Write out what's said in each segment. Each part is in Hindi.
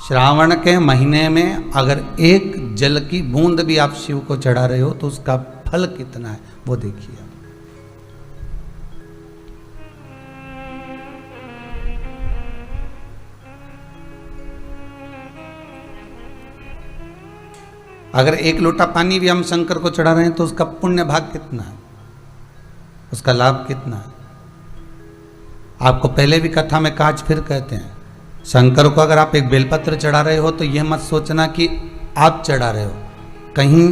श्रावण के महीने में अगर एक जल की बूंद भी आप शिव को चढ़ा रहे हो तो उसका फल कितना है वो देखिए। अगर एक लोटा पानी भी हम शंकर को चढ़ा रहे हैं तो उसका पुण्य भाग कितना है, उसका लाभ कितना है। आपको पहले भी कथा में काज फिर कहते हैं, शंकर को अगर आप एक बेलपत्र चढ़ा रहे हो तो यह मत सोचना कि आप चढ़ा रहे हो, कहीं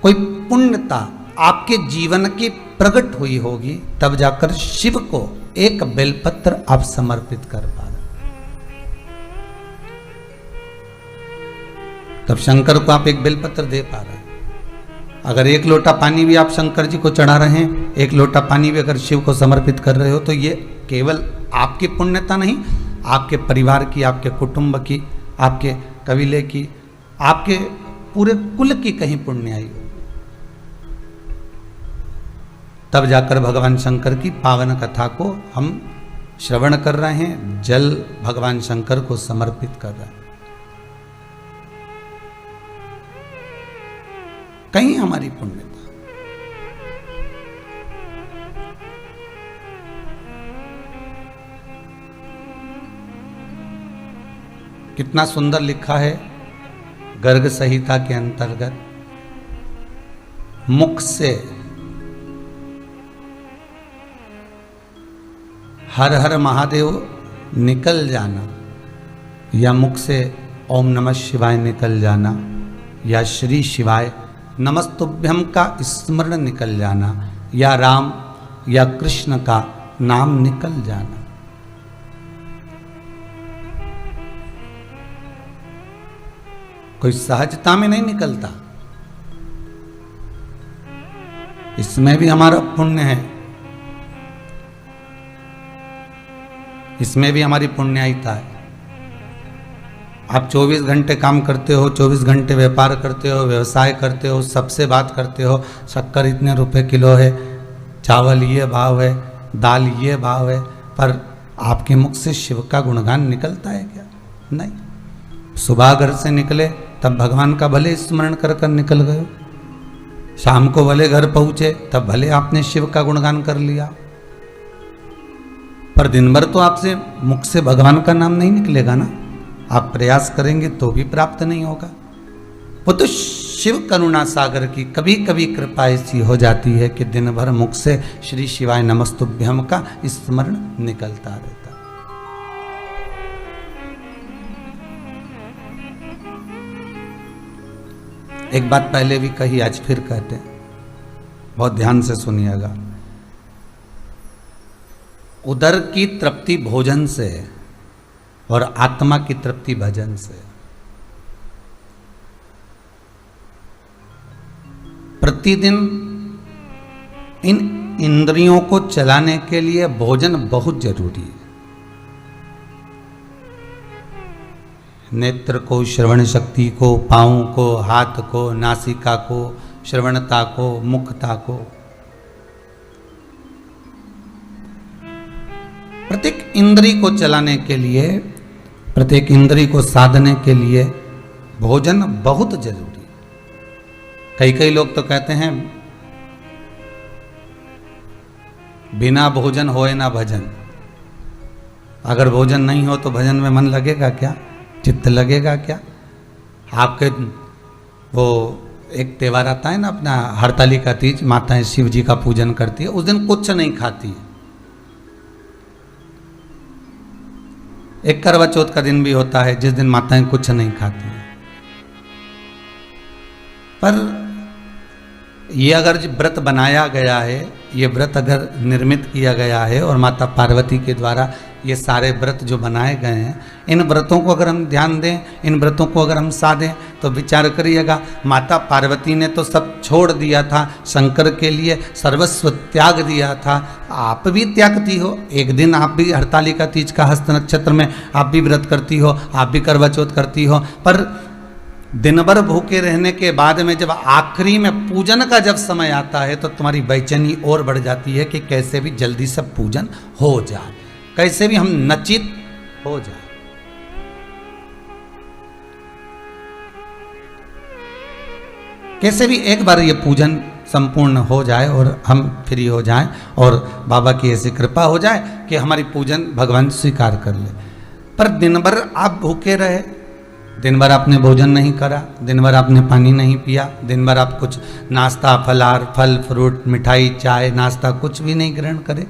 कोई पुण्यता आपके जीवन की प्रकट हुई होगी तब जाकर शिव को एक बेलपत्र आप समर्पित कर पा रहे, तब शंकर को आप एक बेलपत्र दे पा रहे हैं। अगर एक लोटा पानी भी आप शंकर जी को चढ़ा रहे हैं, एक लोटा पानी भी अगर शिव को समर्पित कर रहे हो तो ये केवल आपकी पुण्यता नहीं, आपके परिवार की, आपके कुटुंब की, आपके कबीले की, आपके पूरे कुल की कहीं पुण्य आई हो। तब जाकर भगवान शंकर की पावन कथा को हम श्रवण कर रहे हैं, जल भगवान शंकर को समर्पित कर रहे हैं। कहीं हमारी पुण्यता। कितना सुंदर लिखा है गर्ग संहिता के अंतर्गत, मुख से हर हर महादेव निकल जाना, या मुख से ओम नमः शिवाय निकल जाना, या श्री शिवाय नमस्तुभ्यम का स्मरण निकल जाना, या राम या कृष्ण का नाम निकल जाना। कोई सहजता में नहीं निकलता, इसमें भी हमारा पुण्य है, इसमें भी हमारी पुण्यायिता है। आप 24 घंटे काम करते हो, 24 घंटे व्यापार करते हो, व्यवसाय करते हो, सबसे बात करते हो, शक्कर इतने रुपए किलो है, चावल ये भाव है, दाल ये भाव है, पर आपके मुख से शिव का गुणगान निकलता है क्या? नहीं। सुबह घर से निकले तब भगवान का भले स्मरण कर कर निकल गए, शाम को भले घर पहुंचे तब भले आपने शिव का गुणगान कर लिया, पर दिन भर तो आपसे मुख से भगवान का नाम नहीं निकलेगा ना। आप प्रयास करेंगे तो भी प्राप्त नहीं होगा। वो तो शिव करुणा सागर की कभी कभी कृपा ऐसी हो जाती है कि दिन भर मुख से श्री शिवाय नमस्तुभ्यम का स्मरण निकलता रहता। एक बात पहले भी कही, आज फिर कहते हैं, बहुत ध्यान से सुनिएगा। उदर की तृप्ति भोजन से और आत्मा की तृप्ति भजन से। प्रतिदिन इन इंद्रियों को चलाने के लिए भोजन बहुत जरूरी है। नेत्र को, श्रवण शक्ति को, पाँव को, हाथ को, नासिका को, श्रवणता को, मुखता को, प्रत्येक इंद्री को चलाने के लिए, प्रत्येक इंद्री को साधने के लिए भोजन बहुत जरूरी है। कई लोग तो कहते हैं बिना भोजन होए ना भजन। अगर भोजन नहीं हो तो भजन में मन लगेगा क्या? चित्त लगेगा क्या? आपके वो एक त्योहार आता है ना अपना, हरतालिका तीज, माताएं शिव जी का पूजन करती है, उस दिन कुछ नहीं खाती है। एक करवा चौथ का दिन भी होता है जिस दिन माताएं कुछ नहीं खाती हैं। पर ये अगर व्रत बनाया गया है, ये व्रत अगर निर्मित किया गया है और माता पार्वती के द्वारा ये सारे व्रत जो बनाए गए हैं, इन व्रतों को अगर हम ध्यान दें, इन व्रतों को अगर हम साधें तो विचार करिएगा, माता पार्वती ने तो सब छोड़ दिया था, शंकर के लिए सर्वस्व त्याग दिया था। आप भी त्यागती हो, एक दिन आप भी हरतालिका तीज का हस्त नक्षत्र में आप भी व्रत करती हो, आप भी करवा चौथ करती हो, पर दिन भर भूखे रहने के बाद में जब आखिरी में पूजन का जब समय आता है तो तुम्हारी बेचैनी और बढ़ जाती है कि कैसे भी जल्दी से पूजन हो जाए, कैसे भी हम नचित हो जाए। कैसे भी एक बार ये पूजन संपूर्ण हो जाए और हम फ्री हो जाएं और बाबा की ऐसी कृपा हो जाए कि हमारी पूजन भगवान स्वीकार कर ले। पर दिन भर आप भूखे रहे, दिन भर आपने भोजन नहीं करा, दिन भर आपने पानी नहीं पिया, दिन भर आप कुछ नाश्ता फलाहार फल फ्रूट मिठाई चाय नाश्ता कुछ भी नहीं ग्रहण करे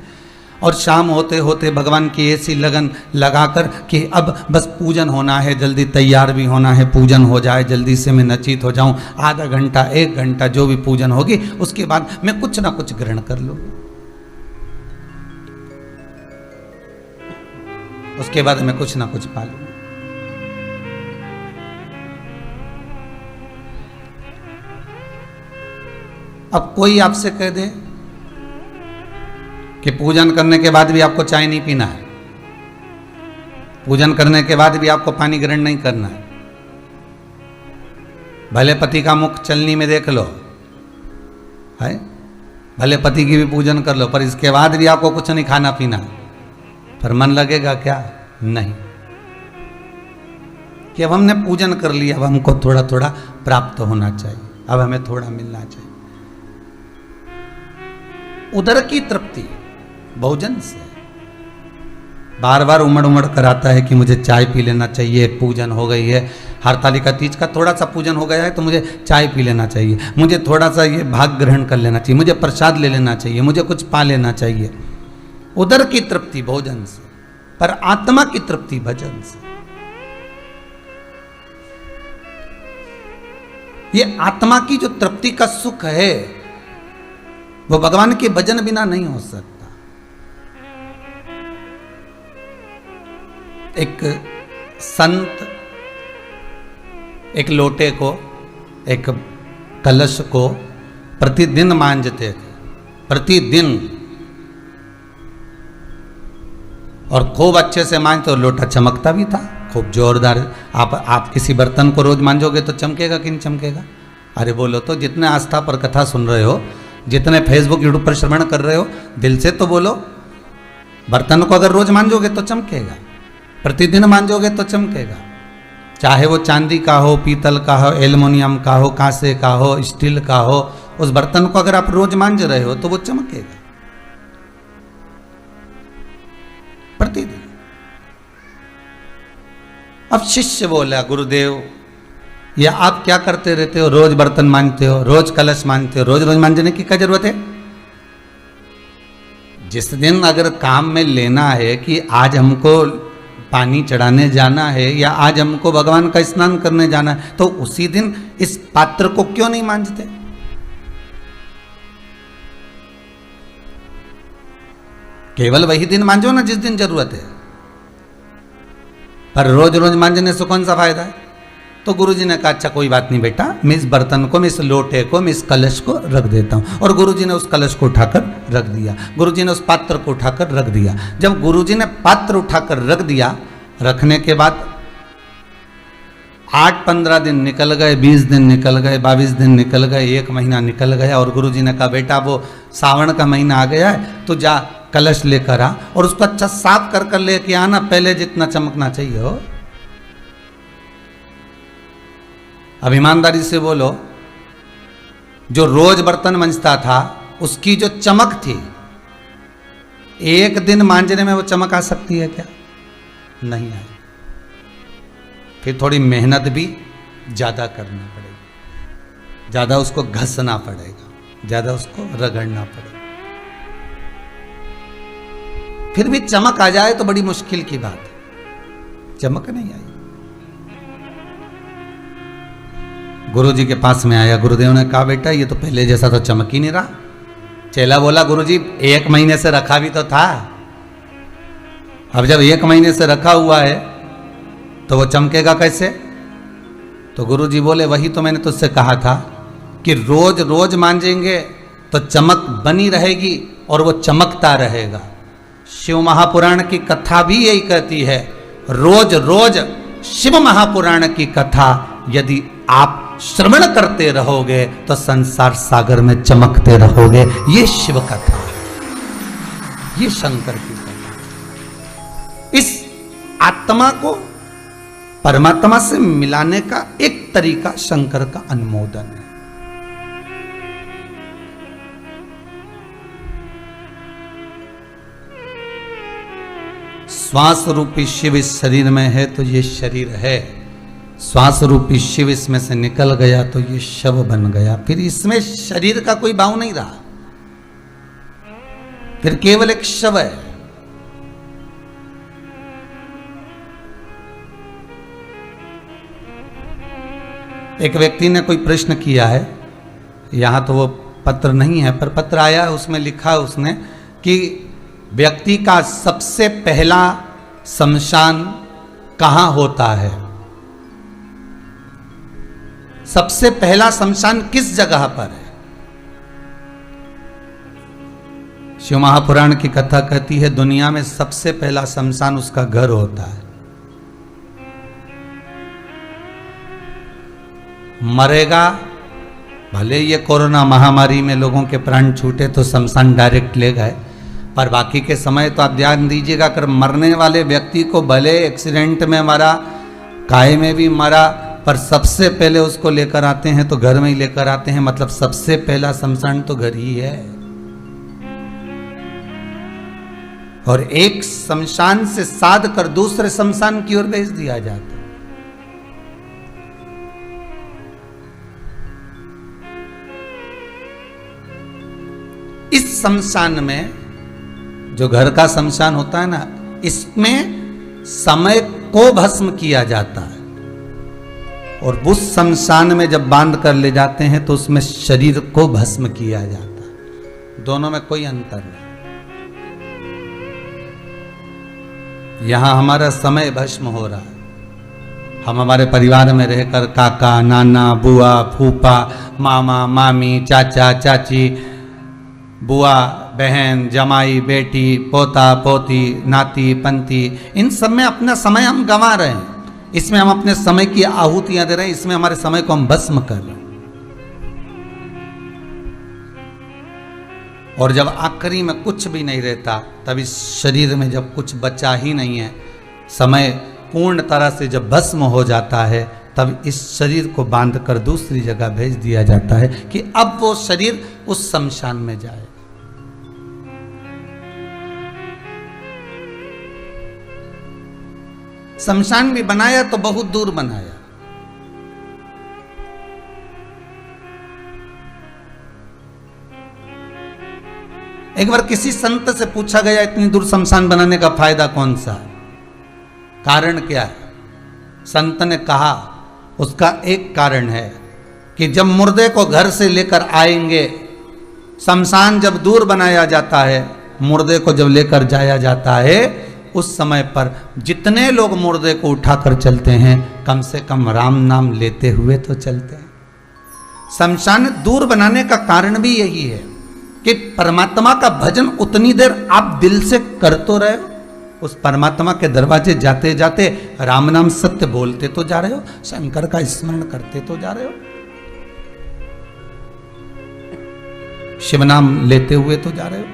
और शाम होते होते भगवान की ऐसी लगन लगाकर कि अब बस पूजन होना है, जल्दी तैयार भी होना है, पूजन हो जाए जल्दी से मैं नचित हो जाऊं, आधा घंटा 1 घंटा जो भी पूजन होगी उसके बाद मैं कुछ ना कुछ ग्रहण कर लूँ, उसके बाद मैं कुछ ना कुछ पा लूँ। अब कोई आपसे कह दे कि पूजन करने के बाद भी आपको चाय नहीं पीना है, पूजन करने के बाद भी आपको पानी ग्रहण नहीं करना है, भले पति का मुख चलनी में देख लो है, भले पति की भी पूजन कर लो, पर इसके बाद भी आपको कुछ नहीं खाना पीना है, पर मन लगेगा क्या? नहीं, कि अब हमने पूजन कर लिया, अब हमको थोड़ा थोड़ा प्राप्त होना चाहिए, अब हमें थोड़ा मिलना चाहिए। उदर की तृप्ति भोजन से, बार बार उमड़ उमड़ कर आता है कि मुझे चाय पी लेना चाहिए, पूजन हो गई है, हरतालिका तीज का थोड़ा सा पूजन हो गया है तो मुझे चाय पी लेना चाहिए, मुझे थोड़ा सा ये भाग ग्रहण कर लेना चाहिए, मुझे प्रसाद ले लेना चाहिए, मुझे कुछ पा लेना चाहिए। उदर की तृप्ति भोजन से, पर आत्मा की तृप्ति भजन से। ये आत्मा की जो तृप्ति का सुख है वो भगवान के भजन बिना नहीं हो सकता। एक संत एक लोटे को, एक कलश को प्रतिदिन मांजते थे, प्रतिदिन, और खूब अच्छे से मांजते, और लोटा चमकता भी था खूब जोरदार। आप किसी बर्तन को रोज मांजोगे तो चमकेगा कि नहीं चमकेगा? अरे बोलो तो, जितने आस्था पर कथा सुन रहे हो, जितने फेसबुक यूट्यूब पर श्रवण कर रहे हो, दिल से तो बोलो। बर्तन को अगर रोज मांजोगे तो चमकेगा, प्रतिदिन मांजोगे तो चमकेगा, चाहे वो चांदी का हो, पीतल का हो, एल्युमिनियम का हो, कांसे का हो, स्टील का हो, उस बर्तन को अगर आप रोज मांज रहे हो तो वो चमकेगा प्रतिदिन। अब शिष्य बोला, गुरुदेव या आप क्या करते रहते हो, रोज बर्तन मांजते हो, रोज कलश मांजते हो, रोज रोज मांजने की क्या जरूरत है? जिस दिन अगर काम में लेना है कि आज हमको पानी चढ़ाने जाना है या आज हमको भगवान का स्नान करने जाना है, तो उसी दिन इस पात्र को क्यों नहीं मांजते? केवल वही दिन मांजो ना जिस दिन जरूरत है, पर रोज रोज मांजने से कौन सा फायदा है? तो गुरुजी ने कहा, अच्छा कोई बात नहीं बेटा, मैं इस बर्तन को, मैं इस लोटे को, मैं इस कलश को रख देता हूँ। और गुरुजी ने उस कलश को उठाकर रख दिया, गुरुजी ने उस पात्र को उठाकर रख दिया। जब गुरुजी ने पात्र उठाकर रख दिया, रखने के बाद 8-15 दिन निकल गए, 20 दिन निकल गए, 22 दिन निकल गए, 1 महीना निकल गया, और गुरुजी ने कहा, बेटा वो सावन का महीना आ गया है, तो जा कलश लेकर आ और उसको अच्छा साफ कर कर लेके आना, पहले जितना चमकना चाहिए हो। अब ईमानदारी से बोलो, जो रोज बर्तन मांजता था उसकी जो चमक थी, एक दिन मांजने में वो चमक आ सकती है क्या? नहीं आई। फिर थोड़ी मेहनत भी ज्यादा करनी पड़ेगी, ज्यादा उसको घसना पड़ेगा, ज्यादा उसको रगड़ना पड़ेगा, फिर भी चमक आ जाए तो बड़ी मुश्किल की बात है। चमक नहीं आई। गुरुजी के पास में आया, गुरुदेव ने कहा, बेटा ये तो पहले जैसा तो चमक ही नहीं रहा। चेला बोला, गुरुजी 1 महीने से रखा भी तो था, अब जब 1 महीने से रखा हुआ है तो वो चमकेगा कैसे? तो गुरुजी बोले, वही तो मैंने तुझसे कहा था कि रोज रोज मांजेंगे तो चमक बनी रहेगी और वो चमकता रहेगा। शिव महापुराण की कथा भी यही कहती है, रोज रोज शिव महापुराण की कथा यदि आप श्रवण करते रहोगे तो संसार सागर में चमकते रहोगे। ये शिव कथा है, ये शंकर की कथा। इस आत्मा को परमात्मा से मिलाने का एक तरीका शंकर का अनुमोदन है। श्वास रूपी शिव इस शरीर में है तो ये शरीर है, श्वास रूपी शिव इसमें से निकल गया तो ये शव बन गया। फिर इसमें शरीर का कोई भाव नहीं रहा, फिर केवल एक शव है। एक व्यक्ति ने कोई प्रश्न किया है, यहां तो वो पत्र नहीं है पर पत्र आया है, उसमें लिखा है उसने कि व्यक्ति का सबसे पहला शमशान कहां होता है, सबसे पहला शमशान किस जगह पर है। शिव महापुराण की कथा कहती है दुनिया में सबसे पहला शमशान उसका घर होता है। मरेगा, भले ये कोरोना महामारी में लोगों के प्राण छूटे तो शमशान डायरेक्ट ले गए, पर बाकी के समय तो आप ध्यान दीजिएगा, अगर मरने वाले व्यक्ति को भले एक्सीडेंट में मरा, काय में भी मरा, पर सबसे पहले उसको लेकर आते हैं तो घर में ही लेकर आते हैं, मतलब सबसे पहला शमशान तो घर ही है। और एक शमशान से साध कर दूसरे शमशान की ओर भेज दिया जाता है। इस शमशान में, जो घर का शमशान होता है ना, इसमें समय को भस्म किया जाता है, और उस शमशान में जब बांध कर ले जाते हैं तो उसमें शरीर को भस्म किया जाता है। दोनों में कोई अंतर नहीं। यहां हमारा समय भस्म हो रहा है, हम हमारे परिवार में रहकर काका, नाना, बुआ, फूफा, मामा, मामी, चाचा, चाची, बुआ, बहन, जमाई, बेटी, पोता, पोती, नाती, पंती, इन सब में अपना समय हम गंवा रहे हैं। इसमें हम अपने समय की आहुतियां दे रहे हैं, इसमें हमारे समय को हम भस्म कर रहे हैं। और जब आखिरी में कुछ भी नहीं रहता, तब इस शरीर में जब कुछ बचा ही नहीं है, समय पूर्ण तरह से जब भस्म हो जाता है, तब इस शरीर को बांधकर दूसरी जगह भेज दिया जाता है कि अब वो शरीर उस शमशान में जाए। शमशान भी बनाया तो बहुत दूर बनाया। एक बार किसी संत से पूछा गया इतनी दूर शमशान बनाने का फायदा कौन सा है, कारण क्या है? संत ने कहा उसका एक कारण है कि जब मुर्दे को घर से लेकर आएंगे, शमशान जब दूर बनाया जाता है, मुर्दे को जब लेकर जाया जाता है, उस समय पर जितने लोग मुर्दे को उठाकर चलते हैं, कम से कम राम नाम लेते हुए तो चलते हैं। शमशान दूर बनाने का कारण भी यही है कि परमात्मा का भजन उतनी देर आप दिल से कर तो रहे हो, उस परमात्मा के दरवाजे जाते जाते राम नाम सत्य बोलते तो जा रहे हो, शंकर का स्मरण करते तो जा रहे हो, शिव नाम लेते हुए तो जा रहे हो।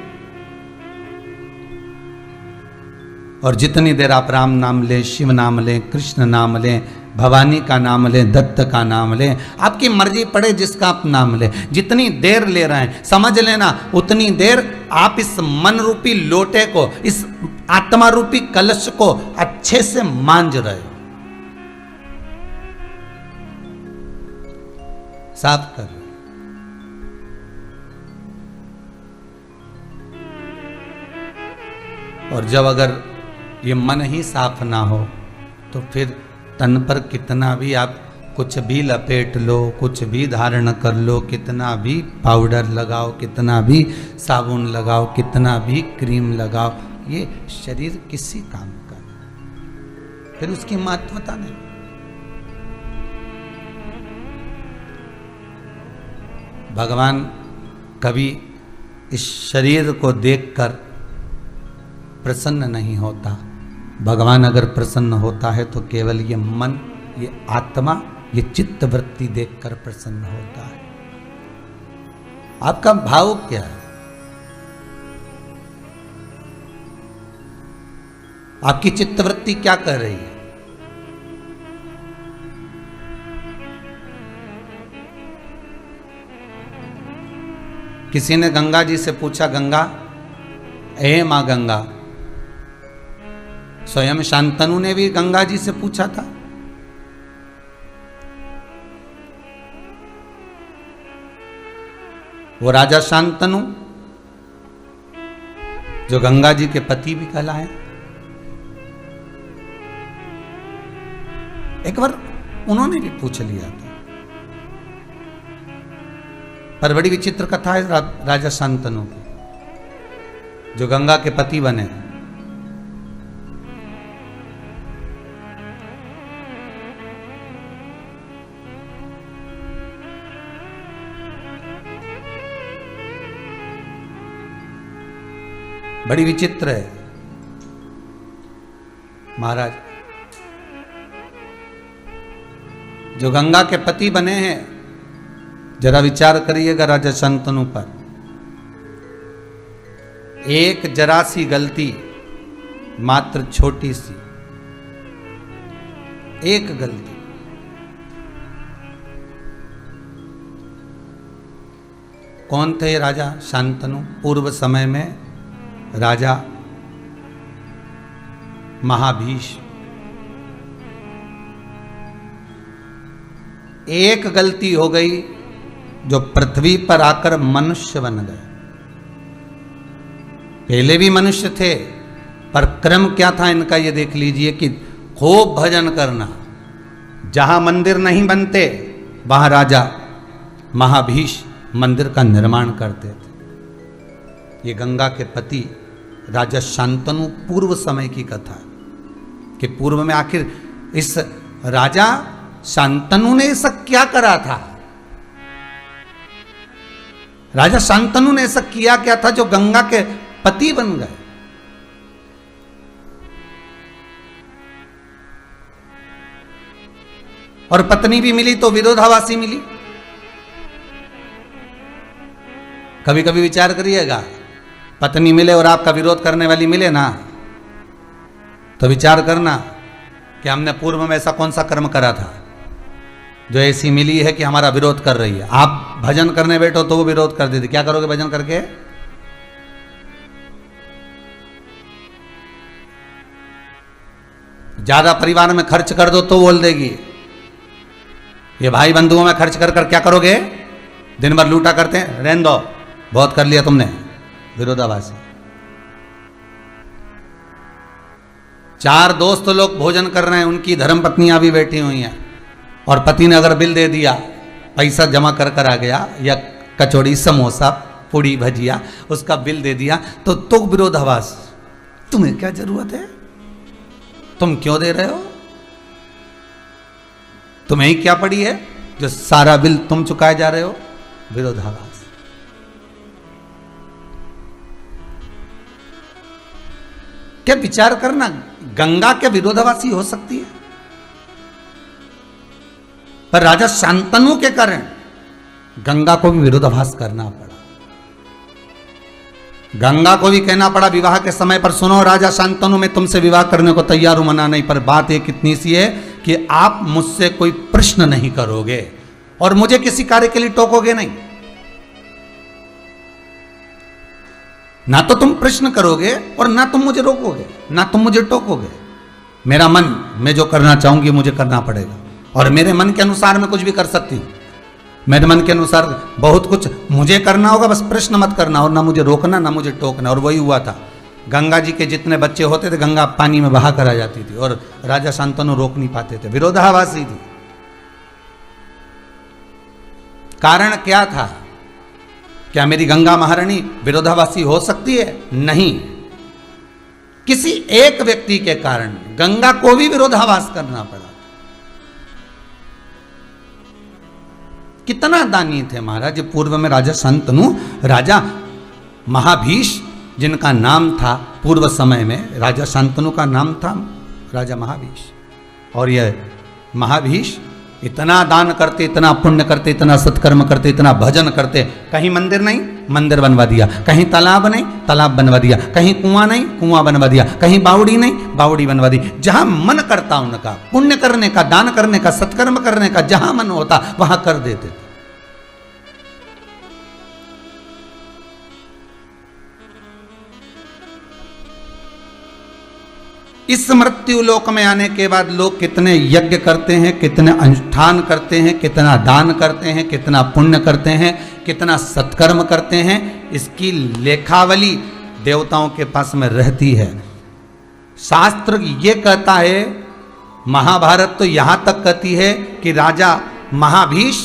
और जितनी देर आप राम नाम लें, शिव नाम लें, कृष्ण नाम लें, भवानी का नाम लें, दत्त का नाम लें, आपकी मर्जी पड़े जिसका आप नाम लें, जितनी देर ले रहे हैं समझ लेना उतनी देर आप इस मन रूपी लोटे को, इस आत्मा रूपी कलश को अच्छे से मांझ रहे हो, साफ कर रहे हो। और जब अगर ये मन ही साफ ना हो तो फिर तन पर कितना भी आप कुछ भी लपेट लो, कुछ भी धारण कर लो, कितना भी पाउडर लगाओ, कितना भी साबुन लगाओ, कितना भी क्रीम लगाओ, ये शरीर किसी काम का नहीं, फिर उसकी महत्वता नहीं। भगवान कभी इस शरीर को देखकर प्रसन्न नहीं होता। भगवान अगर प्रसन्न होता है तो केवल ये मन, ये आत्मा, ये चित्त वृत्ति देखकर प्रसन्न होता है। आपका भाव क्या है? आपकी चित्त वृत्ति क्या कर रही है? किसी ने गंगा जी से पूछा, गंगा, ए मां गंगा, स्वयं शांतनु ने भी गंगा जी से पूछा था। वो राजा शांतनु जो गंगा जी के पति भी कहलाए, एक बार उन्होंने भी पूछ लिया था। पर बड़ी विचित्र कथा है राजा शांतनु की, जो गंगा के पति बने। बड़ी विचित्र है महाराज, जो गंगा के पति बने हैं। जरा विचार करिएगा राजा शांतनु पर। एक जरा सी गलती, मात्र छोटी सी एक गलती, कौन थे राजा शांतनु? पूर्व समय में राजा महाभीष्म। एक गलती हो गई जो पृथ्वी पर आकर मनुष्य बन गए। पहले भी मनुष्य थे, पर क्रम क्या था इनका ये देख लीजिए कि खूब भजन करना। जहां मंदिर नहीं बनते वहां राजा महाभीष्म मंदिर का निर्माण करते थे। ये गंगा के पति राजा शांतनु पूर्व समय की कथा कि पूर्व में आखिर इस राजा शांतनु ने ऐसा क्या करा था? राजा शांतनु ने ऐसा किया क्या था जो गंगा के पति बन गए? और पत्नी भी मिली तो विरोधाभासी मिली। कभी कभी विचार करिएगा, पत्नी मिले और आपका विरोध करने वाली मिले ना, तो विचार करना कि हमने पूर्व में ऐसा कौन सा कर्म करा था जो ऐसी मिली है कि हमारा विरोध कर रही है। आप भजन करने बैठो तो वो विरोध कर देती। क्या करोगे भजन करके? ज्यादा परिवार में खर्च कर दो तो बोल देगी। ये भाई बंधुओं में खर्च कर कर क्या करोगे? दिन भर लूटा करते हैं, रहने दो, बहुत कर लिया तुमने। विरोधाभासी। चार दोस्त लोग भोजन कर रहे हैं, उनकी धर्म पत्नियां भी बैठी हुई हैं, और पति ने अगर बिल दे दिया, पैसा जमा कर कर आ गया, या कचौड़ी समोसा पूड़ी भजिया उसका बिल दे दिया, तो विरोधाभास। तुम्हें क्या जरूरत है? तुम क्यों दे रहे हो? तुम्हें ही क्या पड़ी है जो सारा बिल तुम चुकाए जा रहे हो? विरोधाभास। क्या विचार करना, गंगा क्या विरोधाभासी हो सकती है? पर राजा शांतनु के कारण गंगा को भी विरोधाभास करना पड़ा। गंगा को भी कहना पड़ा विवाह के समय पर, सुनो राजा शांतनु, मैं तुमसे विवाह करने को तैयार हूं, मना नहीं, पर बात एक इतनी सी है कि आप मुझसे कोई प्रश्न नहीं करोगे और मुझे किसी कार्य के लिए टोकोगे नहीं। ना तो तुम प्रश्न करोगे और ना तुम मुझे रोकोगे, ना तुम मुझे टोकोगे। मेरा मन, मैं जो करना चाहूंगी मुझे करना पड़ेगा, और मेरे मन के अनुसार मैं कुछ भी कर सकती हूं। मेरे मन के अनुसार बहुत कुछ मुझे करना होगा, बस प्रश्न मत करना, और ना मुझे रोकना ना मुझे टोकना। और वही हुआ था। गंगा जी के जितने बच्चे होते थे गंगा पानी में बहा कर आ जाती थी, और राजा शांतनु रोक नहीं पाते थे। विरोधाभासी थी। कारण क्या था? क्या मेरी गंगा महारानी विरोधाभासी हो सकती है? नहीं। किसी एक व्यक्ति के कारण गंगा को भी विरोधाभास करना पड़ा। कितना दानी थे महाराज पूर्व में राजा शांतनु। राजा महाभीष्म जिनका नाम था पूर्व समय में, राजा शांतनु का नाम था राजा महाभीष्म। और यह महाभीष्म इतना दान करते, इतना पुण्य करते, इतना सत्कर्म करते, इतना भजन करते। कहीं मंदिर नहीं, मंदिर बनवा दिया। कहीं तालाब नहीं, तालाब बनवा दिया। कहीं कुआं नहीं, कुआं बनवा दिया। कहीं बावड़ी नहीं, बावड़ी बनवा दी। जहां मन करता उनका पुण्य करने का, दान करने का, सत्कर्म करने का, जहां मन होता वहां कर देते थे। इस मृत्यु लोक में आने के बाद लोग कितने यज्ञ करते हैं, कितने अनुष्ठान करते हैं, कितना दान करते हैं, कितना पुण्य करते हैं, कितना सत्कर्म करते हैं, इसकी लेखावली देवताओं के पास में रहती है। शास्त्र ये कहता है, महाभारत तो यहां तक कहती है कि राजा महाभीष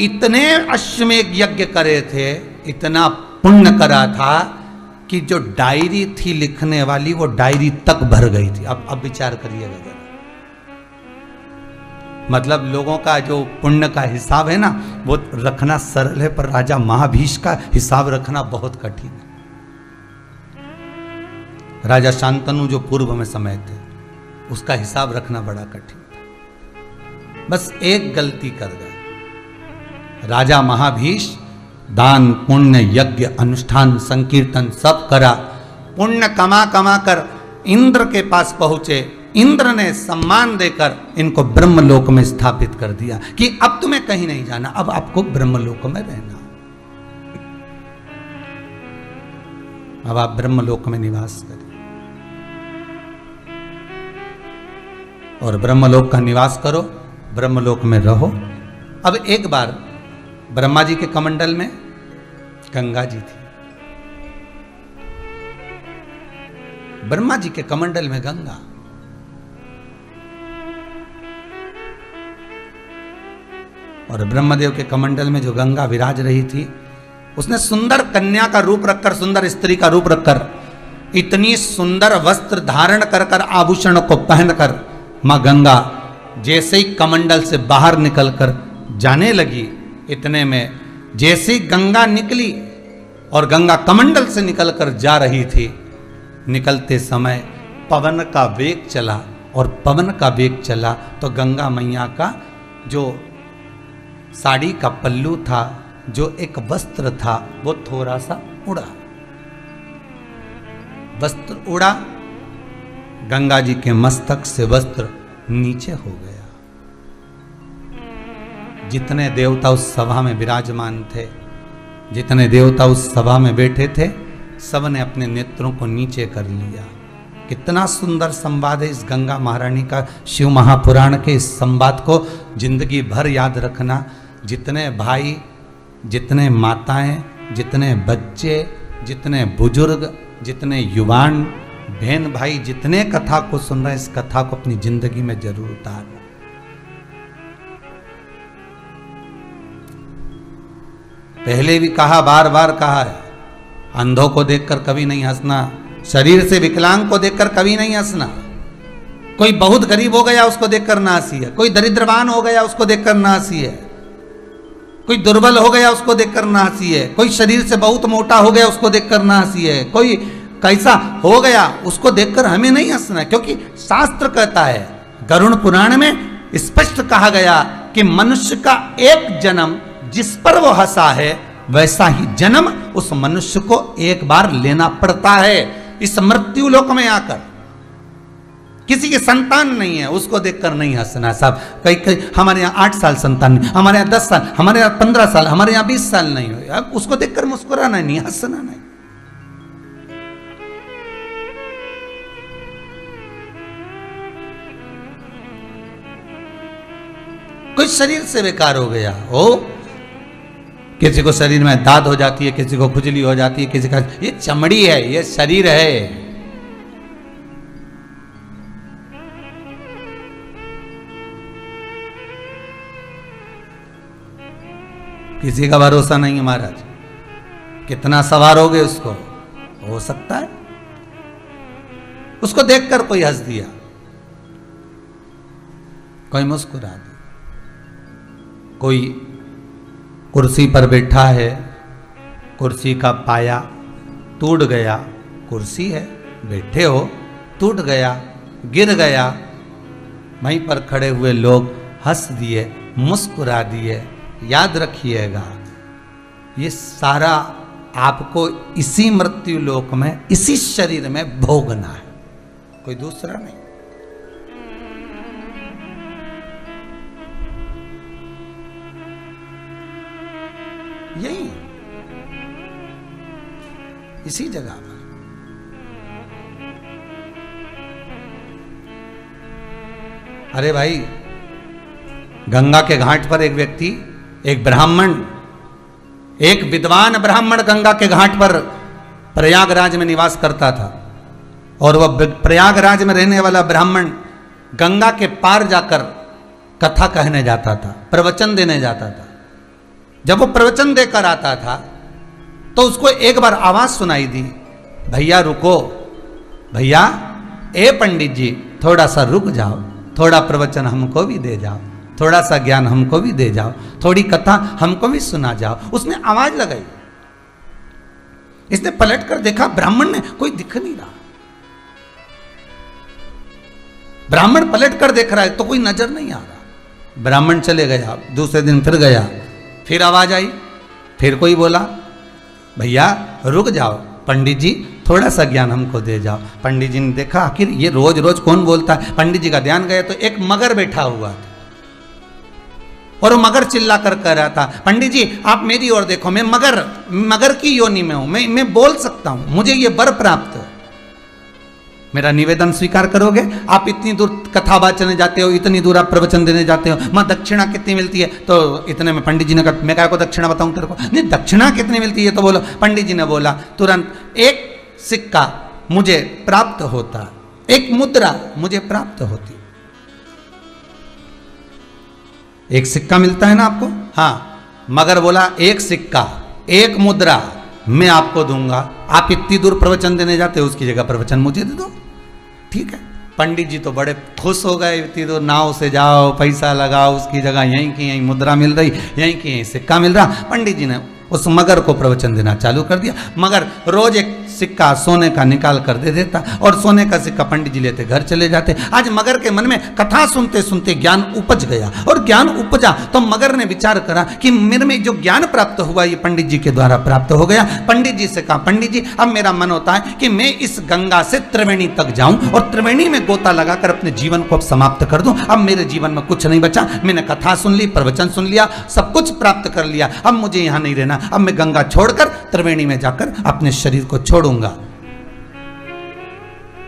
इतने अश्वमेध यज्ञ करे थे, इतना पुण्य करा था कि जो डायरी थी लिखने वाली वो डायरी तक भर गई थी। अब विचार करिएगा जरा, मतलब लोगों का जो पुण्य का हिसाब है ना वो रखना सरल है, पर राजा महाभीष का हिसाब रखना बहुत कठिन है। राजा शांतनु जो पूर्व में समय थे उसका हिसाब रखना बड़ा कठिन था। बस एक गलती कर गए राजा महाभीष, दान पुण्य यज्ञ अनुष्ठान संकीर्तन सब करा, पुण्य कमा कमा कर इंद्र के पास पहुंचे। इंद्र ने सम्मान देकर इनको ब्रह्मलोक में स्थापित कर दिया कि अब तुम्हें कहीं नहीं जाना, अब आपको ब्रह्मलोक में रहना, अब आप ब्रह्मलोक में निवास करें। और ब्रह्मलोक का निवास करो, ब्रह्मलोक में रहो। अब एक बार ब्रह्मा जी के कमंडल में गंगा जी थी, ब्रह्मा जी के कमंडल में गंगा, और ब्रह्मदेव के कमंडल में जो गंगा विराज रही थी, उसने सुंदर कन्या का रूप रखकर, सुंदर स्त्री का रूप रखकर, इतनी सुंदर वस्त्र धारण कर कर, आभूषण को पहनकर मां गंगा जैसे ही कमंडल से बाहर निकलकर जाने लगी, इतने में जैसे गंगा निकली और गंगा कमंडल से निकलकर जा रही थी, निकलते समय पवन का वेग चला, और पवन का वेग चला तो गंगा मैया का जो साड़ी का पल्लू था, जो एक वस्त्र था, वो थोड़ा सा उड़ा, वस्त्र उड़ा, गंगा जी के मस्तक से वस्त्र नीचे हो गया। जितने देवता उस सभा में विराजमान थे, जितने देवता उस सभा में बैठे थे, सब ने अपने नेत्रों को नीचे कर लिया। कितना सुंदर संवाद है इस गंगा महारानी का। शिव महापुराण के इस संवाद को जिंदगी भर याद रखना। जितने भाई, जितने माताएं, जितने बच्चे, जितने बुजुर्ग, जितने युवान, बहन भाई, जितने कथा को सुन रहे, इस कथा को अपनी जिंदगी में जरूर उतारना। पहले भी कहा, बार बार कहा है, अंधों को देखकर कभी नहीं हंसना, शरीर से विकलांग को देखकर कभी नहीं हंसना। कोई बहुत गरीब हो गया उसको देखकर ना हंसी है, कोई दरिद्रवान हो गया उसको देखकर ना हंसी है, कोई दुर्बल हो गया उसको देखकर ना हंसी है, कोई शरीर से बहुत मोटा हो गया उसको देखकर ना हंसी है, कोई कैसा हो गया उसको देखकर हमें नहीं हंसना। क्योंकि शास्त्र कहता है, गरुड़ पुराण में स्पष्ट कहा गया कि मनुष्य का एक जन्म जिस पर वो हंसा है, वैसा ही जन्म उस मनुष्य को एक बार लेना पड़ता है इस मृत्यु लोक में आकर। किसी की संतान नहीं है उसको देखकर नहीं हंसना साहब। कई हमारे यहाँ 8 साल संतान नहीं, हमारे यहाँ 10 साल, हमारे यहाँ 15 साल, हमारे यहाँ 20 साल नहीं हुए, अब उसको देखकर मुस्कुराना नहीं, हंसना नहीं। कोई शरीर से बेकार हो गया हो, किसी को शरीर में दाद हो जाती है, किसी को खुजली हो जाती है, किसी का, ये चमड़ी है, ये शरीर है। किसी का भरोसा नहीं है महाराज, कितना सवारोगे उसको, हो सकता है उसको देखकर कोई हंस दिया, कोई मुस्कुरा दिया, कोई कुर्सी पर बैठा है, कुर्सी का पाया टूट गया, कुर्सी है, बैठे हो, टूट गया, गिर गया, वहीं पर खड़े हुए लोग हंस दिए, मुस्कुरा दिए। याद रखिएगा, ये सारा आपको इसी मृत्यु लोक में, इसी शरीर में भोगना है, कोई दूसरा नहीं। यही इसी जगह पर अरे भाई, गंगा के घाट पर एक व्यक्ति, एक ब्राह्मण, एक विद्वान ब्राह्मण गंगा के घाट पर प्रयागराज में निवास करता था। और वह प्रयागराज में रहने वाला ब्राह्मण गंगा के पार जाकर कथा कहने जाता था, प्रवचन देने जाता था। जब वो प्रवचन देकर आता था तो उसको एक बार आवाज सुनाई दी, भैया रुको, भैया, ए पंडित जी, थोड़ा सा रुक जाओ, थोड़ा प्रवचन हमको भी दे जाओ, थोड़ा सा ज्ञान हमको भी दे जाओ, थोड़ी कथा हमको भी सुना जाओ। उसने आवाज लगाई। इसने पलट कर देखा, ब्राह्मण ने कोई दिख नहीं रहा। ब्राह्मण पलट कर देख रहा है तो कोई नजर नहीं आ रहा। ब्राह्मण चले गया। दूसरे दिन फिर गया, फिर आवाज आई, फिर कोई बोला, भैया रुक जाओ, पंडित जी थोड़ा सा ज्ञान हमको दे जाओ। पंडित जी ने देखा आखिर ये रोज रोज कौन बोलता है। पंडित जी का ध्यान गया तो एक मगर बैठा हुआ था और वो मगर चिल्ला कर कह रहा था, पंडित जी आप मेरी ओर देखो, मैं मगर की योनि में हूं, मैं बोल सकता हूं, मुझे ये वर प्राप्त है, मेरा निवेदन स्वीकार करोगे? आप इतनी दूर कथा वाचने जाते हो, इतनी दूर आप प्रवचन देने जाते हो, मां दक्षिणा कितनी मिलती है? तो इतने में पंडित जी ने कहा, मैं क्या को दक्षिणा बताऊं तेरे को? नहीं, दक्षिणा कितनी मिलती है तो बोलो। पंडित जी ने बोला तुरंत, एक सिक्का मुझे प्राप्त होता, एक मुद्रा मुझे प्राप्त होती। एक सिक्का मिलता है ना आपको? हाँ। मगर बोला एक सिक्का, एक मुद्रा मैं आपको दूंगा, आप इतनी दूर प्रवचन देने जाते हो, उसकी जगह प्रवचन मुझे दे दो। ठीक है। पंडित जी तो बड़े खुश हो गए, इतनी दूर नाव से जाओ, पैसा लगाओ, उसकी जगह यहीं की यहीं मुद्रा मिल रही, यहीं की यहीं सिक्का मिल रहा। पंडित जी ने उस मगर को प्रवचन देना चालू कर दिया। मगर रोज एक सिक्का सोने का निकाल कर दे देता और सोने का सिक्का पंडित जी लेते घर चले जाते। आज मगर के मन में कथा सुनते सुनते ज्ञान उपज गया और ज्ञान उपजा तो मगर ने विचार करा कि मेरे में जो ज्ञान प्राप्त हुआ ये पंडित जी के द्वारा प्राप्त हो गया। पंडित जी से कहा, पंडित जी अब मेरा मन होता है कि मैं इस गंगा से त्रिवेणी तक जाऊं और त्रिवेणी में गोता लगाकर अपने जीवन को अब समाप्त कर दूं। अब मेरे जीवन में कुछ नहीं बचा, मैंने कथा सुन ली, प्रवचन सुन लिया, सब कुछ प्राप्त कर लिया, अब मुझे यहां नहीं रहना, अब मैं गंगा छोड़कर त्रिवेणी में जाकर अपने शरीर को छोड़ूंगा।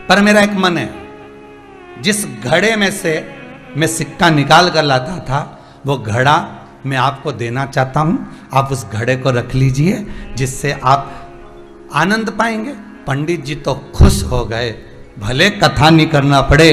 पर मेरा एक मन है, जिस घड़े में से मैं सिक्का निकाल कर लाता था वो घड़ा मैं आपको देना चाहता हूं, आप उस घड़े को रख लीजिए, जिससे आप आनंद पाएंगे। पंडित जी तो खुश हो गए, भले कथा नहीं करना पड़े,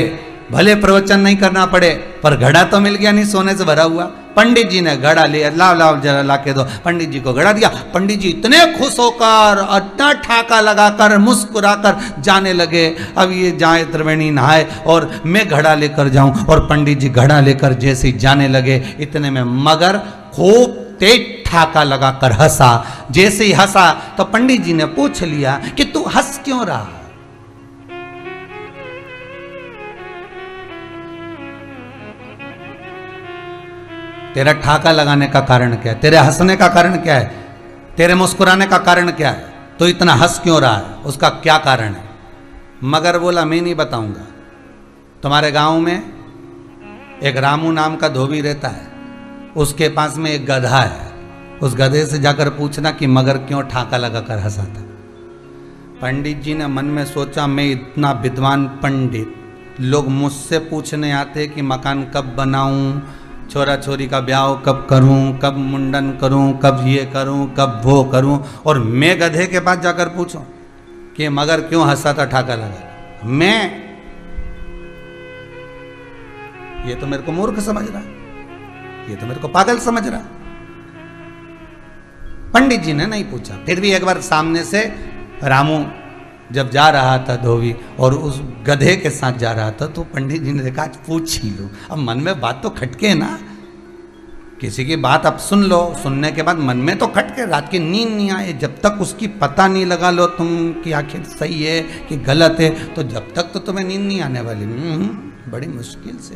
भले प्रवचन नहीं करना पड़े, पर घड़ा तो मिल गया नहीं सोने से भरा हुआ। पंडित जी ने घड़ा लिया, लाओ जरा ला के दो। पंडित जी को घड़ा दिया। पंडित जी इतने खुश होकर, इतना ठाका लगाकर, मुस्कुराकर जाने लगे, अब ये जाए त्रिवेणी नहाए और मैं घड़ा लेकर जाऊं। और पंडित जी घड़ा लेकर जैसे ही जाने लगे, इतने में मगर खूब तेज ठाका लगाकर हंसा। जैसे ही हंसा तो पंडित जी ने पूछ लिया कि तू हंस क्यों रहा? तेरा ठाका लगाने का कारण क्या है? तेरे हंसने का कारण क्या है? तेरे मुस्कुराने का कारण क्या है? तो इतना हंस क्यों रहा है? उसका क्या कारण है? मगर बोला, मैं नहीं बताऊंगा। तुम्हारे गांव में एक रामू नाम का धोबी रहता है, उसके पास में एक गधा है, उस गधे से जाकर पूछना कि मगर क्यों ठाका लगाकर हंसा था। पंडित जी ने मन में सोचा, मैं इतना विद्वान पंडित, लोग मुझसे पूछने आते कि मकान कब बनाऊं, छोरा छोरी का ब्याह कब करूं, कब मुंडन करूं, कब ये करूं, कब वो करूं, और मैं गधे के पास जाकर पूछूं कि मगर क्यों हंसा था ठाका लगा। मैं ये तो मेरे को मूर्ख समझ रहा, ये तो मेरे को पागल समझ रहा। पंडित जी ने नहीं पूछा। फिर भी एक बार सामने से रामू जब जा रहा था धोबी और उस गधे के साथ जा रहा था, तो पंडित जी ने देखा आज पूछ ही लो। अब मन में बात तो खटके ना, किसी की बात अब सुन लो, सुनने के बाद मन में तो खटके, रात की नींद नहीं आए, जब तक उसकी पता नहीं लगा लो तुम कि आखिर सही है कि गलत है, तो जब तक तो तुम्हें नींद नहीं आने वाली। बड़ी मुश्किल से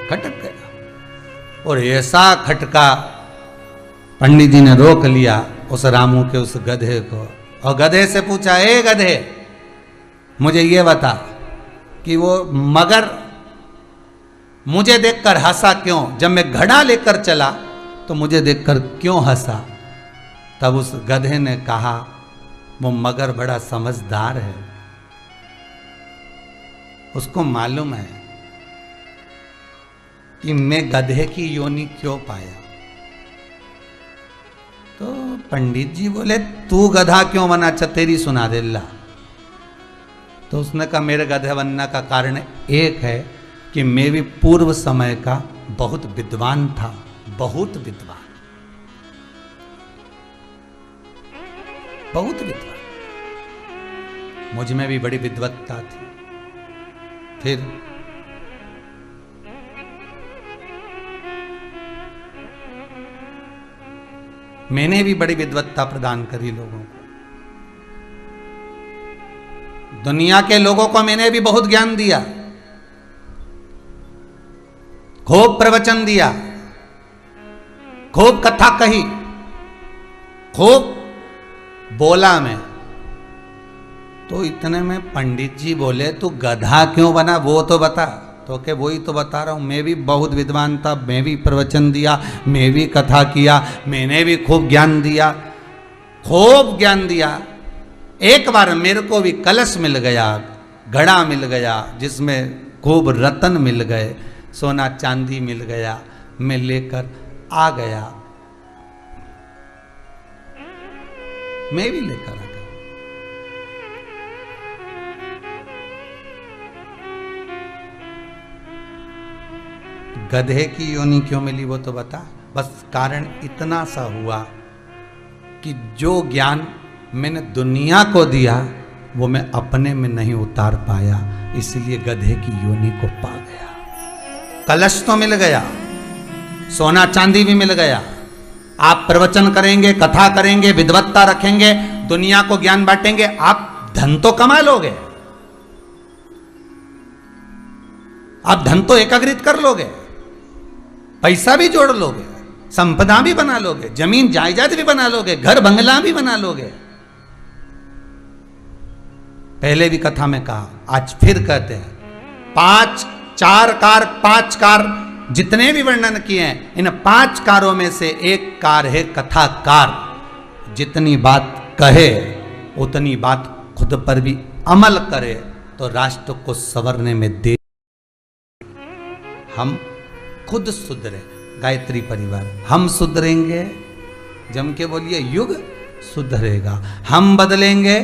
खटक गया और ऐसा खटका, पंडित जी ने रोक लिया उस रामू के उस गधे को और गधे से पूछा, ए गधे, मुझे ये बता कि वो मगर मुझे देखकर हंसा क्यों? जब मैं घड़ा लेकर चला तो मुझे देखकर क्यों हंसा? तब उस गधे ने कहा, वो मगर बड़ा समझदार है, उसको मालूम है कि मैं गधे की योनि क्यों पाया। तो पंडित जी बोले तू गधा क्यों बना, तेरी सुना दे ला। तो उसने कहा मेरे गधे बनने का कारण एक है कि मैं भी पूर्व समय का बहुत विद्वान था, बहुत विद्वान, बहुत विद्वान, मुझ में भी बड़ी विद्वत्ता थी। फिर मैंने भी बड़ी विद्वत्ता प्रदान करी लोगों को, दुनिया के लोगों को मैंने भी बहुत ज्ञान दिया, खूब प्रवचन दिया, खूब कथा कही, खूब बोला मैं। तो इतने में पंडित जी बोले तू गधा क्यों बना वो तो बता। तो के वही तो बता रहा हूं, मैं भी बहुत विद्वान था, मैं भी प्रवचन दिया, मैं भी कथा किया, मैंने भी खूब ज्ञान दिया, खूब ज्ञान दिया। एक बार मेरे को भी कलश मिल गया, घड़ा मिल गया, जिसमें खूब रतन मिल गए, सोना चांदी मिल गया, मैं लेकर आ गया, मैं भी लेकर आ गया। गधे की योनि क्यों मिली वो तो बता। बस कारण इतना सा हुआ कि जो ज्ञान मैंने दुनिया को दिया वो मैं अपने में नहीं उतार पाया, इसलिए गधे की योनि को पा गया। कलश तो मिल गया, सोना चांदी भी मिल गया, आप प्रवचन करेंगे, कथा करेंगे, विद्वत्ता रखेंगे, दुनिया को ज्ञान बांटेंगे, आप धन तो कमा लोगे, आप धन तो एकाग्रित कर लोगे, पैसा भी जोड़ लोगे, संपदा भी बना लोगे, जमीन जायदाद भी बना लोगे, घर बंगला भी बना लोगे। पहले भी कथा में कहा, आज फिर कहते हैं, 5 कार जितने भी वर्णन किए हैं, इन 5 कारों में से एक कार है कथाकार। जितनी बात कहे उतनी बात खुद पर भी अमल करे तो राष्ट्र को संवरने में दे। हम खुद सुधरे, गायत्री परिवार, हम सुधरेंगे, जम के बोलिए युग सुधरेगा, हम बदलेंगे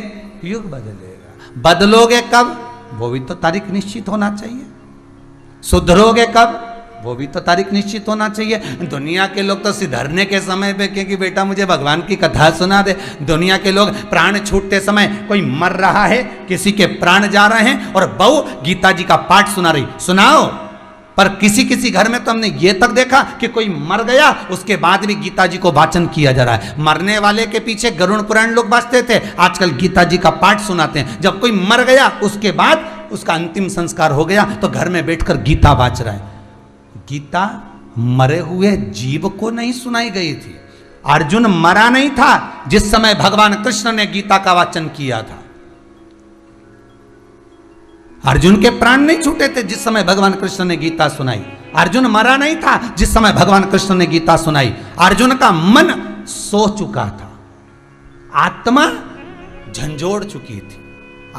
युग बदलेगा। बदलोगे कब वो भी तो तारीख निश्चित होना चाहिए, सुधरोगे कब वो भी तो तारीख निश्चित होना चाहिए। दुनिया के लोग तो सिधरने के समय पे क्योंकि बेटा मुझे भगवान की कथा सुना दे, दुनिया के लोग प्राण छूटते समय कोई मर रहा है, किसी के प्राण जा रहे हैं और बहू गीता जी का पाठ सुना रही, सुनाओ। पर किसी किसी घर में तो हमने ये तक देखा कि कोई मर गया उसके बाद भी गीता जी को वाचन किया जा रहा है। मरने वाले के पीछे गरुड़ पुराण लोग बाजते थे, आजकल गीता जी का पाठ सुनाते हैं। जब कोई मर गया उसके बाद उसका अंतिम संस्कार हो गया तो घर में बैठकर गीता बाज रहा है। गीता मरे हुए जीव को नहीं सुनाई गई थी। अर्जुन मरा नहीं था जिस समय भगवान कृष्ण ने गीता का वाचन किया था। अर्जुन के प्राण नहीं छूटे थे जिस समय भगवान कृष्ण ने गीता सुनाई। अर्जुन मरा नहीं था जिस समय भगवान कृष्ण ने गीता सुनाई। अर्जुन का मन सो चुका था, आत्मा झंझोड़ चुकी थी,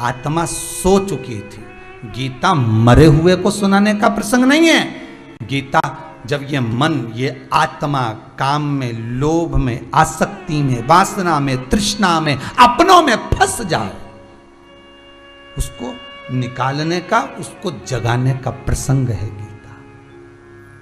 आत्मा सो चुकी थी। गीता मरे हुए को सुनाने का प्रसंग नहीं है। गीता जब ये मन, ये आत्मा काम में, लोभ में, आसक्ति में, वासना में, तृष्णा में, अपनों में फंस जाए, उसको निकालने का, उसको जगाने का प्रसंग है गीता।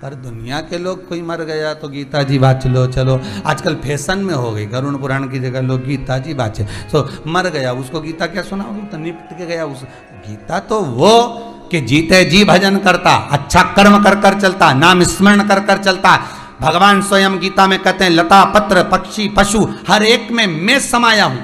पर दुनिया के लोग कोई मर गया तो गीता जी बाच लो, चलो आजकल फैशन में हो गई, गरुड़ पुराण की जगह लोग गीता जी बाचे। तो मर गया उसको गीता क्या सुनाओगे, तो निपट के गया उस। गीता तो वो कि जीते जी भजन करता, अच्छा कर्म कर कर चलता, नाम स्मरण कर कर चलता। भगवान स्वयं गीता में कहते हैं लता पत्र पक्षी पशु हर एक में मैं समाया हूं।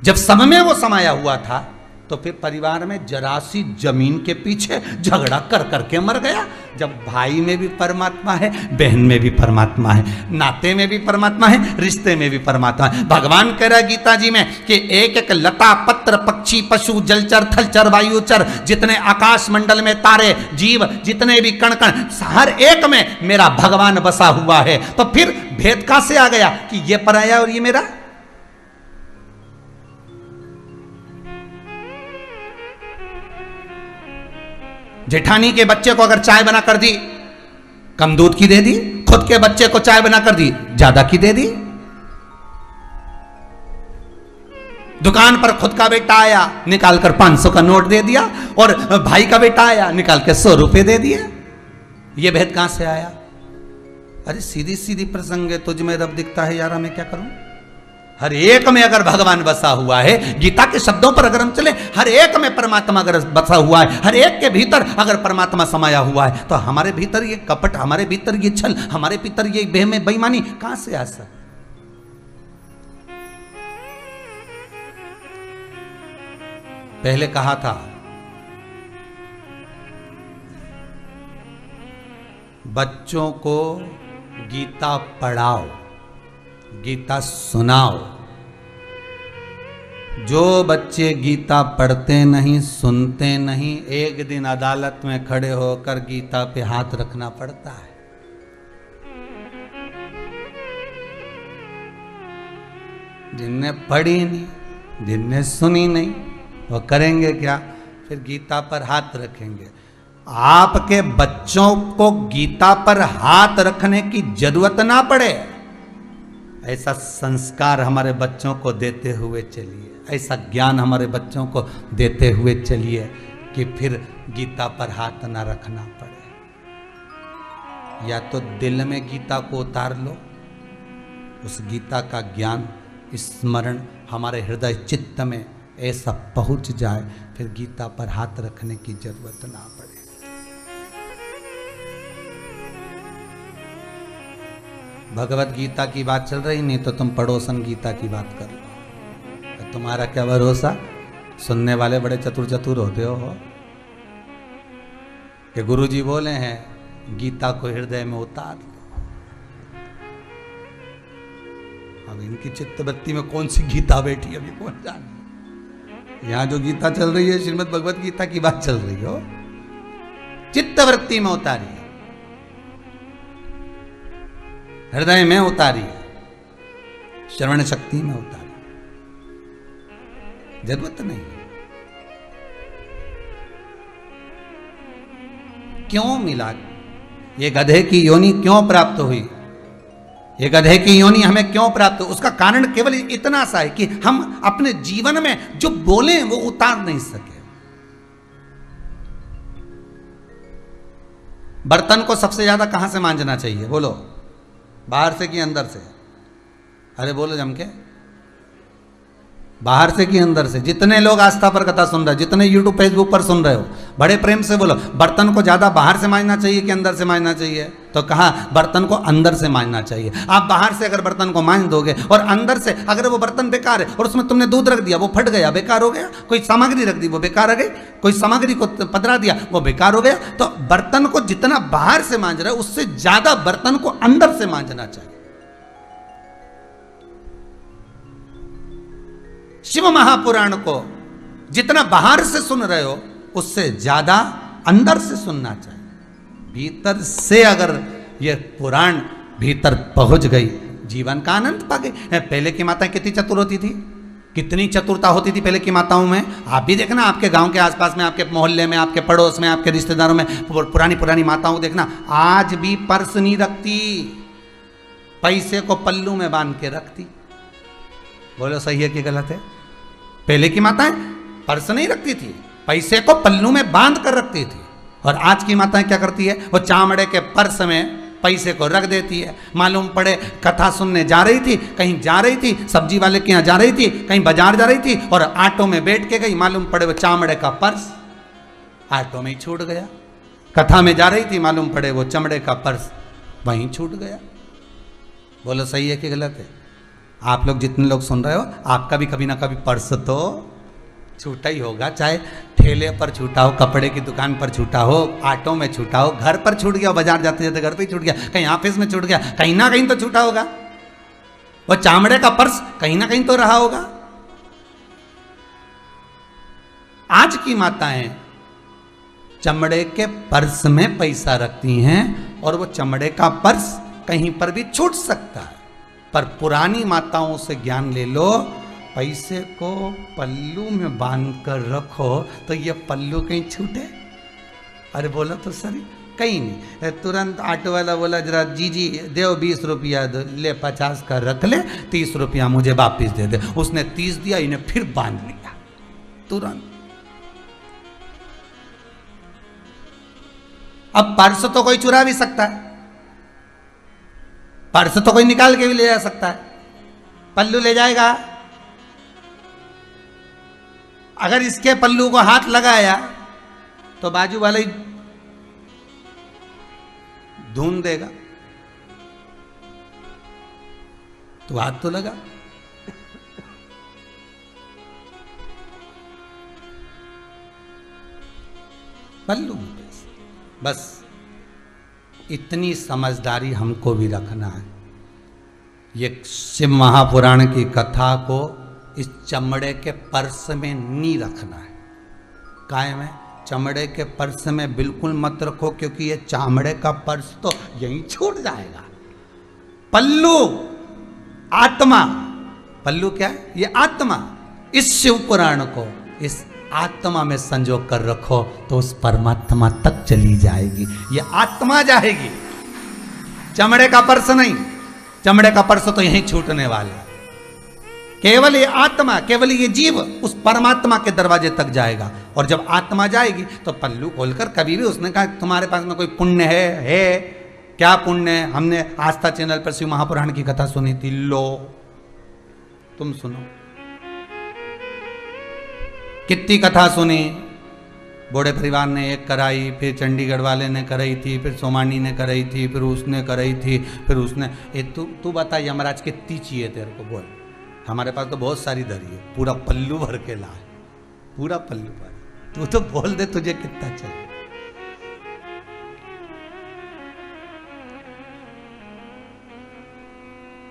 जब सब में वो समाया हुआ था तो फिर परिवार में जरा सी जमीन के पीछे झगड़ा कर करके मर गया। जब भाई में भी परमात्मा है, बहन में भी परमात्मा है, नाते में भी परमात्मा है, रिश्ते में भी परमात्मा है। भगवान कह रहा है गीता जी में कि एक एक लता पत्र पक्षी पशु जलचर थलचर वायुचर, जितने आकाश मंडल में तारे जीव, जितने भी कण कण, हर एक में मेरा भगवान बसा हुआ है। तो फिर भेद कहां से आ गया कि ये पराया और ये मेरा। जेठानी के बच्चे को अगर चाय बना कर दी, कम दूध की दे दी, खुद के बच्चे को चाय बना कर दी, ज्यादा की दे दी। दुकान पर खुद का बेटा आया, निकाल कर 500 का नोट दे दिया, और भाई का बेटा आया, निकाल के 100 रुपए दे दिए। ये भेद कहां से आया? अरे सीधी सीधी प्रसंग है, तुझ में रब दिखता है यारा, मैं क्या करूं? हर एक में अगर भगवान बसा हुआ है, गीता के शब्दों पर अगर हम चले, हर एक में परमात्मा अगर बसा हुआ है, हर एक के भीतर अगर परमात्मा समाया हुआ है, तो हमारे भीतर ये कपट, हमारे भीतर ये छल, हमारे भीतर ये बेईमानी कहां से आ सकती? पहले कहा था बच्चों को गीता पढ़ाओ, गीता सुनाओ। जो बच्चे गीता पढ़ते नहीं, सुनते नहीं, एक दिन अदालत में खड़े होकर गीता पे हाथ रखना पड़ता है। जिनने पढ़ी नहीं, जिनने सुनी नहीं, वो करेंगे क्या? फिर गीता पर हाथ रखेंगे। आपके बच्चों को गीता पर हाथ रखने की जरूरत ना पड़े, ऐसा संस्कार हमारे बच्चों को देते हुए चलिए, ऐसा ज्ञान हमारे बच्चों को देते हुए चलिए कि फिर गीता पर हाथ ना रखना पड़े। या तो दिल में गीता को उतार लो, उस गीता का ज्ञान, स्मरण हमारे हृदय चित्त में ऐसा पहुंच जाए, फिर गीता पर हाथ रखने की जरूरत ना पड़े। भगवत गीता की बात चल रही, नहीं तो तुम पड़ोसन गीता की बात कर लो। तुम्हारा क्या भरोसा? सुनने वाले बड़े चतुर चतुर होते हो कि गुरुजी बोले हैं गीता को हृदय में उतार लो। अब इनकी चित्तवृत्ति में कौन सी गीता बैठी अभी कौन जाने। यहां जो गीता चल रही है, श्रीमद् भगवत गीता की बात चल रही हो, चित्तवृत्ति में उतारिए, हृदय में उतारिए, श्रवण शक्ति में उतारिए। जरूरत नहीं। क्यों मिला? ये गधे की योनि क्यों प्राप्त हुई? ये गधे की योनि हमें क्यों प्राप्त हुई? उसका कारण केवल इतना सा है कि हम अपने जीवन में जो बोले वो उतार नहीं सके। बर्तन को सबसे ज्यादा कहां से मांजना चाहिए? बोलो, बाहर से कि अंदर से? अरे बोलो जम के, बाहर से कि अंदर से? जितने लोग आस्था पर कथा सुन रहे, जितने यूट्यूब फेसबुक पर सुन रहे हो, बड़े प्रेम से बोलो, बर्तन को ज्यादा बाहर से मांजना चाहिए कि अंदर से मांजना चाहिए? तो कहा बर्तन को अंदर से मांजना चाहिए। आप बाहर से अगर बर्तन को मांज दोगे और अंदर से अगर वो बर्तन बेकार है और उसमें तुमने दूध रख दिया, वो फट गया, बेकार हो गया। कोई सामग्री रख दी, वो बेकार आ गई। कोई सामग्री को पधरा दिया, वो बेकार हो गया। तो बर्तन को जितना बाहर से मांज रहे, उससे ज्यादा बर्तन को अंदर से मांजना चाहिए। शिव महापुराण को जितना बाहर से सुन रहे हो, उससे ज्यादा अंदर से सुनना चाहिए। भीतर से अगर ये पुराण भीतर पहुंच गई, जीवन का आनंद पा गई। पहले की माताएं कितनी चतुर होती थी, कितनी चतुरता होती थी पहले की माताओं में। आप भी देखना, आपके गांव के आसपास में, आपके मोहल्ले में, आपके पड़ोस में, आपके रिश्तेदारों में पुरानी पुरानी माताओं देखना, आज भी पर्स नहीं रखती, पैसे को पल्लू में बांध के रखती। बोलो सही है कि गलत है? पहले की माताएं पर्स नहीं रखती थी, पैसे को पल्लू में बांध कर रखती थी। और आज की माताएं क्या करती है? वो चामड़े के पर्स में पैसे को रख देती है। मालूम पड़े कथा सुनने जा रही थी, कहीं जा रही थी, सब्जी वाले के यहाँ जा रही थी, कहीं बाजार जा रही थी, और ऑटो में बैठ के गई, मालूम पड़े वो चामड़े का पर्स ऑटो में ही छूट गया। कथा में जा रही थी, मालूम पड़े वो चमड़े का पर्स वहीं छूट गया। बोलो सही है कि गलत है? आप लोग जितने लोग सुन रहे हो, आपका भी कभी ना कभी पर्स तो छूटा ही होगा। चाहे ठेले पर छूटा हो, कपड़े की दुकान पर छूटा हो, ऑटो में छूटा हो, घर पर छूट गया, बाजार जाते जाते घर पे ही छूट गया, कहीं ऑफिस में छूट गया, कहीं ना कहीं तो छूटा होगा। वो चामड़े का पर्स कहीं ना कहीं तो रहा होगा। आज की माताएं चमड़े के पर्स में पैसा रखती हैं, और वो चमड़े का पर्स कहीं पर भी छूट सकता है। पर पुरानी माताओं से ज्ञान ले लो, पैसे को पल्लू में बांध कर रखो तो ये पल्लू कहीं छूटे? अरे बोला तो सर कहीं नहीं, तुरंत ऑटो वाला बोला जरा जी देव 20 रुपया दो, ले 50 का रख ले, 30 रुपया मुझे वापिस दे दे। उसने 30 दिया, इन्हें फिर बांध लिया तुरंत। अब पर्स तो कोई चुरा भी सकता है, पर्स तो कोई निकाल के भी ले जा सकता है, पल्लू ले जाएगा? अगर इसके पल्लू को हाथ लगाया तो बाजू वाला ही ढूंढ देगा, तो हाथ तो लगा। पल्लू में पैसे, बस इतनी समझदारी हमको भी रखना है। ये शिव महापुराण की कथा को इस चमड़े के पर्स में नहीं रखना है। काहे में? चमड़े के पर्स में बिल्कुल मत रखो, क्योंकि ये चामड़े का पर्स तो यहीं छूट जाएगा। पल्लू आत्मा, पल्लू क्या है? ये आत्मा। इस शिव पुराण को इस आत्मा में संजो कर रखो तो उस परमात्मा तक चली जाएगी। ये आत्मा जाएगी, चमड़े का पर्स नहीं। चमड़े का पर्स तो यहीं छूटने वाला है। केवल ये आत्मा, केवल ये जीव उस परमात्मा के दरवाजे तक जाएगा। और जब आत्मा जाएगी तो पल्लू खोलकर, कभी भी उसने कहा तुम्हारे पास में कोई पुण्य है? क्या पुण्य है? हमने आस्था चैनल पर शिव महापुराण की कथा सुनी थी, लो तुम सुनो। कितनी कथा सुनी, बूढ़े परिवार ने एक कराई, फिर चंडीगढ़ वाले ने कराई थी, फिर सोमानी ने कराई थी, फिर उसने कराई थी, फिर उसने तू बता यमराज कितनी चाहिए तेरे को, बोल। हमारे पास तो बहुत सारी धरी है, पूरा पल्लू भर के ला, पूरा पल्लू भर। तू तो बोल दे तुझे कितना चाहिए।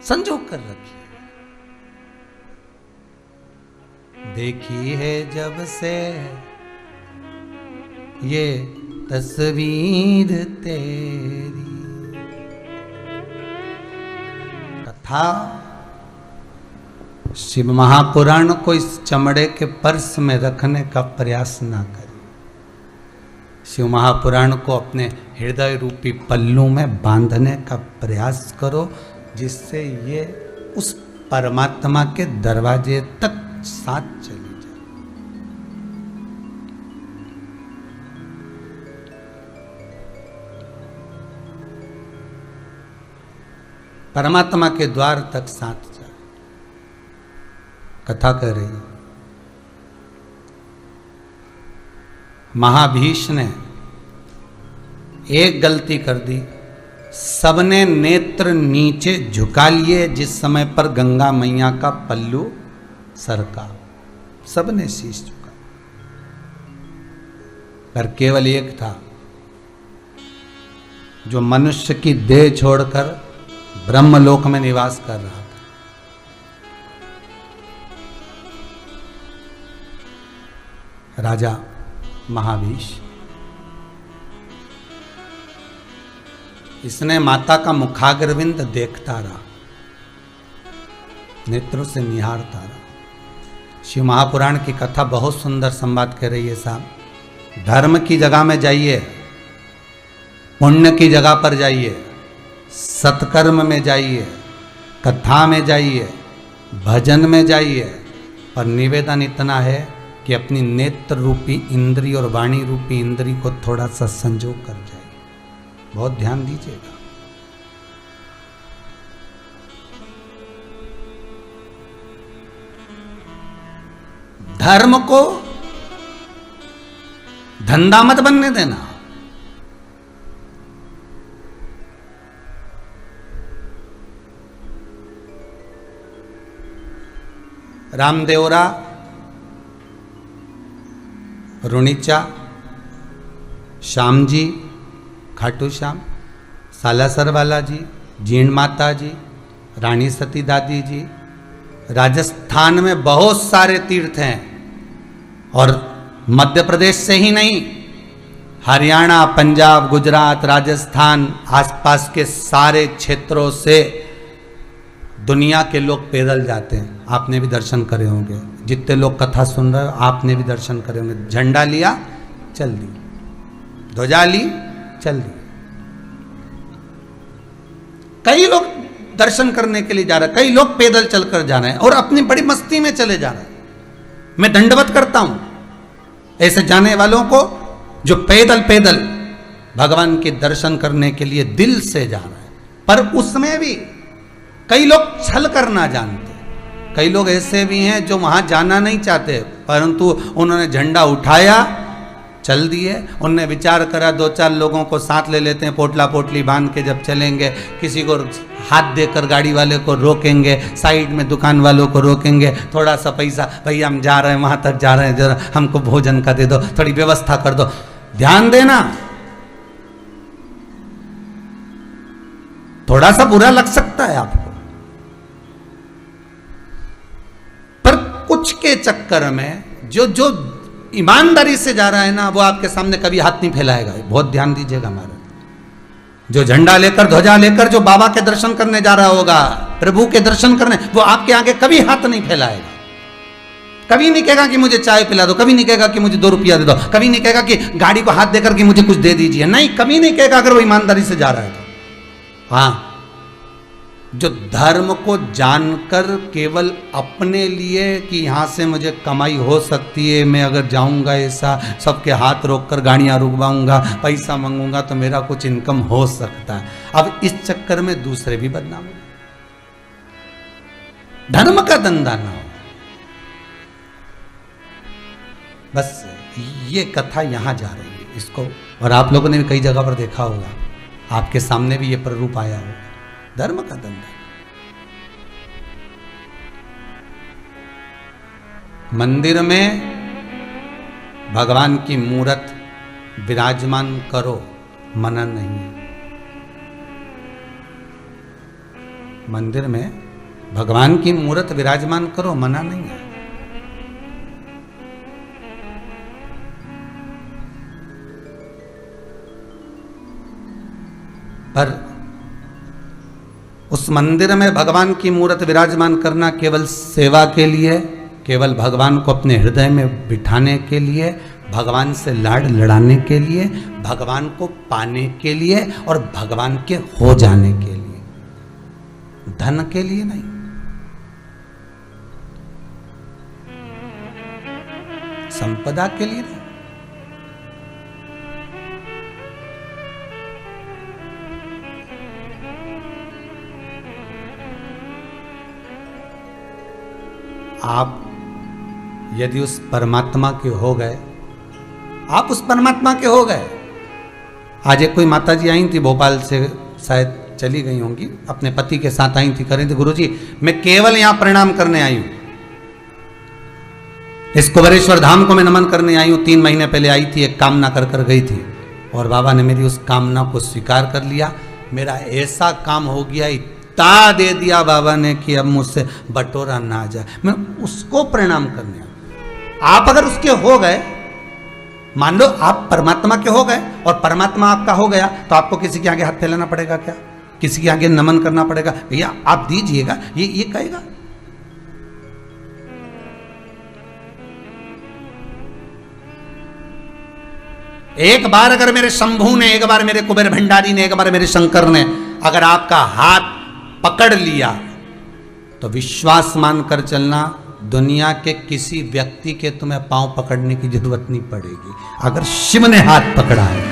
संजोग कर रखिए। देखी है जब से ये तस्वीर तेरी, कथा शिव महापुराण को इस चमड़े के पर्स में रखने का प्रयास ना करें। शिव महापुराण को अपने हृदय रूपी पल्लू में बांधने का प्रयास करो, जिससे ये उस परमात्मा के दरवाजे तक साथ चली जाए। परमात्मा के द्वार तक साथ जाए। कथा कर रही है, महाभीष ने एक गलती कर दी, सबने नेत्र नीचे झुका लिए जिस समय पर गंगा मैया का पल्लू सरका, सबने शीश झुका, पर केवल एक था जो मनुष्य की देह छोड़कर ब्रह्मलोक में निवास कर रहा था। राजा महाभीष। इसने माता का मुखाग्रविंद देखता रहा, नेत्रों से निहारता रहा। शिव महापुराण की कथा बहुत सुंदर संवाद कर रही है साहब। धर्म की जगह में जाइए, पुण्य की जगह पर जाइए, सत्कर्म में जाइए, कथा में जाइए, भजन में जाइए, पर निवेदन इतना है कि अपनी नेत्र रूपी इंद्री और वाणी रूपी इंद्री को थोड़ा सा संजोग कर जाए। बहुत ध्यान दीजिएगा। धर्म को धंधा मत बनने देना। रामदेवरा, रुणीचा, श्याम जी, खाटू श्याम, सालासर वाला जी, जीण माता जी, रानी सती दादी जी, राजस्थान में बहुत सारे तीर्थ हैं। और मध्य प्रदेश से ही नहीं, हरियाणा, पंजाब, गुजरात, राजस्थान, आसपास के सारे क्षेत्रों से दुनिया के लोग पैदल जाते हैं। आपने भी दर्शन करे होंगे, जितने लोग कथा सुन रहे हो आपने भी दर्शन करे होंगे। झंडा लिया, चल दी। ध्वजा ली, चल दी। कई लोग दर्शन करने के लिए जा रहे हैं, कई लोग पैदल चलकर जा रहे हैं और अपनी बड़ी मस्ती में चले जा रहे हैं। मैं दंडवत करता हूं ऐसे जाने वालों को जो पैदल पैदल भगवान के दर्शन करने के लिए दिल से जा रहे हैं। पर उसमें भी कई लोग छल करना जानते, कई लोग ऐसे भी हैं जो वहां जाना नहीं चाहते, परंतु उन्होंने झंडा उठाया, चल दिए। उनने विचार करा 2-4 लोगों को साथ ले लेते हैं, पोटला पोटली बांध के जब चलेंगे, किसी को हाथ देकर गाड़ी वाले को रोकेंगे, साइड में दुकान वालों को रोकेंगे, थोड़ा सा पैसा, भैया हम जा रहे हैं वहां तक जा रहे हैं, जरा हमको भोजन का दे दो, थोड़ी व्यवस्था कर दो। ध्यान देना, थोड़ा सा बुरा लग सकता है आपको, पर कुछ के चक्कर में जो ईमानदारी से जा रहा है ना, वो आपके सामने कभी हाथ नहीं फैलाएगा। बहुत ध्यान दीजिएगा महाराज। जो झंडा लेकर, ध्वजा लेकर जो बाबा के दर्शन करने जा रहा होगा, प्रभु के दर्शन करने, वो आपके आगे कभी हाथ नहीं फैलाएगा। कभी नहीं कहेगा कि मुझे चाय पिला दो, कभी नहीं कहेगा कि मुझे 2 रुपया दे दो, कभी नहीं कहेगा कि गाड़ी को हाथ देकर कि मुझे कुछ दे दीजिए। नहीं, कभी नहीं कहेगा अगर वो ईमानदारी से जा रहा है तो। हाँ, जो धर्म को जानकर केवल अपने लिए कि यहाँ से मुझे कमाई हो सकती है, मैं अगर जाऊँगा ऐसा सबके हाथ रोककर गाड़ियाँ रुकवाऊँगा, पैसा मांगूंगा तो मेरा कुछ इनकम हो सकता है, अब इस चक्कर में दूसरे भी बदनाम हो। धर्म का धंधा ना हो। बस ये कथा यहाँ जा रही है इसको, और आप लोगों ने भी कई जगह पर देखा होगा, आपके सामने भी ये प्ररूप आया होगा। धर्म का धंधा। मंदिर में भगवान की मूर्त विराजमान करो, मना नहीं है। मंदिर में भगवान की मूर्त विराजमान करो, मना नहीं है। पर उस मंदिर में भगवान की मूर्त विराजमान करना केवल सेवा के लिए, केवल भगवान को अपने हृदय में बिठाने के लिए, भगवान से लाड लड़ाने के लिए, भगवान को पाने के लिए और भगवान के हो जाने के लिए, धन के लिए नहीं। संपदा के लिए नहीं। आप यदि उस परमात्मा के हो गए, आप उस परमात्मा के हो गए। आज एक कोई माता जी आई थी भोपाल से, शायद चली गई होंगी, अपने पति के साथ आई थी, करें थी, गुरुजी मैं केवल यहां प्रणाम करने आई हूं, इस कुबेरेश्वर धाम को मैं नमन करने आई हूं। 3 महीने पहले आई थी, एक कामना कर कर गई थी और बाबा ने मेरी उस कामना को स्वीकार कर लिया। मेरा ऐसा काम हो गया, ता दे दिया बाबा ने कि अब मुझसे बटोरा ना आ जाए। मैं उसको प्रणाम करने आया। आप अगर उसके हो गए, मान लो आप परमात्मा के हो गए और परमात्मा आपका हो गया, तो आपको किसी के आगे हाथ फैलाना पड़ेगा क्या? किसी के आगे नमन करना पड़ेगा? भैया आप दीजिएगा, ये कहेगा? एक बार अगर मेरे शंभू ने, एक बार मेरे कुबेर भंडारी ने, एक बार मेरे शंकर ने अगर आपका हाथ पकड़ लिया तो विश्वास मानकर चलना, दुनिया के किसी व्यक्ति के तुम्हें पांव पकड़ने की जरूरत नहीं पड़ेगी। अगर शिव ने हाथ पकड़ा है,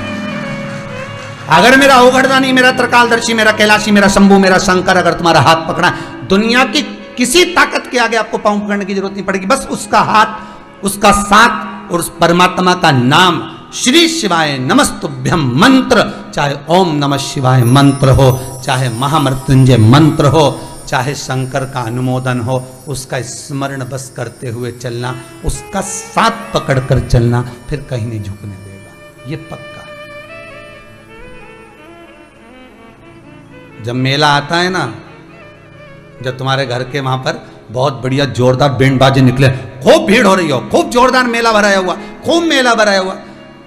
अगर मेरा औगड़दानी, मेरा त्रिकालदर्शी, मेरा कैलाशी, मेरा शंभू, मेरा शंकर अगर तुम्हारा हाथ पकड़ा है, दुनिया की किसी ताकत के आगे आपको पांव पकड़ने की जरूरत नहीं पड़ेगी। बस उसका हाथ, उसका साथ और उस परमात्मा का नाम श्री शिवाय नमस्तुभ्यम मंत्र, चाहे ओम नमः शिवाय मंत्र हो, चाहे महामृत्युंजय मंत्र हो, चाहे शंकर का अनुमोदन हो, उसका स्मरण बस करते हुए चलना, उसका साथ पकड़कर चलना, फिर कहीं नहीं झुकने देगा, ये पक्का। जब मेला आता है ना, जब तुम्हारे घर के वहां पर बहुत बढ़िया जोरदार बैंड बाजे निकले, खूब भीड़ हो रही हो, खूब जोरदार मेला भराया हुआ, खूब मेला भराया हुआ,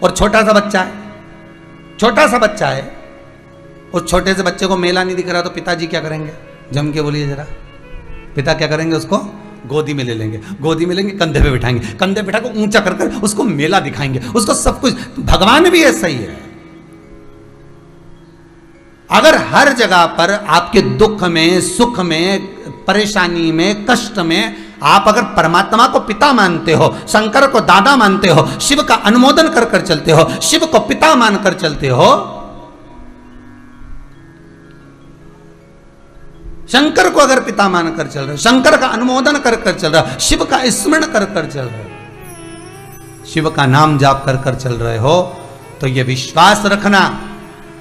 और छोटा सा बच्चा है, छोटा सा बच्चा है, उस छोटे से बच्चे को मेला नहीं दिख रहा, तो पिताजी क्या करेंगे? जम के बोलिए जरा, पिता क्या करेंगे? उसको गोदी में ले लेंगे, गोदी में लेंगे, कंधे पे बिठाएंगे, कंधे बिठा कर ऊंचा कर उसको मेला दिखाएंगे, उसको सब कुछ। भगवान भी ऐसा ही है। हर जगह पर आपके दुख में, सुख में, परेशानी में, कष्ट में आप अगर परमात्मा को पिता मानते हो, शंकर को दादा मानते हो, शिव का अनुमोदन कर कर चलते हो, शिव को पिता मानकर चलते हो, शंकर को अगर पिता मानकर चल रहे हो, शंकर का अनुमोदन कर कर चल रहे हो, शिव का स्मरण कर कर चल रहे हो, शिव का नाम जाप कर कर चल रहे हो, तो ये विश्वास रखना,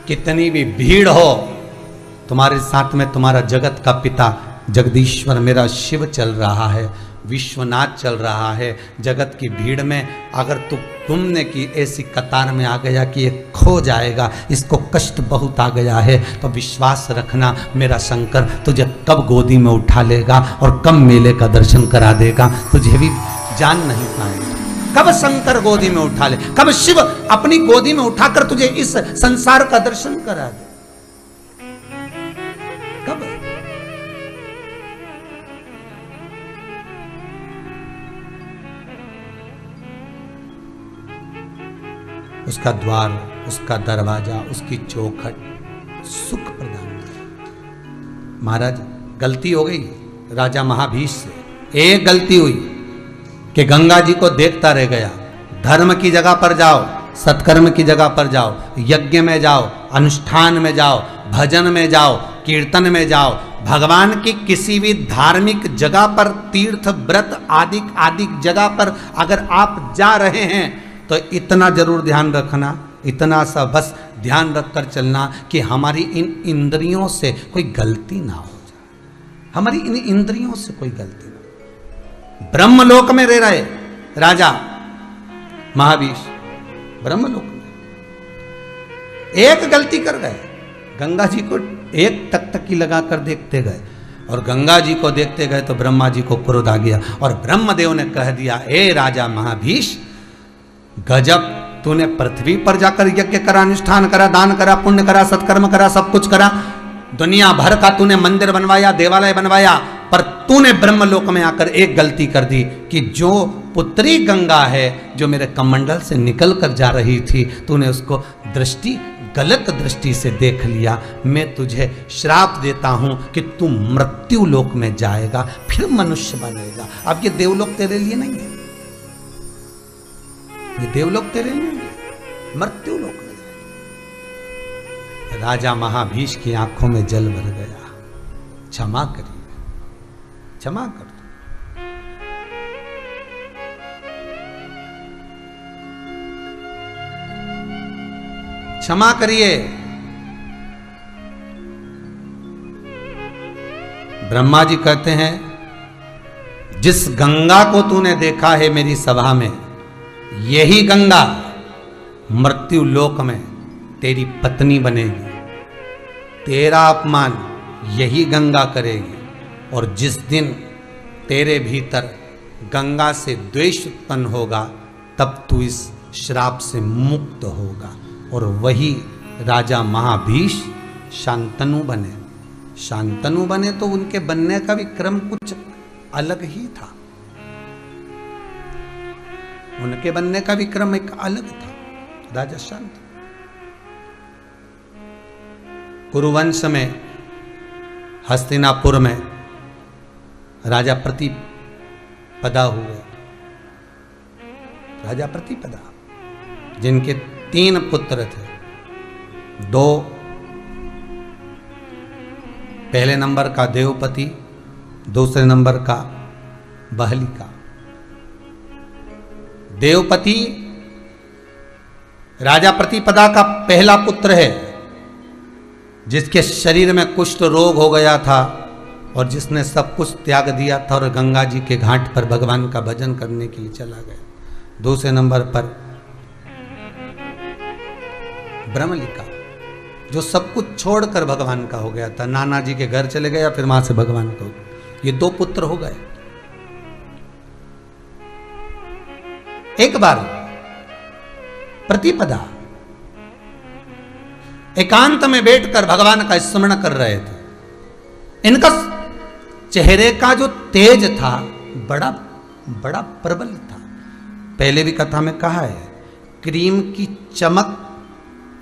कितनी भी भीड़ हो, तुम्हारे साथ में तुम्हारा जगत का पिता जगदीश्वर मेरा शिव चल रहा है, विश्वनाथ चल रहा है। जगत की भीड़ में अगर तू घूमने की ऐसी कतार में आ गया कि ये खो जाएगा, इसको कष्ट बहुत आ गया है, तो विश्वास रखना मेरा शंकर तुझे कब गोदी में उठा लेगा और कब मेले का दर्शन करा देगा, तुझे भी जान नहीं पाएगा। कब शंकर गोदी में उठा ले, कब शिव अपनी गोदी में उठाकर तुझे इस संसार का दर्शन करा दे, कब? उसका द्वार, उसका दरवाजा, उसकी चौखट सुख प्रदान करे। महाराज गलती हो गई राजा महाभीष से, एक गलती हुई कि गंगा जी को देखता रह गया। धर्म की जगह पर जाओ, सत्कर्म की जगह पर जाओ, यज्ञ में जाओ, अनुष्ठान में जाओ, भजन में जाओ, कीर्तन में जाओ, भगवान की किसी भी धार्मिक जगह पर, तीर्थ व्रत आदि आदि जगह पर अगर आप जा रहे हैं तो इतना जरूर ध्यान रखना, इतना सा बस ध्यान रखकर चलना कि हमारी इन इंद्रियों से कोई गलती ना हो जाए, हमारी इन इंद्रियों से कोई गलती ना हो। ब्रह्मलोक में रह रहे राजा महाभीष, ब्रह्मलोक में एक गलती कर गए, गंगा जी को एक टकटकी लगाकर देखते गए, और गंगा जी को देखते गए तो ब्रह्मा जी को क्रोध आ गया, और ब्रह्मदेव ने कह दिया, ए राजा महाभीष, गजब, तूने पृथ्वी पर जाकर यज्ञ करा, अनुष्ठान करा, दान करा, पुण्य करा, सत्कर्म करा, सब कुछ करा, दुनिया भर का तूने मंदिर बनवाया, देवालय बनवाया, पर तूने ब्रह्मलोक में आकर एक गलती कर दी कि जो पुत्री गंगा है, जो मेरे कमंडल से निकल कर जा रही थी, तूने उसको दृष्टि, गलत दृष्टि से देख लिया। मैं तुझे श्राप देता हूं कि तू मृत्यु लोक में जाएगा, फिर मनुष्य बनेगा। अब ये देवलोक तेरे लिए नहीं है, ये देवलोक तेरे लिए नहीं है, मृत्यु लोक में जाएगा। राजा महाभीष की आंखों में जल भर गया। क्षमा करिए, क्षमा कर दो। क्षमा करिए। ब्रह्मा जी कहते हैं, जिस गंगा को तूने देखा है मेरी सभा में, यही गंगा मृत्यु लोक में तेरी पत्नी बनेगी, तेरा अपमान यही गंगा करेगी, और जिस दिन तेरे भीतर गंगा से द्वेष उत्पन्न होगा, तब तू इस श्राप से मुक्त होगा। और वही राजा महाभीष शांतनु बने। शांतनु बने तो उनके बनने का भी क्रम कुछ अलग ही था, उनके बनने का भी क्रम एक अलग था। राजा शांतनु, कुरुवंश में हस्तिनापुर में राजा प्रतिपदा हुए। राजा प्रतिपदा जिनके 3 पुत्र थे, 2 पहले नंबर का देवपति, दूसरे नंबर का बहलिका। देवपति राजा प्रतिपदा का पहला पुत्र है, जिसके शरीर में कुष्ठ रोग हो गया था और जिसने सब कुछ त्याग दिया था और गंगा जी के घाट पर भगवान का भजन करने के लिए चला गया। दूसरे नंबर पर ब्रह्मलिका, जो सब कुछ छोड़कर भगवान का हो गया था, नाना जी के घर चले गया, फिर वहां से भगवान का हो गया। ये 2 पुत्र हो गए। एक बार प्रतिपदा एकांत में बैठकर भगवान का स्मरण कर रहे थे। इनका चेहरे का जो तेज था बड़ा बड़ा प्रबल था। पहले भी कथा में कहा है, क्रीम की चमक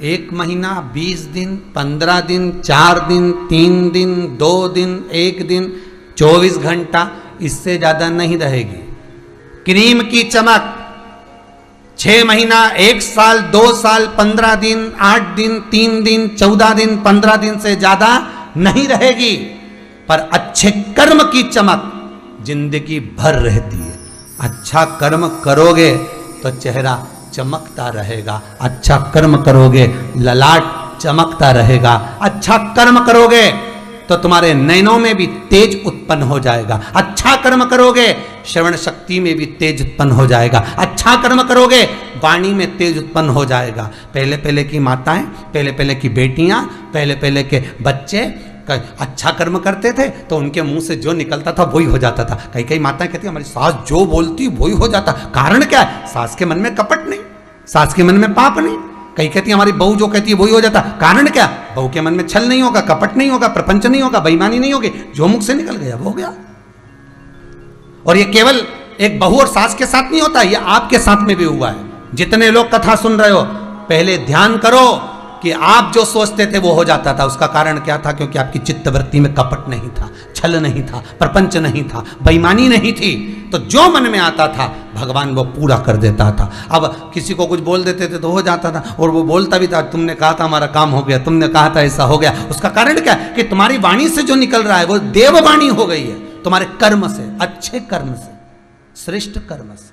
1 महीना, 20 दिन, 15 दिन, 4 दिन, 3 दिन, 2 दिन, 1 दिन, 24 घंटा, इससे ज्यादा नहीं रहेगी। क्रीम की चमक 6 महीना, 1 साल, 2 साल, 15 दिन, 8 दिन, 3 दिन, 14 दिन, 15 दिन से ज्यादा नहीं रहेगी। पर अच्छे कर्म की चमक जिंदगी भर रहती है। अच्छा कर्म करोगे तो चेहरा चमकता रहेगा, अच्छा कर्म करोगे ललाट चमकता रहेगा, अच्छा कर्म करोगे तो तुम्हारे नयनों में भी तेज उत्पन्न हो जाएगा, अच्छा कर्म करोगे श्रवण शक्ति में भी तेज उत्पन्न हो जाएगा, अच्छा कर्म करोगे वाणी में तेज उत्पन्न हो जाएगा। पहले पहले की माताएं, पहले पहले की बेटियां, पहले पहले के बच्चे अच्छा कर्म करते थे तो उनके मुंह से जो निकलता था वही हो जाता था। कई कई माताएं कहती हमारी सास जो बोलती वही हो जाता। कारण क्या है? सास के मन में कपट नहीं, सास के मन में पाप नहीं। कई कहती हमारी बहू जो कहती है वही हो जाता। कारण क्या? बहू के मन में छल नहीं होगा, कपट नहीं होगा, प्रपंच नहीं होगा, बेईमानी नहीं होगी, जो मुख से निकल गया वो हो गया। और ये केवल एक बहू और सास के साथ नहीं होता, ये आपके साथ में भी हुआ है। जितने लोग कथा सुन रहे हो, पहले ध्यान करो कि आप जो सोचते थे वो हो जाता था। उसका कारण क्या था? क्योंकि आपकी चित्तवृत्ति में कपट नहीं था, छल नहीं था, प्रपंच नहीं था, बेईमानी नहीं थी। तो जो मन में आता था भगवान वो पूरा कर देता था। अब किसी को कुछ बोल देते थे तो हो जाता था, और वो बोलता भी था तुमने कहा था हमारा काम हो गया, तुमने कहा था ऐसा हो गया। उसका कारण क्या है? कि तुम्हारी वाणी से जो निकल रहा है वो देववाणी हो गई है, तुम्हारे कर्म से, अच्छे कर्म से, श्रेष्ठ कर्म से।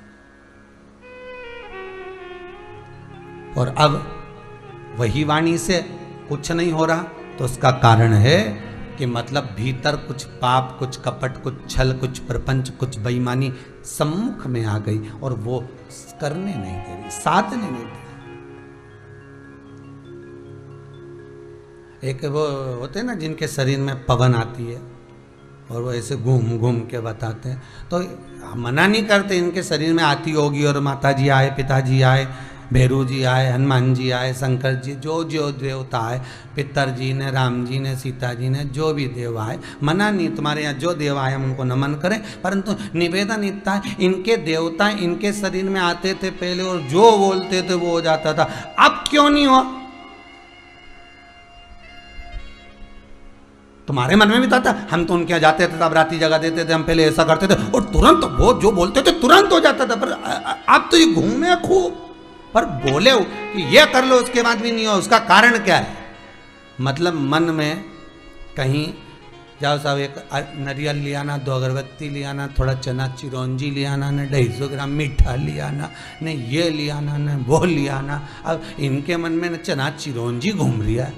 और अब वही वाणी से कुछ नहीं हो रहा तो उसका कारण है कि मतलब भीतर कुछ पाप, कुछ कपट, कुछ छल, कुछ प्रपंच, कुछ बेईमानी सम्मुख में आ गई और वो करने नहीं दे रही, साधने नहीं दे रही। एक वो होते हैं ना जिनके शरीर में पवन आती है और वो ऐसे घूम घूम के बताते हैं, तो मना नहीं करते इनके शरीर में आती होगी और माता जी आए, पिताजी आए, भैरू जी आए, हनुमान जी आए, शंकर जी, जो जो देवता आए, पितर जी ने, राम जी ने, सीता जी ने, जो भी देव आए, मना नहीं, तुम्हारे यहाँ जो देव आए हम उनको नमन करें, परंतु निवेदन इतना है इनके देवता इनके शरीर में आते थे पहले और जो बोलते थे वो हो जाता था। अब क्यों नहीं हो? तुम्हारे मन में भी था हम तो उनके यहाँ जाते थे तब राती जगह देते थे, हम पहले ऐसा करते थे और तुरंत वो जो बोलते थे तुरंत हो जाता था। पर आप तो ये घूमे खूब, पर बोले हो कि ये कर लो उसके बाद भी नहीं हो। उसका कारण क्या है? मतलब मन में कहीं जाओ साहब, एक नारियल ले आना, 2 अगरबत्ती ले आना, थोड़ा चना चिरौंजी ले आना, न 250 ग्राम मीठा ले आना, न ये ले आना, न वो ले आना। अब इनके मन में न चना चिरौंजी घूम रही है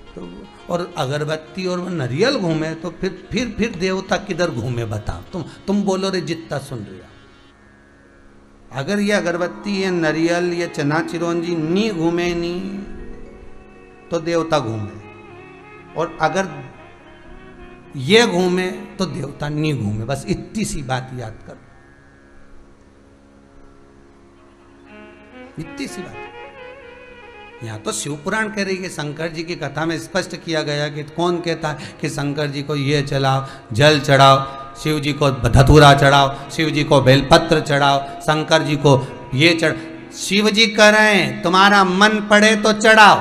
तो, और अगरबत्ती और वो नारियल घूमे तो फिर देवता किधर घूमे बताओ? तुम बोलो रे जितना सुन रहे हो। अगर ये अगरबत्ती, ये नारियल, ये चना चिरौंजी नहीं घूमे नहीं तो देवता घूमे, और अगर ये घूमे तो देवता नहीं घूमे। बस इतनी सी बात याद कर, इतनी सी बात। यहाँ तो शिव पुराण कह रही है, शंकर जी की कथा में स्पष्ट किया गया कि कौन कहता है कि शंकर जी को ये चढ़ाओ, जल चढ़ाओ, शिव जी को धतूरा चढ़ाओ, शिव जी को बेलपत्र चढ़ाओ, शंकर जी को ये चढ़। शिव जी कह रहे हैं तुम्हारा मन पड़े तो चढ़ाओ,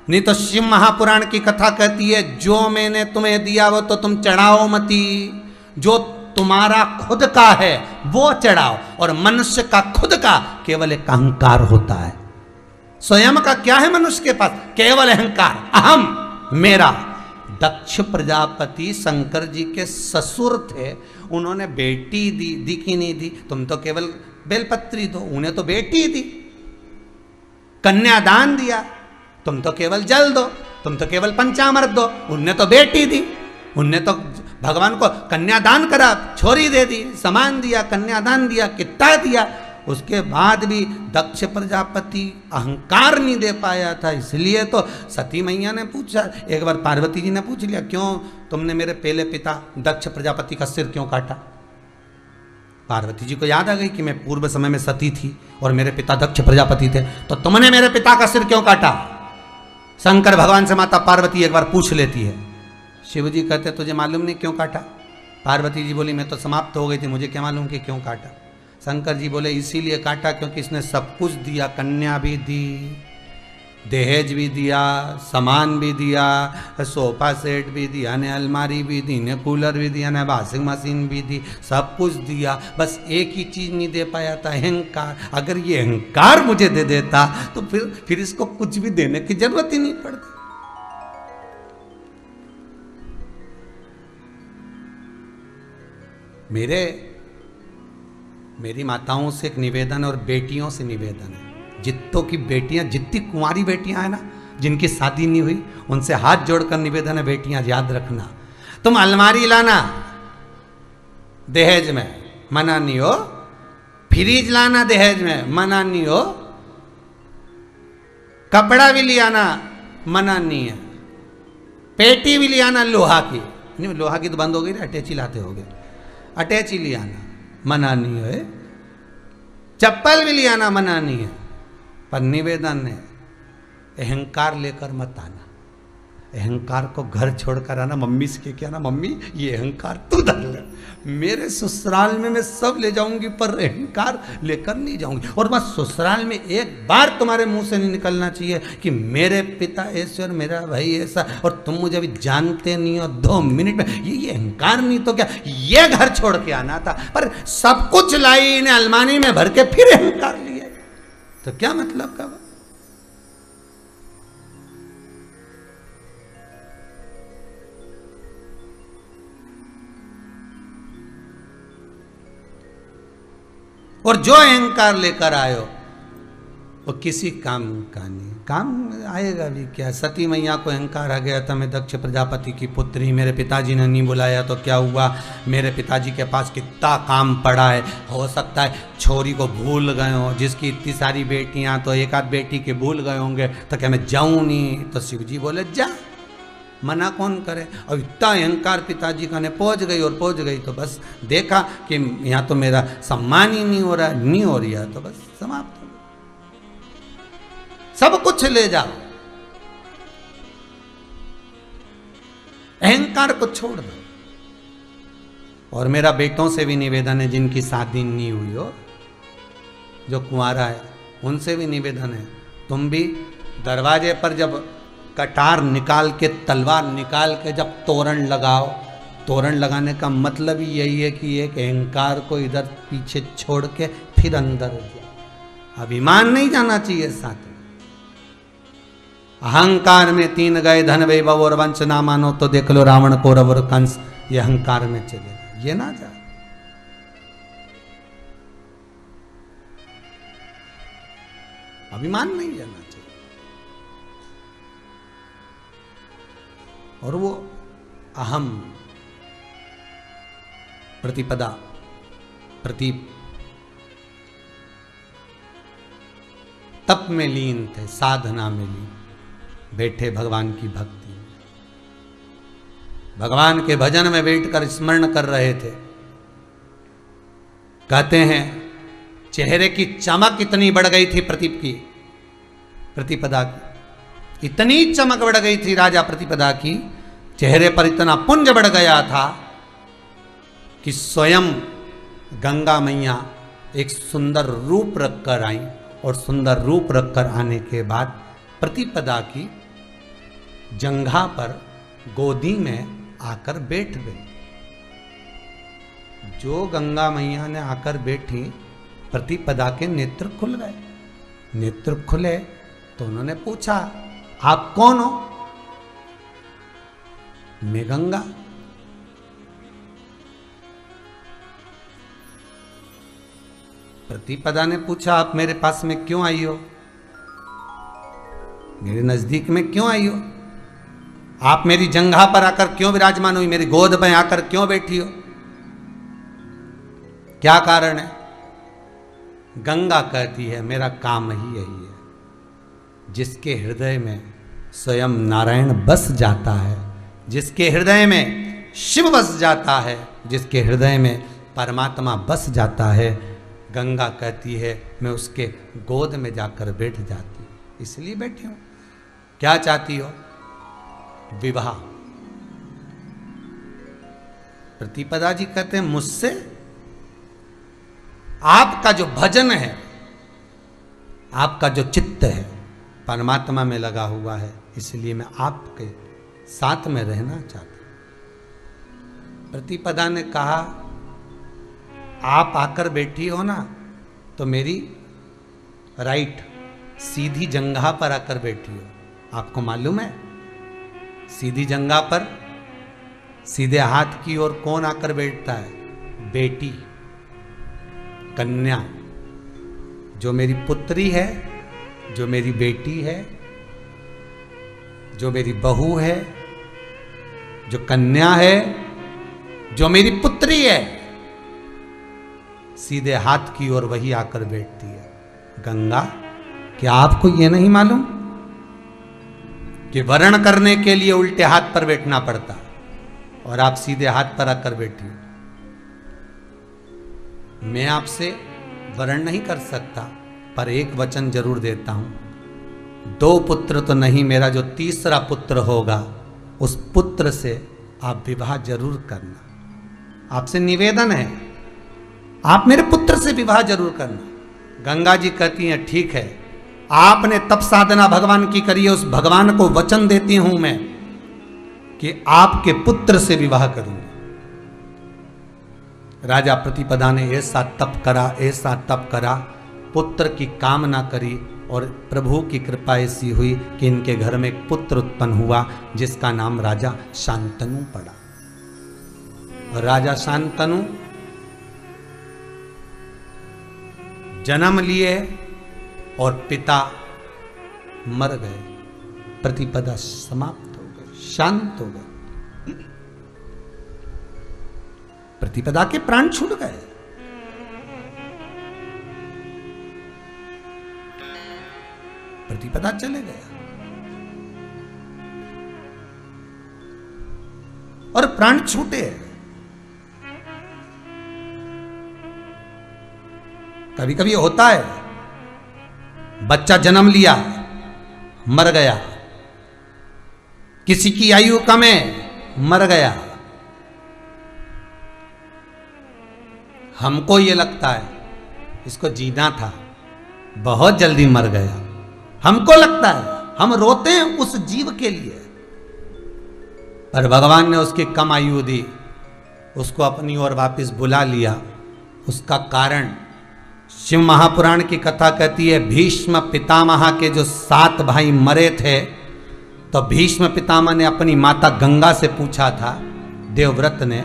नहीं तो शिव महापुराण की कथा कहती है जो मैंने तुम्हें दिया वो तो तुम चढ़ाओ मती, जो तुम्हारा खुद का है वो चढ़ाओ। और मनुष्य का खुद का केवल एक अहंकार होता है। स्वयं का क्या है मनुष्य के पास? केवल अहंकार, अहम, मेरा। दक्ष प्रजापति शंकर जी के ससुर थे, उन्होंने बेटी दी कि नहीं दी? तुम तो केवल बेलपत्री दो, उन्हें तो बेटी दी। कन्यादान दिया, तुम तो केवल जल दो, तुम तो केवल पंचामृत दो, उनने तो बेटी दी। उनने तो भगवान को कन्यादान करा, छोरी दे दी, समान दिया, कन्यादान दिया, कितना दिया। उसके बाद भी दक्ष प्रजापति अहंकार नहीं दे पाया था, इसलिए तो सती मैया ने पूछा, एक बार पार्वती जी ने पूछ लिया क्यों तुमने मेरे पहले पिता दक्ष प्रजापति का सिर क्यों काटा? पार्वती जी को याद आ गई कि मैं पूर्व समय में सती थी और मेरे पिता दक्ष प्रजापति थे, तो तुमने मेरे पिता का सिर क्यों काटा? शंकर भगवान से माता पार्वती एक बार पूछ लेती है। शिव जी कहते तुझे मालूम नहीं क्यों काटा? पार्वती जी बोली मैं तो समाप्त हो गई थी, मुझे क्या मालूम कि क्यों काटा। शंकर जी बोले इसीलिए काटा क्योंकि इसने सब कुछ दिया, कन्या भी दी, दहेज भी दिया, सामान भी दिया, सोफा सेट भी दिया ने, अलमारी भी दी ने, कूलर भी दिया ने, वॉशिंग मशीन भी दी, सब कुछ दिया। बस एक ही चीज नहीं दे पाया था, अहंकार। अगर ये अहंकार मुझे दे देता तो फिर इसको कुछ भी देने की जरूरत ही नहीं पड़ती। मेरी माताओं से एक निवेदन और बेटियों से निवेदन है, जितों की बेटियां, जितनी कुंवारी बेटियां हैं ना, जिनकी शादी नहीं हुई, उनसे हाथ जोड़कर निवेदन है, बेटियां याद रखना, तुम अलमारी लाना दहेज में, मना नहीं हो। फ्रिज लाना दहेज में, मना नहीं हो। कपड़ा भी ले आना, मना नहीं है। पेटी भी ले आना लोहा की, नहीं लोहा की तो बंद हो गई, अटैची लाते हो गए, अटैची ले आना, मना नहीं है। चप्पल भी ले आना, मना नहीं है। पर निवेदन है, अहंकार लेकर मत आना। अहंकार को घर छोड़कर आना। मम्मी से क्या ना, मम्मी ये अहंकार तू धर ले, मेरे ससुराल में मैं सब ले जाऊंगी पर अहंकार लेकर नहीं जाऊंगी। और बस ससुराल में एक बार तुम्हारे मुंह से नहीं निकलना चाहिए कि मेरे पिता ऐसे और मेरा भाई ऐसा और तुम मुझे अभी जानते नहीं हो। 2 मिनट में ये अहंकार नहीं तो क्या, ये घर छोड़ के आना था। पर सब कुछ लाई इन्हें अलमारी में भर के, फिर अहंकार लिया, तो क्या मतलब का? और जो अहंकार लेकर आयो वो किसी काम का नहीं, काम आएगा भी क्या? सती मैया को अहंकार आ गया था, मैं दक्ष प्रजापति की पुत्री, मेरे पिताजी ने नहीं बुलाया तो क्या हुआ, मेरे पिताजी के पास कितना काम पड़ा है, हो सकता है छोरी को भूल गए हो, जिसकी इतनी सारी बेटियां, तो एक आध बेटी के भूल गए होंगे, तो क्या मैं जाऊं नहीं? तो शिव जी बोले जा, मना कौन करे। और इतना अहंकार पिताजी का ने पहुंच गई, और पहुंच गई तो बस देखा कि यहाँ तो मेरा सम्मान ही नहीं हो रहा, नहीं हो रही है, तो बस समाप्त हो, सब कुछ ले जाओ, अहंकार को छोड़ दो। और मेरा बेटों से भी निवेदन है, जिनकी शादी नहीं हुई हो, जो कुंवारा है, उनसे भी निवेदन है, तुम भी दरवाजे पर जब कटार निकाल के, तलवार निकाल के जब तोरण लगाओ, तोरण लगाने का मतलब ही यही है कि एक अहंकार को इधर पीछे छोड़ के फिर अंदर जाओ। अभिमान नहीं जाना चाहिए साथ में। अहंकार में 3 गए, धन वैभव और वंश ना मानो तो देख लो रावण कौरव और कंस, ये अहंकार में चलेगा, ये ना जाए। अभिमान नहीं जाना चाहिए। और वो अहम प्रतिपदा, प्रतीप तप में लीन थे, साधना में लीन बैठे, भगवान की भक्ति, भगवान के भजन में बैठकर स्मरण कर रहे थे। कहते हैं चेहरे की चमक इतनी बढ़ गई थी प्रतीप की, प्रतिपदा की इतनी चमक बढ़ गई थी राजा प्रतिपदा की, चेहरे पर इतना पुंज बढ़ गया था कि स्वयं गंगा मैया एक सुंदर रूप रखकर आई, और सुंदर रूप रखकर आने के बाद प्रतिपदा की जंघा पर, गोदी में आकर बैठ गई। जो गंगा मैया ने आकर बैठी, प्रतिपदा के नेत्र खुल गए। नेत्र खुले तो उन्होंने पूछा, आप कौन हो? मैं गंगा। प्रतिपदा ने पूछा, आप मेरे पास में क्यों आई हो? मेरे नजदीक में क्यों आई हो? आप मेरी जंघा पर आकर क्यों विराजमान हुई? मेरी गोद में आकर क्यों बैठी हो? क्या कारण है? गंगा कहती है, मेरा काम ही यही है। जिसके हृदय में स्वयं नारायण बस जाता है, जिसके हृदय में शिव बस जाता है, जिसके हृदय में परमात्मा बस जाता है, गंगा कहती है मैं उसके गोद में जाकर बैठ जाती हूँ, इसलिए बैठी हूँ। क्या चाहती हो? विवाह। प्रतिपदा जी कहते हैं, मुझसे आपका जो भजन है, आपका जो चित्त है, परमात्मा में लगा हुआ है, इसलिए मैं आपके साथ में रहना चाहता हूं। प्रतिपदा ने कहा, आप आकर बैठी हो ना, तो मेरी राइट सीधी जंघा पर आकर बैठी हो। आपको मालूम है सीधी जंघा पर सीधे हाथ की ओर कौन आकर बैठता है? बेटी, कन्या। जो मेरी पुत्री है, जो मेरी बेटी है, जो मेरी बहू है, जो कन्या है, जो मेरी पुत्री है, सीधे हाथ की ओर वही आकर बैठती है। गंगा, क्या आपको यह नहीं मालूम कि वरण करने के लिए उल्टे हाथ पर बैठना पड़ता और आप सीधे हाथ पर आकर बैठी? मैं आपसे वरण नहीं कर सकता, पर एक वचन जरूर देता हूं। 2 पुत्र तो नहीं, मेरा जो तीसरा पुत्र होगा उस पुत्र से आप विवाह जरूर करना। आपसे निवेदन है, आप मेरे पुत्र से विवाह जरूर करना। गंगा जी कहती हैं, ठीक है, आपने तप साधना भगवान की करी है, उस भगवान को वचन देती हूं मैं कि आपके पुत्र से विवाह करूंगी। राजा प्रतिपदा ने ऐसा तप करा, ऐसा तप करा, पुत्र की कामना करी और प्रभु की कृपा ऐसी हुई कि इनके घर में एक पुत्र उत्पन्न हुआ जिसका नाम राजा शांतनु पड़ा। और राजा शांतनु जन्म लिए और पिता मर गए, प्रतिपदा समाप्त हो गए, शांत हो गए, प्रतिपदा के प्राण छूट गए। प्रतिपदा चले गया और प्राण छूटे। कभी कभी होता है, बच्चा जन्म लिया, मर गया, किसी की आयु कम है, मर गया। हमको ये लगता है इसको जीना था, बहुत जल्दी मर गया। हमको लगता है, हम रोते हैं उस जीव के लिए, पर भगवान ने उसकी कम आयु दी, उसको अपनी ओर वापस बुला लिया। उसका कारण शिव महापुराण की कथा कहती है, भीष्म पितामह के जो 7 भाई मरे थे, तो भीष्म पितामह ने अपनी माता गंगा से पूछा था, देवव्रत ने,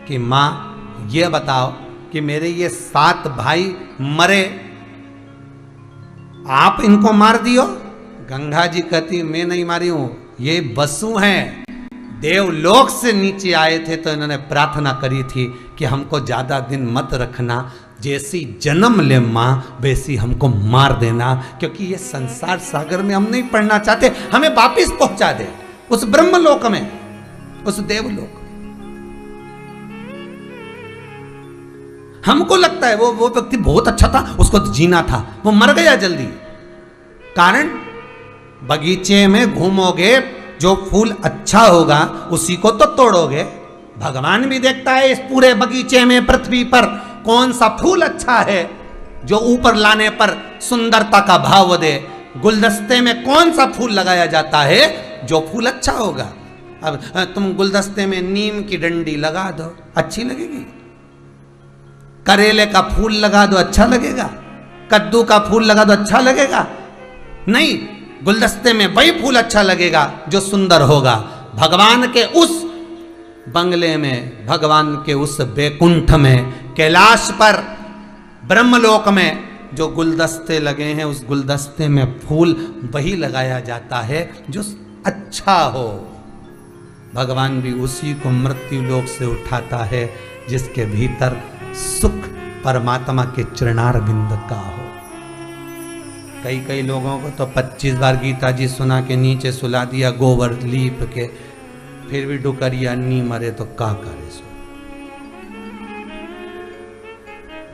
कि मां ये बताओ कि मेरे ये 7 भाई मरे, आप इनको मार दियो। गंगा जी कहती, मैं नहीं मारी हूं, ये वसु हैं, देवलोक से नीचे आए थे, तो इन्होंने प्रार्थना करी थी कि हमको ज्यादा दिन मत रखना, जैसी जन्म ले मां वैसी हमको मार देना, क्योंकि ये संसार सागर में हम नहीं पड़ना चाहते, हमें वापिस पहुंचा दे उस ब्रह्मलोक में, उस देवलोक। हमको लगता है वो व्यक्ति बहुत अच्छा था, उसको तो जीना था, वो मर गया जल्दी। कारण, बगीचे में घूमोगे, जो फूल अच्छा होगा उसी को तो तोड़ोगे। भगवान भी देखता है इस पूरे बगीचे में, पृथ्वी पर कौन सा फूल अच्छा है जो ऊपर लाने पर सुंदरता का भाव दे। गुलदस्ते में कौन सा फूल लगाया जाता है जो फूल अच्छा होगा। अब तुम गुलदस्ते में नीम की डंडी लगा दो, अच्छी लगेगी। करेले का फूल लगा दो, अच्छा लगेगा। कद्दू का फूल लगा दो, अच्छा लगेगा। नहीं, गुलदस्ते में वही फूल अच्छा लगेगा जो सुंदर होगा। भगवान के उस बंगले में, भगवान के उस बैकुंठ में, कैलाश पर, ब्रह्मलोक में जो गुलदस्ते लगे हैं, उस गुलदस्ते में फूल वही लगाया जाता है जो अच्छा हो। भगवान भी उसी को मृत्यु लोक से उठाता है जिसके भीतर सुख परमात्मा के चरणार बिंद का हो। कई लोगों को तो 25 बार गीता जी सुना के नीचे सुला दिया गोबर लीप के, फिर भी डुकरिया नहीं मरे तो क्या करे सो।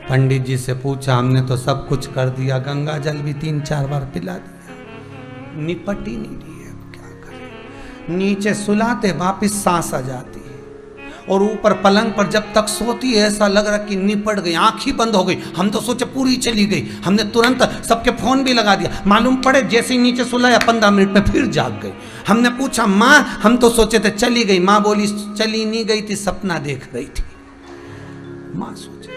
पंडित जी से पूछा, हमने तो सब कुछ कर दिया, गंगा जल भी 3-4 बार पिला दिया, निपट ही नहीं रही है, क्या करें। नीचे सुलाते वापिस सांस आ जाती है, और ऊपर पलंग पर जब तक सोती है ऐसा लग रहा कि निपट गई, आंख ही बंद हो गई। हम तो सोचे पूरी चली गई, हमने तुरंत सबके फोन भी लगा दिया। मालूम पड़े जैसे ही नीचे सुलाया 15 मिनट में फिर जाग गई। हमने पूछा माँ, हम तो सोचे थे चली गई। माँ बोली चली नहीं गई थी, सपना देख रही थी। माँ सोचे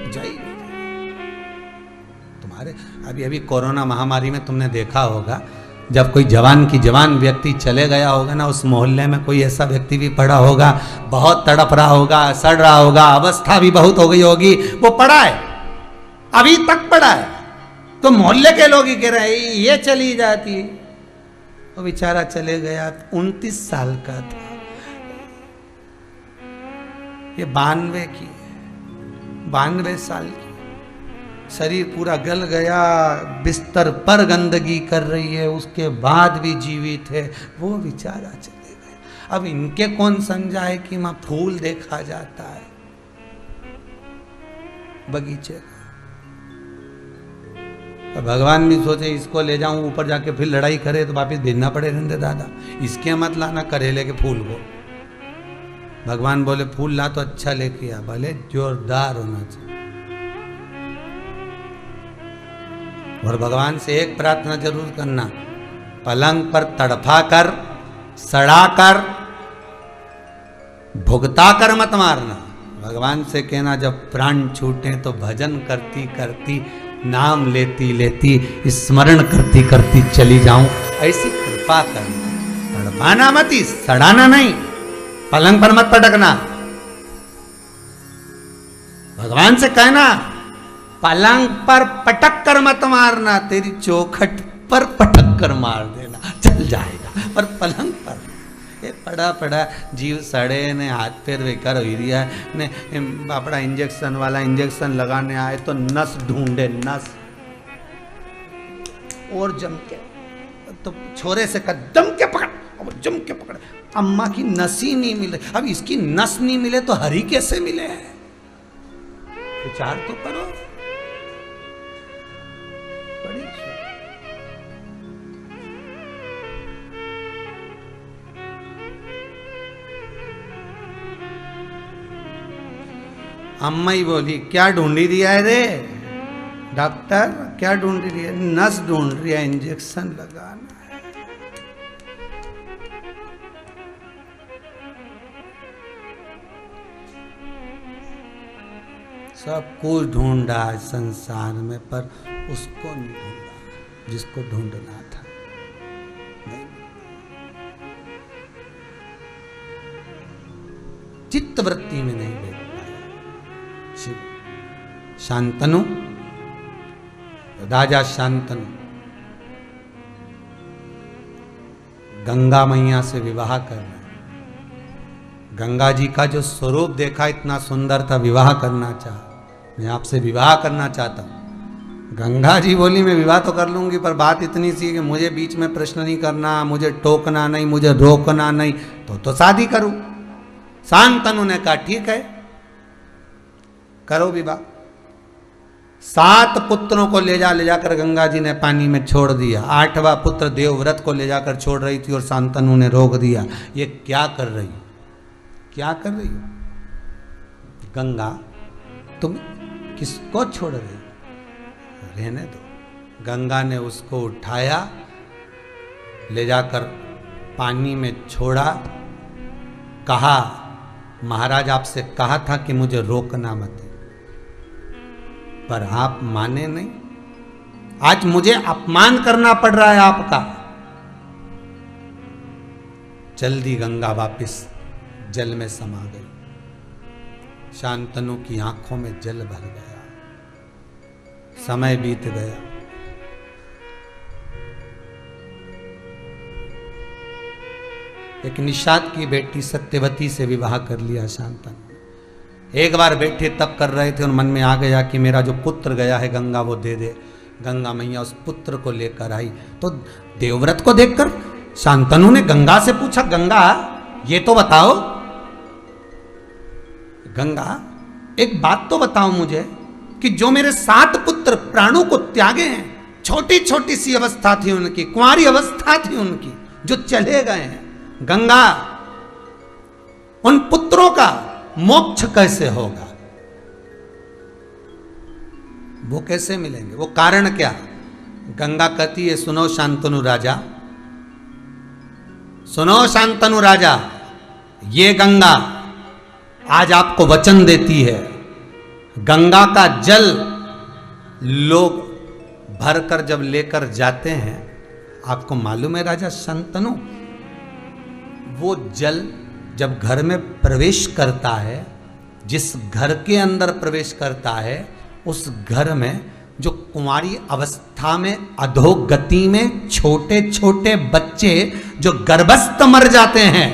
जाइए तुम्हारे अभी अभी कोरोना महामारी में तुमने देखा होगा, जब कोई जवान की जवान व्यक्ति चले गया होगा ना, उस मोहल्ले में कोई ऐसा व्यक्ति भी पड़ा होगा, बहुत तड़प रहा होगा, सड़ रहा होगा, अवस्था भी बहुत हो गई होगी, वो पड़ा है, अभी तक पड़ा है, तो मोहल्ले के लोग ही कह रहे हैं ये चली जाती। वो बेचारा चले गया, 29 साल का था, ये 92 साल की, शरीर पूरा गल गया, बिस्तर पर गंदगी कर रही है, उसके बाद भी जीवित है, वो बेचारा चले गए। अब इनके कौन समझाए कि मां फूल देखा जाता है बगीचे का। तो भगवान भी सोचे इसको ले जाऊं ऊपर जाके फिर लड़ाई करे तो वापिस भेजना पड़े रहने दादा, इसके मत लाना करेले के फूल को। भगवान बोले फूल ला तो अच्छा लेके आ, भले जोरदार होना चाहिए। और भगवान से एक प्रार्थना जरूर करना, पलंग पर तड़फा कर, सड़ा कर, भुगता कर मत मारना। भगवान से कहना जब प्राण छूटे तो भजन करती करती, नाम लेती लेती, स्मरण करती करती चली जाऊं, ऐसी कृपा करना। तड़पाना मत, सड़ाना नहीं, पलंग पर मत पटकना। भगवान से कहना पलंग पर पटक कर मत मारना, तेरी चौखट पर पटक कर मार देना, चल जाएगा। पर पलंग पर ये पड़ा पड़ा जीव सड़े ने, हाथ पैर बेकार हो दिया ने, अपना इंजेक्शन वाला इंजेक्शन लगाने आए तो नस ढूंढे, नस और जम के, तो छोरे से कदम के पकड़, और जम के पकड़, अम्मा की नस ही नहीं मिले। अब इसकी नस नहीं मिले तो हरी कैसे मिले हैं? विचार तो करो। अम्मा ही बोली क्या ढूंढी दिया है रे डॉक्टर, क्या ढूंढ रही है? नस ढूंढ रही है, इंजेक्शन लगाना है। सब कुछ ढूंढा संसार में, पर उसको नहीं ढूंढा जिसको ढूंढना था। नहीं, चित्त वृत्ति में नहीं देख पाया। शांतनु, राजा शांतनु गंगा मैया से विवाह करना, गंगा जी का जो स्वरूप देखा इतना सुंदर था, विवाह करना चाहा, मैं आपसे विवाह करना चाहता हूं। गंगा जी बोली मैं विवाह तो कर लूंगी, पर बात इतनी सी कि मुझे बीच में प्रश्न नहीं करना, मुझे टोकना नहीं, मुझे रोकना नहीं, तो शादी करूं। शांतनु ने कहा ठीक है करो विवाह। 7 पुत्रों को ले जाकर गंगा जी ने पानी में छोड़ दिया। 8वां पुत्र देवव्रत को ले जाकर छोड़ रही थी और शांतनु ने रोक दिया। ये क्या कर रही हो, क्या कर रही हो गंगा, तुम किसको छोड़ रही हो? रहने दो। गंगा ने उसको उठाया, ले जाकर पानी में छोड़ा, कहा महाराज आपसे कहा था कि मुझे रोकना मत, पर आप माने नहीं। आज मुझे अपमान करना पड़ रहा है आपका। जल्दी गंगा वापस जल में समा गई। शांतनु की आंखों में जल भर गया। समय बीत गया। एक निषाद की बेटी सत्यवती से विवाह कर लिया शांतनु। एक बार बैठे तब कर रहे थे और मन में आ गया कि मेरा जो पुत्र गया है गंगा वो दे दे। गंगा मैया उस पुत्र को लेकर आई तो देवव्रत को देखकर शांतनु ने गंगा से पूछा, गंगा ये तो बताओ, गंगा एक बात तो बताओ मुझे कि जो मेरे 7 पुत्र प्राणों को त्यागे हैं, छोटी छोटी सी अवस्था थी उनकी, कुंवारी अवस्था थी उनकी, जो चले गए हैं, गंगा उन पुत्रों का मोक्ष कैसे होगा, वो कैसे मिलेंगे, वो कारण क्या? गंगा कहती है सुनो शांतनु राजा, सुनो शांतनु राजा, ये गंगा आज आपको वचन देती है, गंगा का जल लोग भरकर जब लेकर जाते हैं, आपको मालूम है राजा शांतनु, वो जल जब घर में प्रवेश करता है, जिस घर के अंदर प्रवेश करता है, उस घर में जो कुंवारी अवस्था में अधोगति में छोटे छोटे बच्चे जो गर्भस्थ मर जाते हैं,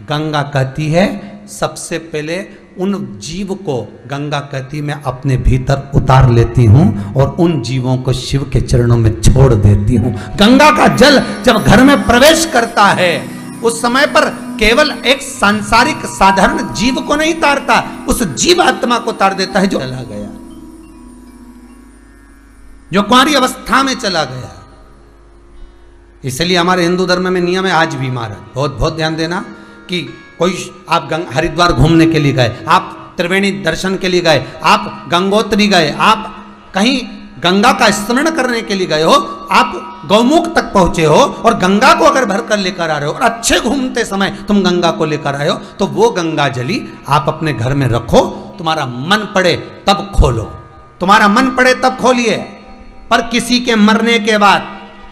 गंगा कहती है सबसे पहले उन जीव को, गंगा कहती मैं अपने भीतर उतार लेती हूं और उन जीवों को शिव के चरणों में छोड़ देती हूं। गंगा का जल जब घर में प्रवेश करता है, उस समय पर केवल एक सांसारिक साधारण जीव को नहीं तारता, उस जीव आत्मा को तार देता है जो चला गया, जो कुंवारी अवस्था में चला गया। इसलिए हमारे हिंदू धर्म में नियम है आज भी महाराज, बहुत बहुत ध्यान देना कि कोई आप हरिद्वार घूमने के लिए गए, आप त्रिवेणी दर्शन के लिए गए, आप गंगोत्री गए, आप कहीं गंगा का स्मरण करने के लिए गए हो, आप गौमुख तक पहुंचे हो और गंगा को अगर भरकर लेकर आ रहे हो और अच्छे घूमते समय तुम गंगा को लेकर आए हो, तो वो गंगा जली आप अपने घर में रखो, तुम्हारा मन पड़े तब खोलो, तुम्हारा मन पड़े तब खोलिए। पर किसी के मरने के बाद,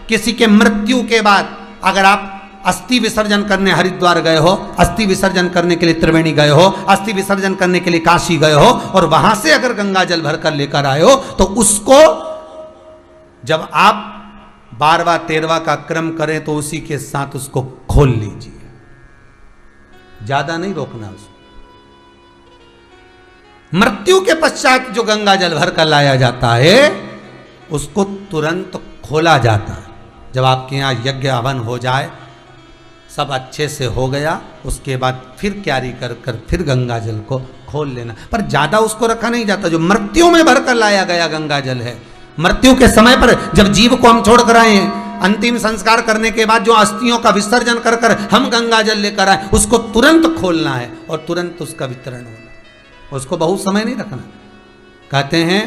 किसी के मृत्यु के बाद अगर आप अस्थि विसर्जन करने हरिद्वार गए हो, अस्थि विसर्जन करने के लिए त्रिवेणी गए हो, अस्थि विसर्जन करने के लिए काशी गए हो और वहां से अगर गंगा जल भरकर लेकर आए हो, तो उसको जब आप 12वां 13वां का क्रम करें तो उसी के साथ उसको खोल लीजिए, ज्यादा नहीं रोकना उसको। मृत्यु के पश्चात जो गंगा जल भरकर लाया जाता है उसको तुरंत खोला जाता है। जब आपके यहाँ यज्ञ हवन हो जाए, सब अच्छे से हो गया, उसके बाद फिर क्यारी कर कर फिर गंगा जल को खोल लेना, पर ज्यादा उसको रखा नहीं जाता। जो मृत्यु में भरकर लाया गया गंगा जल है, मृत्यु के समय पर जब जीव को हम छोड़ कर आए हैं, अंतिम संस्कार करने के बाद जो अस्थियों का विसर्जन कर कर हम गंगा जल लेकर आए, उसको तुरंत खोलना है और तुरंत उसका वितरण होना, उसको बहुत समय नहीं रखना। कहते हैं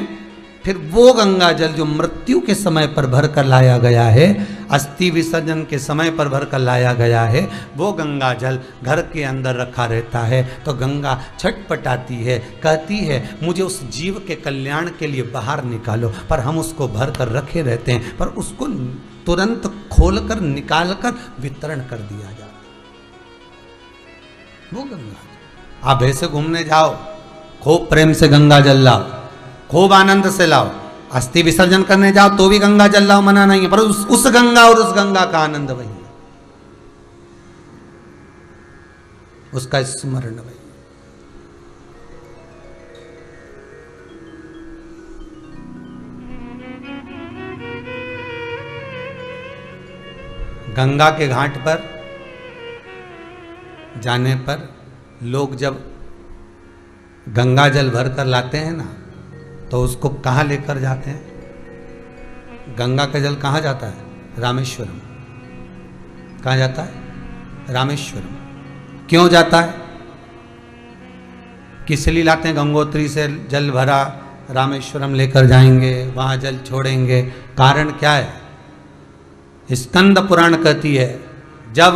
फिर वो गंगा जल जो मृत्यु के समय पर भरकर लाया गया है, अस्थि विसर्जन के समय पर भरकर लाया गया है, वो गंगा जल घर के अंदर रखा रहता है। तो गंगा छटपटाती है, कहती है मुझे उस जीव के कल्याण के लिए बाहर निकालो, पर हम उसको भर कर रखे रहते हैं, पर उसको तुरंत खोलकर निकालकर वितरण कर दिया जाता। वो गंगा आप ऐसे घूमने जाओ, खूब प्रेम से गंगा जल लाओ, खूब आनंद से लाओ, अस्थि विसर्जन करने जाओ तो भी गंगा जल लाओ, मना नहीं है, पर उस गंगा और उस गंगा का आनंद वही है, उसका स्मरण वही। गंगा के घाट पर जाने पर लोग जब गंगा जल भरकर लाते हैं ना, तो उसको कहाँ लेकर जाते हैं? गंगा का जल कहाँ जाता है? रामेश्वरम। कहाँ जाता है? रामेश्वरम। क्यों जाता है? किस लिए लाते हैं? गंगोत्री से जल भरा, रामेश्वरम लेकर जाएंगे, वहाँ जल छोड़ेंगे। कारण क्या है? स्कंद पुराण कहती है जब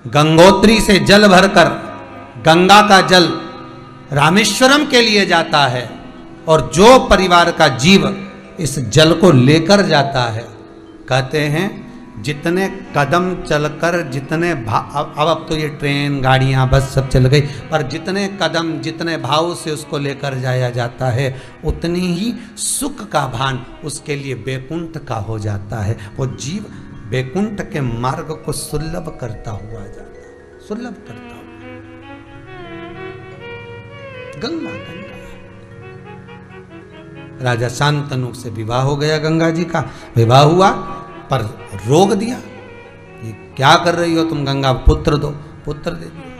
गंगोत्री से जल भरकर गंगा का जल रामेश्वरम के लिए जाता है और जो परिवार का जीव इस जल को लेकर जाता है, कहते हैं जितने कदम चलकर, अब तो ये ट्रेन गाड़ियां बस सब चल गई, पर जितने कदम जितने भाव से उसको लेकर जाया जाता है, उतनी ही सुख का भान उसके लिए बैकुंठ का हो जाता है। वो जीव बैकुंठ के मार्ग को सुलभ करता हुआ जाता है, सुलभ करता हुआ। गंगा गंगा राजा शांतनु से विवाह हो गया, गंगा जी का विवाह हुआ, पर रोक दिया। ये क्या कर रही हो तुम गंगा, पुत्र दो, पुत्र दे दिया।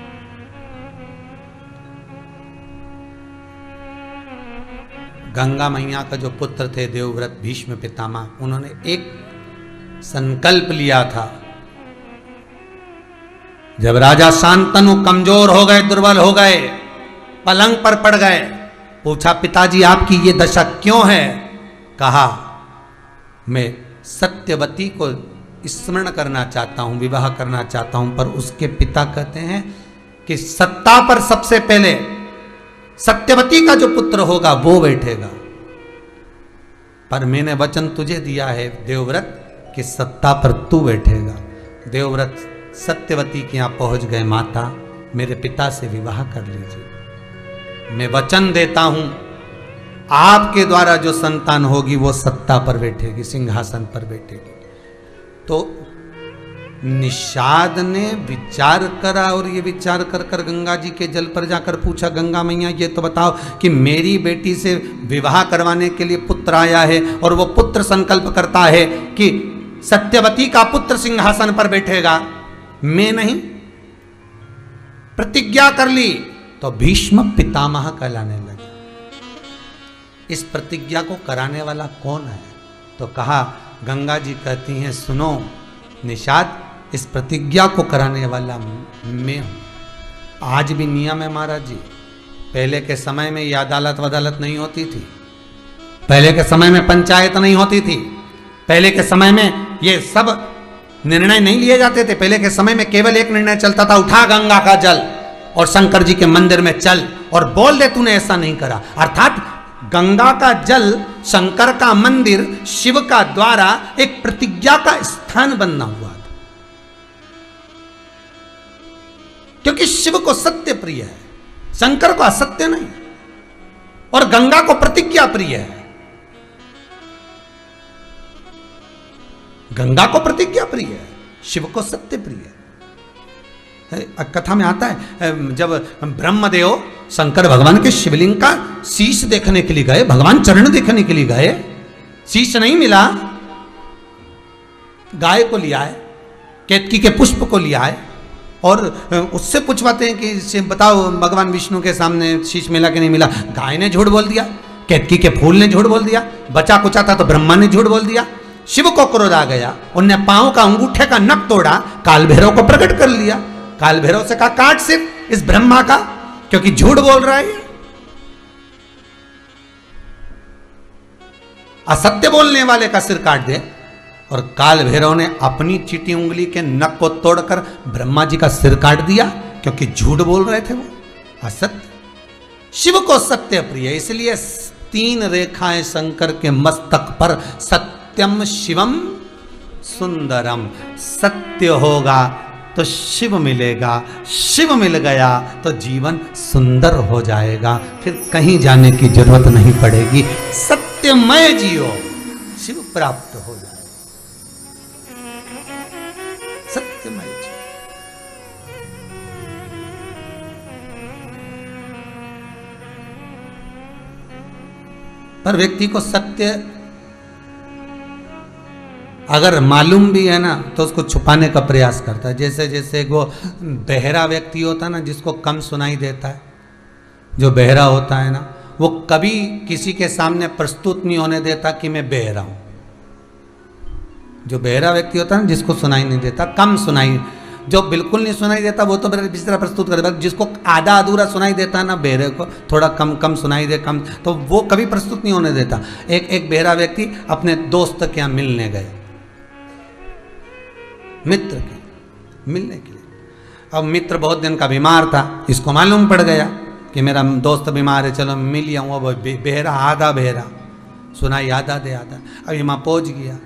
गंगा मैया का जो पुत्र थे देवव्रत भीष्म पितामह, उन्होंने एक संकल्प लिया था जब राजा शांतनु कमजोर हो गए, दुर्बल हो गए, पलंग पर पड़ गए, पूछा पिताजी आपकी ये दशा क्यों है? कहा मैं सत्यवती को स्मरण करना चाहता हूं, विवाह करना चाहता हूं। पर उसके पिता कहते हैं कि सत्ता पर सबसे पहले सत्यवती का जो पुत्र होगा वो बैठेगा, पर मैंने वचन तुझे दिया है देवव्रत कि सत्ता पर तू बैठेगा। देवव्रत सत्यवती के यहां पहुंच गए, माता मेरे पिता से विवाह कर लीजिए, मैं वचन देता हूं आपके द्वारा जो संतान होगी वो सत्ता पर बैठेगी, सिंहासन पर बैठेगी। तो निषाद ने विचार करा और ये विचार कर कर गंगा जी के जल पर जाकर पूछा, गंगा मैया ये तो बताओ कि मेरी बेटी से विवाह करवाने के लिए पुत्र आया है और वो पुत्र संकल्प करता है कि सत्यवती का पुत्र सिंहासन पर बैठेगा, मैं नहीं प्रतिज्ञा कर ली। तो भीष्म पितामह कहलाने लगे। इस प्रतिज्ञा को कराने वाला कौन है? तो कहा, गंगा जी कहती हैं सुनो निषाद, इस प्रतिज्ञा को कराने वाला मैं हूं। आज भी नियम है महाराज जी, पहले के समय में ये अदालत वदालत नहीं होती थी, पहले के समय में पंचायत नहीं होती थी, पहले के समय में ये सब निर्णय नहीं लिए जाते थे। पहले के समय में केवल एक निर्णय चलता था, उठा गंगा का जल और शंकर जी के मंदिर में चल और बोल दे तूने ऐसा नहीं करा। अर्थात गंगा का जल, शंकर का मंदिर, शिव का द्वारा एक प्रतिज्ञा का स्थान बनना हुआ था, क्योंकि शिव को सत्य प्रिय है, शंकर को असत्य नहीं, और गंगा को प्रतिज्ञा प्रिय है। गंगा को प्रतिज्ञा प्रिय है, शिव को सत्य प्रिय है। कथा में आता है जब ब्रह्मदेव शंकर भगवान के शिवलिंग का शीश देखने के लिए गए, भगवान चरण देखने के लिए गए, शीश नहीं मिला, गाय को लिया है, केतकी के पुष्प को लिया है और उससे पूछवाते हैं कि बताओ भगवान विष्णु के सामने शीश मिला कि नहीं मिला। गाय ने झूठ बोल दिया, केतकी के फूल ने झूठ बोल दिया, बचा कुचा था तो ब्रह्मा ने झूठ बोल दिया। शिव को क्रोध आ गया, उनने पांव का अंगूठे का नख तोड़ा, काल भैरव को प्रकट कर लिया। काल भैरव से कहा काट सिर्फ इस ब्रह्मा का, क्योंकि झूठ बोल रहा है, असत्य बोलने वाले का सिर काट दे। और काल भैरव ने अपनी चीटी उंगली के नख को तोड़कर ब्रह्मा जी का सिर काट दिया, क्योंकि झूठ बोल रहे थे वो, असत्य। शिव को सत्य प्रिय, इसलिए 3 रेखाएं शंकर के मस्तक पर, सत्यम शिवम सुंदरम। सत्य होगा तो शिव मिलेगा, शिव मिल गया तो जीवन सुंदर हो जाएगा, फिर कहीं जाने की जरूरत नहीं पड़ेगी। सत्यमय जियो, शिव प्राप्त हो जाए। सत्यमय जियो। पर व्यक्ति को सत्य अगर मालूम भी है ना तो उसको छुपाने का प्रयास करता है। जैसे जैसे वो बहरा व्यक्ति होता है ना, जिसको कम सुनाई देता है, जो बहरा होता है ना, वो कभी किसी के सामने प्रस्तुत नहीं होने देता कि मैं बहरा हूं। जो बहरा व्यक्ति होता है ना, जिसको सुनाई नहीं देता, कम सुनाई, जो बिल्कुल नहीं सुनाई देता वो तो इस तरह प्रस्तुत कर देता। जिसको आधा अधूरा सुनाई देता है ना, बहरे को थोड़ा कम कम सुनाई दे, कम, तो वो कभी प्रस्तुत नहीं होने देता। एक बहरा व्यक्ति अपने दोस्त के यहाँ मिलने गए, मित्र के मिलने के लिए। अब मित्र बहुत दिन का बीमार था, इसको मालूम पड़ गया कि मेरा दोस्त बीमार है, चलो मिल आऊँ। वो बहरा, आधा बहरा, सुनाई आधा दे आधा। अब यहाँ पहुंच गया,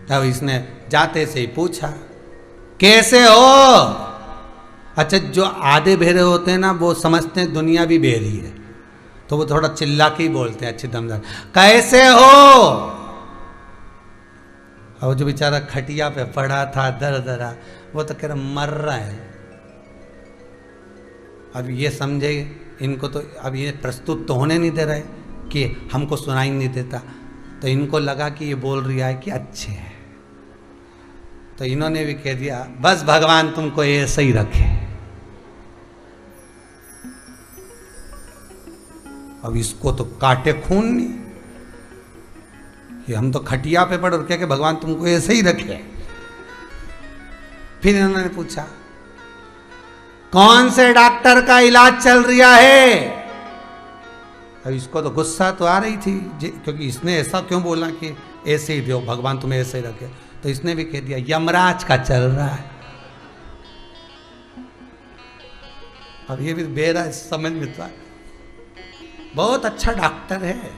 अब इसने जाते से ही पूछा कैसे हो। अच्छा, जो आधे बहरे होते हैं ना वो समझते हैं दुनिया भी बहरी है, तो वो थोड़ा चिल्ला के ही बोलते हैं अच्छे दमदार, कैसे हो। और जो बेचारा खटिया पे पड़ा था दर दरा, वो तो कह रहा मर रहा है। अब ये समझे, इनको तो अब ये प्रस्तुत तो होने नहीं दे रहे कि हमको सुनाई नहीं देता, तो इनको लगा कि ये बोल रहा है कि अच्छे हैं, तो इन्होंने भी कह दिया बस भगवान तुमको ऐसे ही रखे। अब इसको तो काटे खून नहीं, कि हम तो खटिया पे पड़ और क्या कि भगवान तुमको ऐसे ही रखे। फिर इन्होंने पूछा कौन से डॉक्टर का इलाज चल रहा है। अब इसको तो गुस्सा तो आ रही थी क्योंकि इसने ऐसा क्यों बोला कि ऐसे ही दो भगवान तुम्हें ऐसे ही रखे, तो इसने भी कह दिया यमराज का चल रहा है। अब ये भी बेरा समझ में था, बहुत अच्छा डॉक्टर है।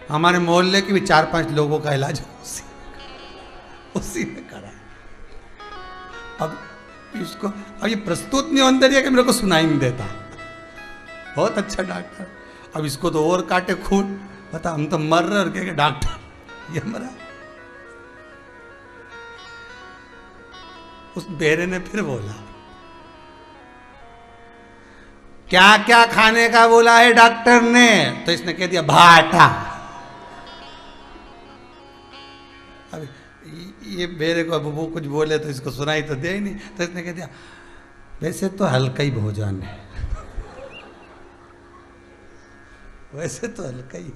हमारे मोहल्ले के भी 4-5 लोगों का इलाज उसी ने करा। अब इसको अब ये प्रस्तुत नहीं होने दिया कि मेरे को सुनाई नहीं देता, बहुत अच्छा डॉक्टर। अब इसको तो और काटे खून, बता हम तो मर रहे और क्या डॉक्टर ये मरा। उस बेरे ने फिर बोला क्या क्या खाने का बोला है डॉक्टर ने, तो इसने कह दिया भाटा। अब ये बेरे को अब वो कुछ बोले तो इसको सुनाई तो दे ही नहीं, तो इसने कह दिया वैसे तो हल्का ही भोजन है, वैसे तो हल्का ही।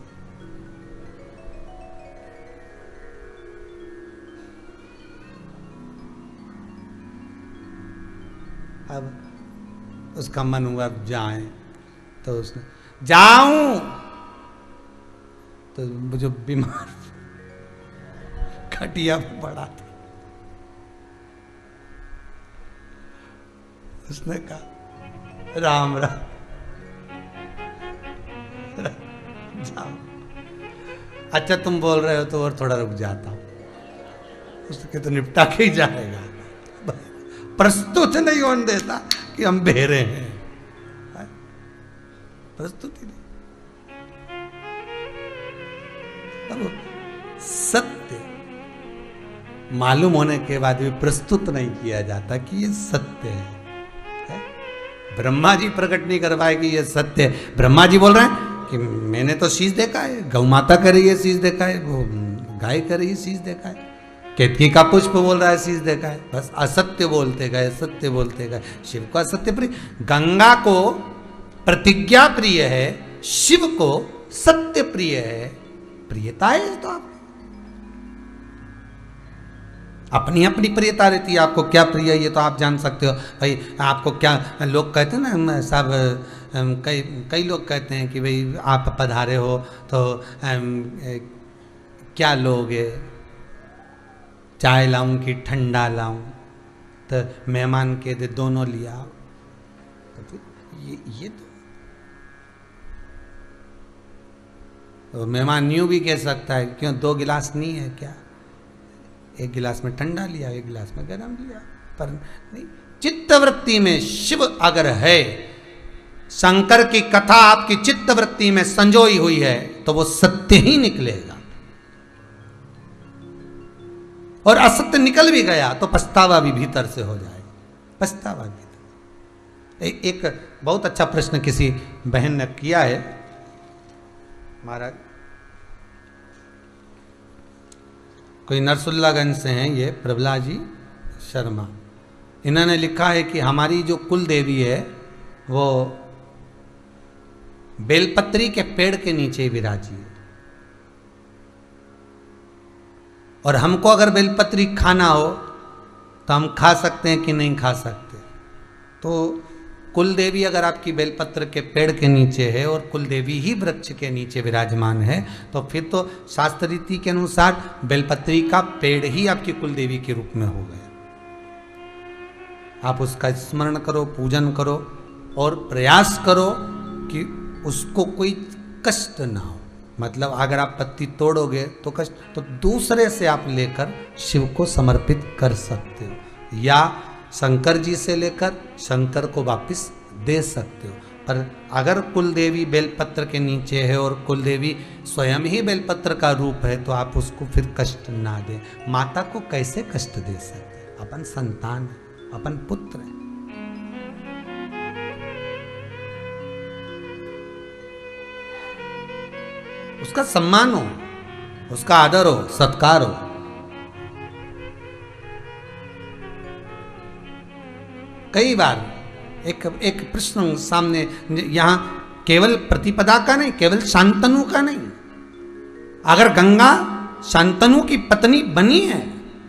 अब उसका मन हुआ जाए, तो उसने जाऊं, तो जो बीमार खटिया पे पड़ा था उसने कहा राम राम, जाओ। अच्छा तुम बोल रहे हो तो और थोड़ा रुक जाता हूं। उसके तो निपटा के ही जाएगा, प्रस्तुत नहीं होने देता कि हम बेरे हैं, प्रस्तुति नहीं। अब सत्य मालूम होने के बाद भी प्रस्तुत नहीं किया जाता कि ये सत्य है। ब्रह्मा जी प्रकट नहीं करवाए कि ये सत्य है। ब्रह्मा जी बोल रहे हैं कि मैंने तो शीश देखा है, गौ माता कर रही है शीश देखा है, वो गाय कर रही है शीश देखा है, केतकी का पुष्प बोल रहा है शीश देखा है। बस असत्य बोलते गए, सत्य बोलते गए। शिव को असत्य प्रिय, गंगा को प्रतिज्ञा प्रिय है, शिव को सत्य प्रिय है। प्रियता है तो आप अपनी अपनी प्रियता रहती है, आपको क्या प्रिय है ये तो आप जान सकते हो भाई। आपको क्या लोग कहते हैं ना, सब कई लोग कहते हैं कि भाई आप पधारे हो तो क्या लोगे, चाय लाऊं कि ठंडा लाऊं, तो मेहमान के दे दोनों लिया। तो फिर ये तो मेहमान यूं भी कह सकता है क्यों 2 गिलास नहीं है क्या, एक गिलास में ठंडा लिया, एक गिलास में गर्म लिया। पर नहीं, चित्तवृत्ति में शिव अगर है, शंकर की कथा आपकी चित्तवृत्ति में संजोई हुई है तो वो सत्य ही निकलेगा। और असत्य निकल भी गया तो पछतावा भी भीतर से हो जाएगा, पछतावा भीतर। एक बहुत अच्छा प्रश्न किसी बहन ने किया है महाराज, कोई नरसुल्लागंज से हैं ये प्रभला जी शर्मा। इन्होंने लिखा है कि हमारी जो कुल देवी है वो बेलपत्री के पेड़ के नीचे विराजी है, और हमको अगर बेलपत्री खाना हो तो हम खा सकते हैं कि नहीं खा सकते। तो कुल देवी अगर आपकी बेलपत्र के पेड़ के नीचे है और कुल देवी ही वृक्ष के नीचे विराजमान है, तो फिर तो शास्त्र रीति के अनुसार बेलपत्री का पेड़ ही आपकी कुल देवी के रूप में हो गया। आप उसका स्मरण करो, पूजन करो और प्रयास करो कि उसको कोई कष्ट ना हो। मतलब अगर आप पत्ती तोड़ोगे तो कष्ट, तो दूसरे से आप लेकर शिव को समर्पित कर सकते हो, या शंकर जी से लेकर शंकर को वापस दे सकते हो। पर अगर कुल देवी बेलपत्र के नीचे है और कुल देवी स्वयं ही बेलपत्र का रूप है तो आप उसको फिर कष्ट ना दें। माता को कैसे कष्ट दे सकते, अपन संतान है, अपन पुत्र है। उसका सम्मान हो, उसका आदर हो, सत्कार हो। कई बार एक प्रश्न सामने यहाँ केवल प्रतिपदा का नहीं, केवल शांतनु का नहीं। अगर गंगा शांतनु की पत्नी बनी है,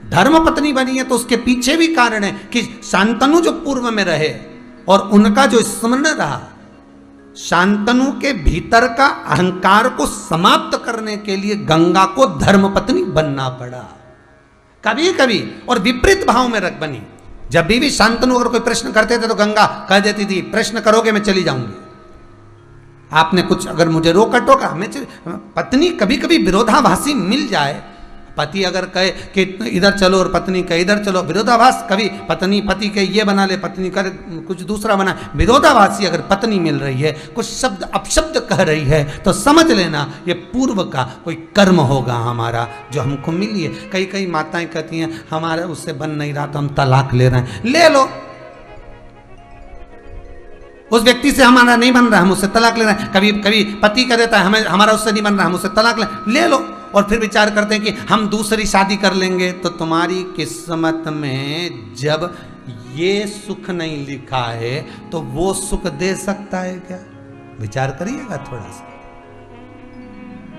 धर्म पत्नी बनी है, तो उसके पीछे भी कारण है कि शांतनु जो पूर्व में रहे और उनका जो स्मरण रहा, शांतनु के भीतर का अहंकार को समाप्त करने के लिए गंगा को धर्मपत्नी बनना पड़ा। कभी कभी और विपरीत भाव में रख बनी। जब भी शांतनु अगर कोई प्रश्न करते थे तो गंगा कह देती थी, प्रश्न करोगे मैं चली जाऊंगी, आपने कुछ अगर मुझे रोका टोका मैं पत्नी कभी कभी विरोधाभासी मिल जाए, पति अगर कहे कि इधर चलो और पत्नी कहे इधर चलो, विरोधाभास, कभी पत्नी पति के ये बना ले, पत्नी करे कुछ दूसरा बना, विरोधाभासी अगर पत्नी मिल रही है, कुछ शब्द अपशब्द कह रही है, तो समझ लेना ये पूर्व का कोई कर्म होगा हमारा जो हमको मिली है। कई कई माताएं कहती हैं हमारा उससे बन नहीं रहा तो हम तलाक ले रहे हैं, ले लो। उस व्यक्ति से हमारा नहीं बन रहा, हम उससे तलाक ले रहे हैं। कभी कभी पति कह देता है हमें हमारा उससे नहीं बन रहा, हम उससे तलाक ले लो। और फिर विचार करते हैं कि हम दूसरी शादी कर लेंगे। तो तुम्हारी किस्मत में जब ये सुख नहीं लिखा है तो वो सुख दे सकता है क्या? विचार करिएगा थोड़ा सा।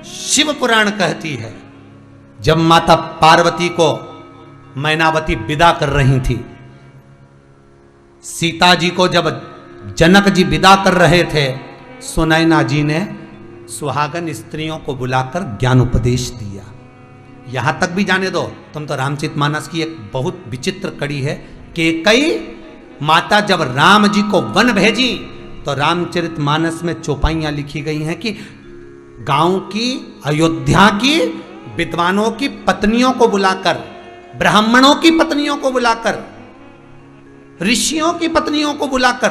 शिव पुराण कहती है जब माता पार्वती को मैनावती विदा कर रही थी, सीता जी को जब जनक जी विदा कर रहे थे, सुनैना जी ने सुहागन स्त्रियों को बुलाकर ज्ञान उपदेश दिया। यहां तक भी जाने दो, तुम तो रामचरितमानस की एक बहुत विचित्र कड़ी है कि कई माता जब राम जी को वन भेजी तो रामचरितमानस में चौपाइयां लिखी गई हैं कि गांव की, अयोध्या की विद्वानों की पत्नियों को बुलाकर, ब्राह्मणों की पत्नियों को बुलाकर, ऋषियों की पत्नियों को बुलाकर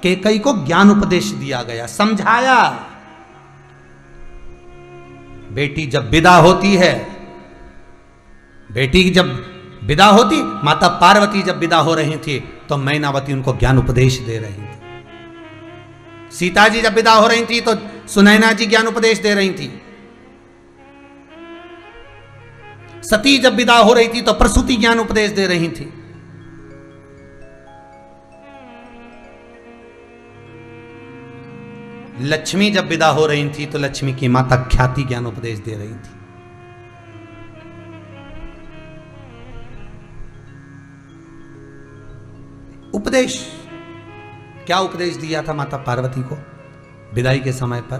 कैकेयी को ज्ञान उपदेश दिया गया, समझाया। बेटी जब विदा होती है, बेटी जब विदा होती, माता पार्वती जब विदा हो रही थी तो मैनावती उनको ज्ञान उपदेश दे रही थी। सीता जी जब विदा हो रही थी तो सुनैना जी ज्ञान उपदेश दे रही थी। सती जब विदा हो रही थी तो प्रसूति ज्ञान उपदेश दे रही थी। लक्ष्मी जब विदा हो रही थी तो लक्ष्मी की माता ख्याति ज्ञान उपदेश दे रही थी। उपदेश, क्या उपदेश दिया था माता पार्वती को विदाई के समय पर?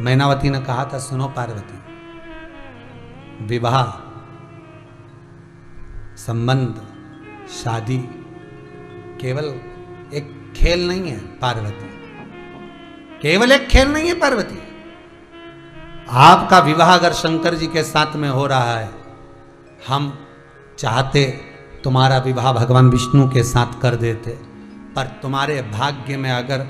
मैनावती ने कहा था सुनो पार्वती, विवाह, संबंध, शादी केवल एक खेल नहीं है पार्वती, केवल एक खेल नहीं है पार्वती। आपका विवाह अगर शंकर जी के साथ में हो रहा है, हम चाहते तुम्हारा विवाह भगवान विष्णु के साथ कर देते, पर तुम्हारे भाग्य में अगर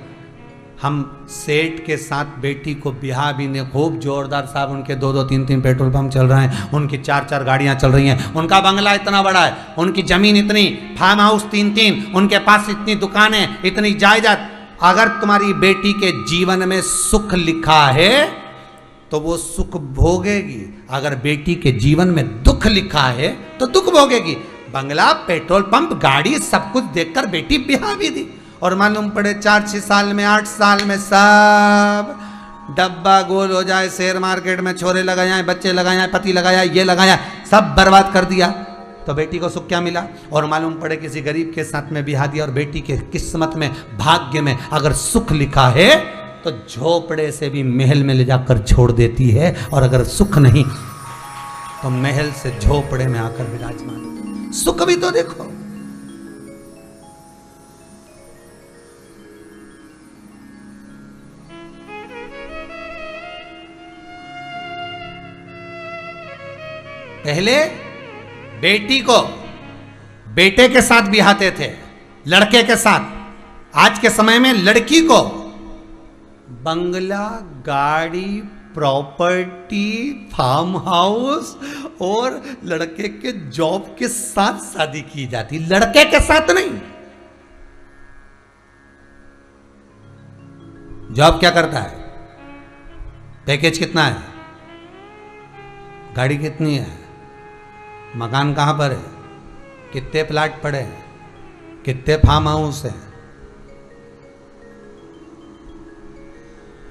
हम सेठ के साथ बेटी को ब्याह भी ने, खूब जोरदार साहब, उनके 2-2, 3-3 पेट्रोल पंप चल रहे हैं, उनकी 4-4 गाड़ियां चल रही हैं, उनका बंगला इतना बड़ा है, उनकी जमीन इतनी, फार्म हाउस 3-3, उनके पास इतनी दुकानें, इतनी जायदाद। अगर तुम्हारी बेटी के जीवन में सुख लिखा है तो वो सुख भोगेगी, अगर बेटी के जीवन में दुख लिखा है तो दुख भोगेगी। बंगला, पेट्रोल पंप, गाड़ी, सब कुछ देखकर बेटी ब्याह भी दी, और मालूम पड़े 4-6 साल में, 8 साल में सब डब्बा गोल हो जाए, शेयर मार्केट में छोरे लगाए, बच्चे लगाए, पति लगाया, ये लगाया, सब बर्बाद कर दिया, तो बेटी को सुख क्या मिला? और मालूम पड़े किसी गरीब के साथ में ब्याह दिया और बेटी के किस्मत में, भाग्य में अगर सुख लिखा है तो झोपड़े से भी महल में ले जाकर छोड़ देती है, और अगर सुख नहीं तो महल से झोपड़े में आकर विराजमान। सुख भी तो देखो। पहले बेटी को बेटे के साथ बिहाते थे, लड़के के साथ। आज के समय में लड़की को बंगला, गाड़ी, प्रॉपर्टी, फार्म हाउस और लड़के के जॉब के साथ शादी की जाती, लड़के के साथ नहीं। जॉब क्या करता है, पैकेज कितना है, गाड़ी कितनी है, मकान कहाँ पर है, कितने प्लाट पड़े हैं, कितने फार्म हाउस हैं।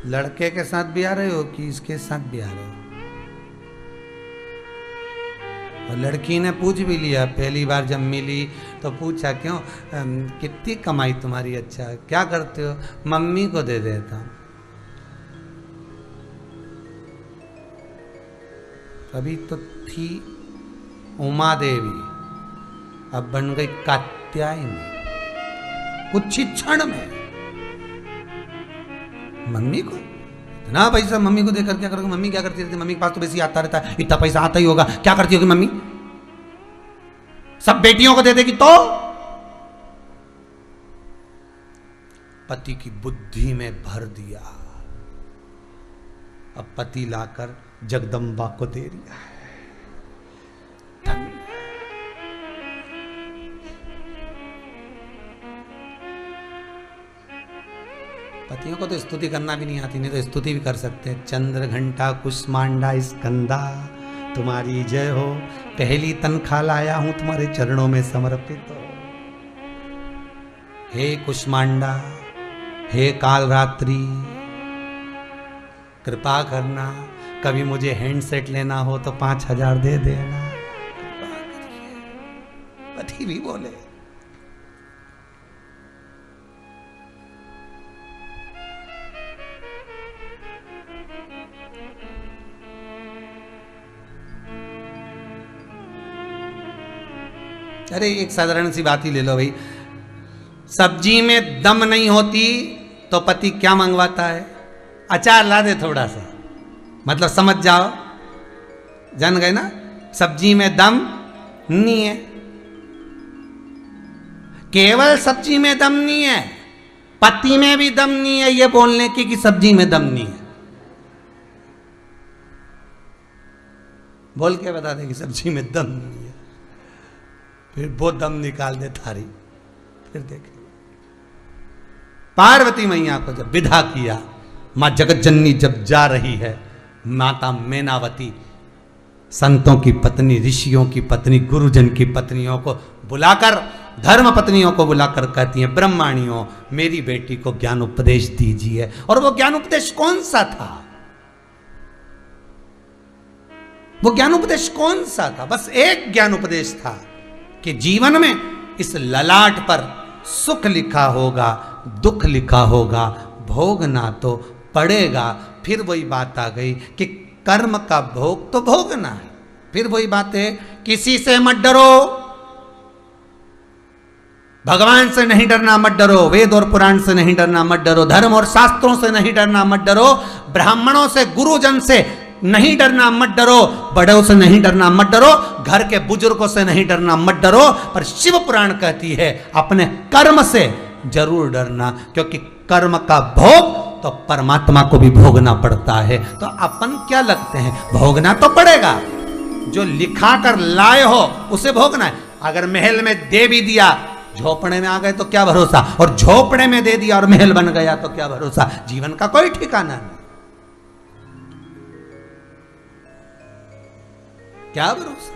लड़के के साथ भी आ रहे हो कि इसके साथ भी आ रहे हो? और लड़की ने पूछ भी लिया, पहली बार जब मिली तो पूछा क्यों, कितनी कमाई तुम्हारी, अच्छा क्या करते हो? मम्मी को दे देता हूं। अभी तो थी उमा देवी, अब बन गई कात्यायनी। कुछ ही क्षण में मम्मी को इतना पैसा, मम्मी को देकर क्या करोगे? मम्मी क्या करती रहती? मम्मी के पास तो वैसे ही आता रहता है, इतना पैसा आता ही होगा, क्या करती होगी मम्मी? सब बेटियों को दे देगी तो? पति की बुद्धि में भर दिया, अब पति लाकर जगदम्बा को दे दिया है। पतियों को तो स्तुति करना भी नहीं आती, नहीं तो स्तुति भी कर सकते हैं। चंद्र घंटा कुष्मांडा स्कंदा तुम्हारी जय हो, पहली तनख्वाह लाया हूं तुम्हारे चरणों में समर्पित हो। हे कुष्मांडा, हे काल रात्रि, कृपा करना, कभी मुझे हैंडसेट लेना हो तो 5,000 दे देना, कृपा करिए। पति भी बोले। अरे एक साधारण सी बात ही ले लो भाई, सब्जी में दम नहीं होती तो पति क्या मंगवाता है? अचार ला दे थोड़ा सा, मतलब समझ जाओ, जान गए ना? सब्जी में दम नहीं है, केवल सब्जी में दम नहीं है, पति में भी दम नहीं है ये बोलने की कि सब्जी में दम नहीं है। बोल के बता दे कि सब्जी में दम नहीं है, फिर वो दम निकाल दे थारी, फिर देख। पार्वती मैया को जब विदा किया, मां जगत जननी जब जा रही है, माता मैनावती संतों की पत्नी, ऋषियों की पत्नी, गुरुजन की पत्नियों को बुलाकर, धर्म पत्नियों को बुलाकर कहती हैं, ब्रह्माणियों मेरी बेटी को ज्ञान उपदेश दीजिए। और वो ज्ञान उपदेश कौन सा था? वो ज्ञान उपदेश कौन सा था? बस एक ज्ञान उपदेश था कि जीवन में इस ललाट पर सुख लिखा होगा, दुख लिखा होगा, भोगना तो पड़ेगा। फिर वही बात आ गई कि कर्म का भोग तो भोगना है। फिर वही बात है, किसी से मत डरो, भगवान से नहीं डरना मत डरो, वेद और पुराण से नहीं डरना मत डरो, धर्म और शास्त्रों से नहीं डरना मत डरो, ब्राह्मणों से, गुरुजन से नहीं डरना मत डरो, बड़ों से नहीं डरना मत डरो, घर के बुजुर्गों से नहीं डरना मत डरो, पर शिव पुराण कहती है अपने कर्म से जरूर डरना, क्योंकि कर्म का भोग तो परमात्मा को भी भोगना पड़ता है। तो अपन क्या लगते हैं, भोगना तो पड़ेगा, जो लिखा कर लाए हो उसे भोगना है। अगर महल में दे भी दिया, झोपड़े में आ गए तो क्या भरोसा, और झोपड़े में दे दिया और महल बन गया तो क्या भरोसा। जीवन का कोई ठिकाना नहीं, क्या भरोसा।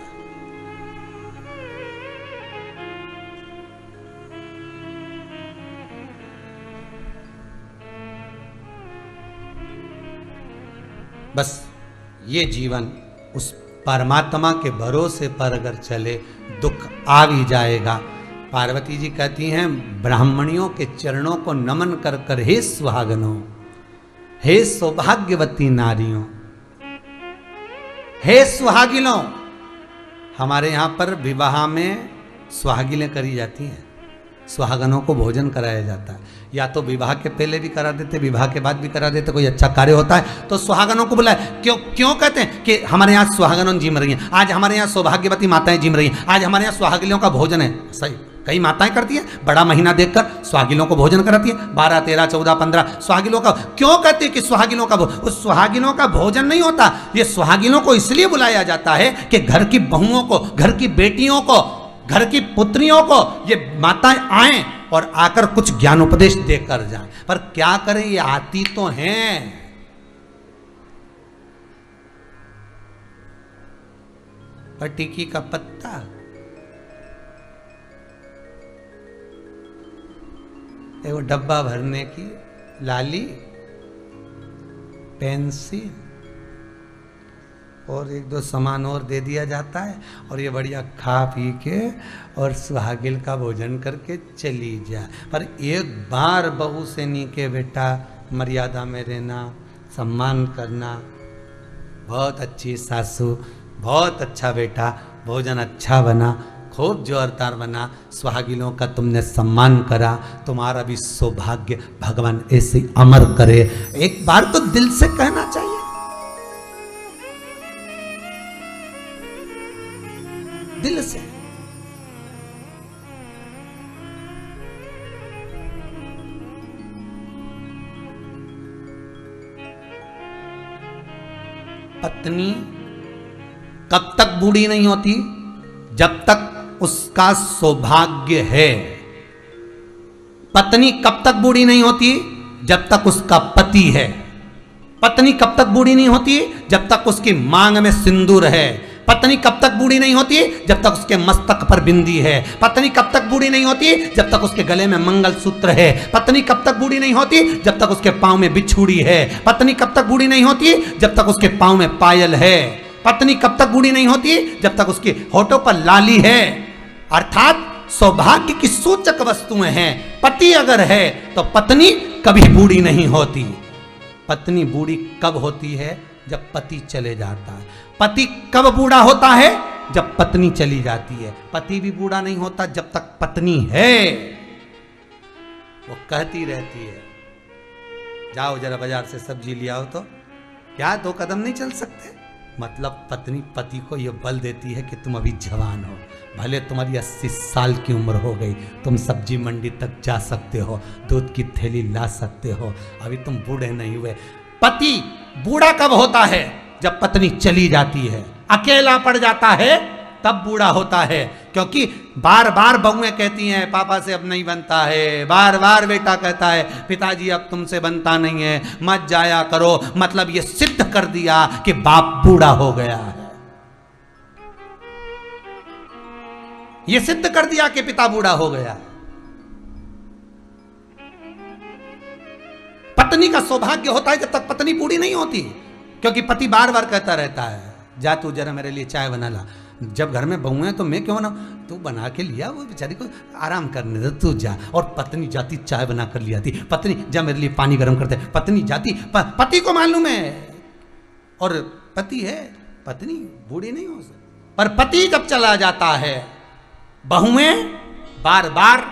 बस ये जीवन उस परमात्मा के भरोसे पर अगर चले, दुख आ भी जाएगा। पार्वती जी कहती हैं, ब्राह्मणियों के चरणों को नमन कर कर, हे सुहागनों, हे सौभाग्यवती नारियों, हे सुहागिनों। हमारे यहां पर विवाह में सुहागिनें करी जाती हैं, सुहागनों को भोजन कराया जाता है। या तो विवाह के पहले भी करा देते, विवाह के बाद भी करा देते, कोई अच्छा कार्य होता है तो सुहागनों को बुलाए। क्यों क्यों कहते हैं कि हमारे यहाँ सुहागनों जिम रही हैं, आज हमारे यहाँ सौभाग्यवती माताएं जिम रही हैं, आज हमारे यहाँ सुहागिनों का भोजन है। सही, कई माताएं करती हैं, बड़ा महीना देखकर सुहागिनों को भोजन कराती है, 12, 13, 14, 15 सुहागिनों का। क्यों कहते हैं कि सुहागिनों का उस सुहागिनों का भोजन नहीं होता, ये सुहागिनों को इसलिए बुलाया जाता है कि घर की बहुओं को, घर की बेटियों को, घर की पुत्रियों को ये माताएं आए और आकर कुछ ज्ञान उपदेश देकर जाएं। पर क्या करें, ये आती तो हैं, पर टिकी का पत्ता, वो डब्बा भरने की लाली, पेंसिल और एक दो सामान और दे दिया जाता है और ये बढ़िया खा पी के और सुहागिल का भोजन करके चली जाए। पर एक बार बहू से नी के बेटा मर्यादा में रहना, सम्मान करना, बहुत अच्छी सासू, बहुत अच्छा बेटा, भोजन अच्छा बना, खूब जोरदार बना, सुहागिलों का तुमने सम्मान करा, तुम्हारा भी सौभाग्य भगवान ऐसे अमर करे। एक बार तो दिल से कहना चाहिए। दिल से। पत्नी कब तक बूढ़ी नहीं होती? जब तक उसका सौभाग्य है। पत्नी कब तक बूढ़ी नहीं होती? जब तक उसका पति है। पत्नी कब तक बूढ़ी नहीं होती? जब तक उसकी मांग में सिंदूर है। पत्नी कब तक बूढ़ी नहीं होती? जब तक उसके मस्तक पर बिंदी है। पत्नी कब तक बूढ़ी नहीं होती? जब तक उसके गले में मंगलसूत्र है। पत्नी कब तक बूढ़ी नहीं होती? जब तक उसके पांव में बिछुड़ी है। पत्नी कब तक बूढ़ी नहीं होती? जब तक उसके पांव में पायल है। पत्नी कब तक बूढ़ी नहीं होती? जब तक उसके होठों पर लाली है। अर्थात सौभाग्य की सूचक वस्तुएं हैं। पति अगर है तो पत्नी कभी बूढ़ी नहीं होती। पत्नी बूढ़ी कब होती है? जब पति चले जाता है। पति कब बूढ़ा होता है? जब पत्नी चली जाती है। पति भी बूढ़ा नहीं होता जब तक पत्नी है। वो कहती रहती है, जाओ जरा बाजार से सब्जी ले आओ, तो क्या 2 कदम नहीं चल सकते? मतलब पत्नी पति को यह बल देती है कि तुम अभी जवान हो, भले तुम्हारी 80 साल की उम्र हो गई, तुम सब्जी मंडी तक जा सकते हो, दूध की थैली ला सकते हो, अभी तुम बूढ़े नहीं हुए। पति बूढ़ा कब होता है? जब पत्नी चली जाती है, अकेला पड़ जाता है, तब बूढ़ा होता है। क्योंकि बार बार बहुएं कहती हैं पापा से अब नहीं बनता है, बार बार बेटा कहता है पिताजी अब तुमसे बनता नहीं है, मत जाया करो। मतलब ये सिद्ध कर दिया कि बाप बूढ़ा हो गया है। ये सिद्ध कर दिया कि पिता बूढ़ा हो गया है। पत्नी का सौभाग्य होता है जब तक पत्नी बूढ़ी नहीं होती। क्योंकि पति बार बार कहता रहता है, जा तू जरा मेरे लिए चाय बना ला। जब घर में बहू है तो मैं क्यों बनाऊं, तू बना के लिया, वो बेचारी को आराम करने दे, तू जा। और पत्नी जाती चाय बना कर ले आती, पत्नी जा मेरे लिए पानी गर्म करते, पत्नी जाती। पति को मालूम है, और पति है, पत्नी बूढ़ी नहीं हो सकती। पर पति जब चला जाता है, बहुएं बार बार,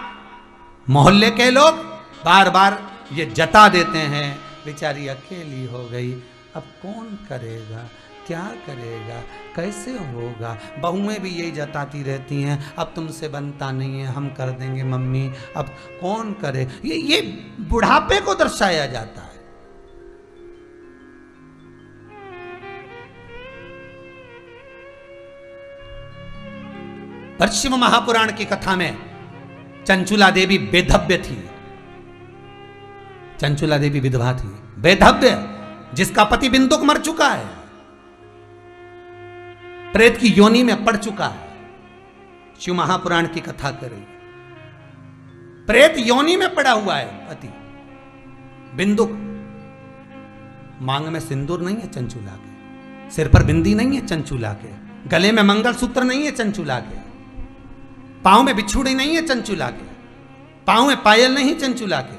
मोहल्ले के लोग बार बार ये जता देते हैं, बेचारी अकेली हो गई, अब कौन करेगा, क्या करेगा, कैसे होगा। बहुएं भी यही जताती रहती हैं, अब तुमसे बनता नहीं है, हम कर देंगे मम्मी, अब कौन करे। ये बुढ़ापे को दर्शाया जाता है। पर शिव महापुराण की कथा में चंचुला देवी बेधव्य थी। चंचुला देवी विधवा थी, बेधव्य, जिसका पति बिंदुक मर चुका है, प्रेत की योनि में पड़ चुका है। शिव महापुराण की कथा करें, प्रेत योनि में पड़ा हुआ है पति बिंदुक। मांग में सिंदूर नहीं है चंचुला के, सिर पर बिंदी नहीं है चंचुला के, गले में मंगलसूत्र नहीं है चंचुला के, पांव में बिछुड़ी नहीं है चंचुला के, पांव में पायल नहीं चंचुला के,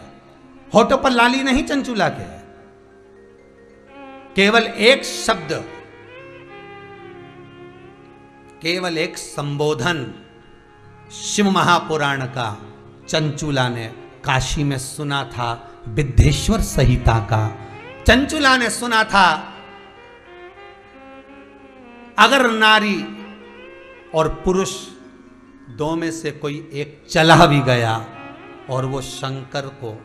होठों पर लाली नहीं चंचुला के। केवल एक शब्द, केवल एक संबोधन शिव महापुराण का चंचुला ने काशी में सुना था, विद्येश्वर संहिता का। चंचुला ने सुना था, अगर नारी और पुरुष दो में से कोई एक चला भी गया और वो शंकर को,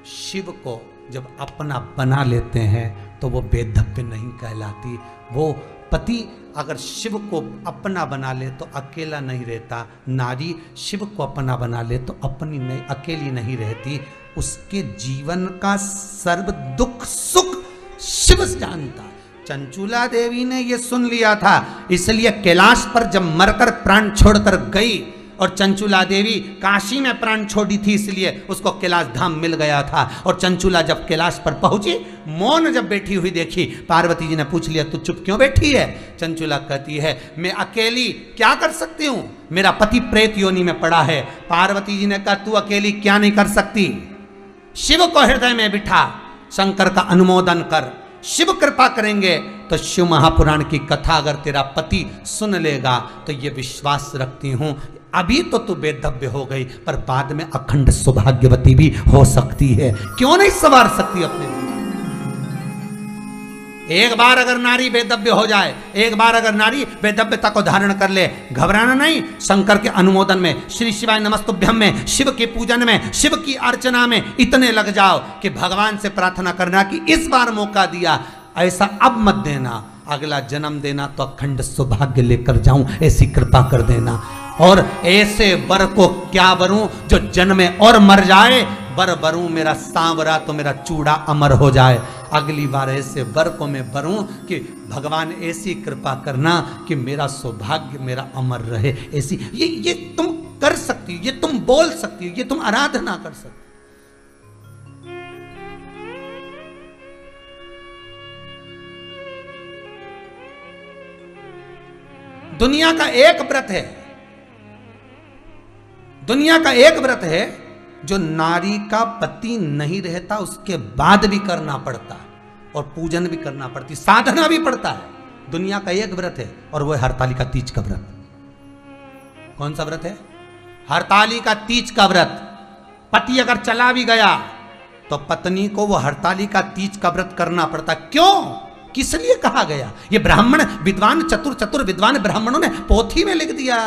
शिव को जब अपना बना लेते हैं तो वो बेधव्य नहीं कहलाती। वो पति अगर शिव को अपना बना ले तो अकेला नहीं रहता, नारी शिव को अपना बना ले तो अपनी नहीं, अकेली नहीं रहती। उसके जीवन का सर्व दुख सुख शिव जानता। चंचुला देवी ने ये सुन लिया था, इसलिए कैलाश पर जब मरकर प्राण छोड़कर गई और चंचुला देवी काशी में प्राण छोड़ी थी, इसलिए उसको कैलाश धाम मिल गया था। और चंचुला जब कैलाश पर पहुंची, मौन जब बैठी हुई देखी, पार्वती जी ने पूछ लिया तू चुप क्यों बैठी है? चंचुला कहती है मैं अकेली क्या कर सकती हूं, मेरा पति प्रेत योनि में पड़ा है। पार्वती जी ने कहा तू अकेली क्या नहीं कर सकती, शिव को हृदय में बिठा, शंकर का अनुमोदन कर, शिव कृपा करेंगे तो शिव महापुराण की कथा अगर तेरा पति सुन लेगा तो ये विश्वास रखती हूं अभी तो तू बेदव्य हो गई, पर बाद में अखंड सौभाग्यवती भी हो सकती है। क्यों नहीं संवार सकती अपने जीवन? एक बार अगर नारी बेदव्य हो जाए, एक बार अगर नारी बेदव्यता को धारण कर ले, घबराना नहीं। शंकर के अनुमोदन में, श्री शिवाय नमस्तुभ्यम में, शिव के पूजन में, शिव की अर्चना में इतने लग जाओ कि भगवान से प्रार्थना करना कि इस बार मौका दिया, ऐसा अब मत देना, अगला जन्म देना तो अखंड सौभाग्य लेकर जाऊं, ऐसी कृपा कर देना। और ऐसे वर को क्या वरूं जो जन्मे और मर जाए, वर वरूं मेरा सांवरा तो मेरा चूड़ा अमर हो जाए। अगली बार ऐसे वर को मैं वरूं कि भगवान ऐसी कृपा करना कि मेरा सौभाग्य मेरा अमर रहे। ऐसी ये तुम कर सकती हो, ये तुम बोल सकती हो, ये तुम आराधना कर सकती हो। दुनिया का एक व्रत है, दुनिया का एक व्रत है जो नारी का पति नहीं रहता उसके बाद भी करना पड़ता और पूजन भी करना पड़ती, साधना भी पड़ता है। दुनिया का एक व्रत है और वो है हरतालिका तीज का व्रत। कौन सा व्रत है? हरतालिका तीज का व्रत। पति अगर चला भी गया तो पत्नी को वो हरतालिका तीज का व्रत करना पड़ता। क्यों? किस लिए कहा गया? ये ब्राह्मण विद्वान चतुर विद्वान ब्राह्मणों ने पोथी में लिख दिया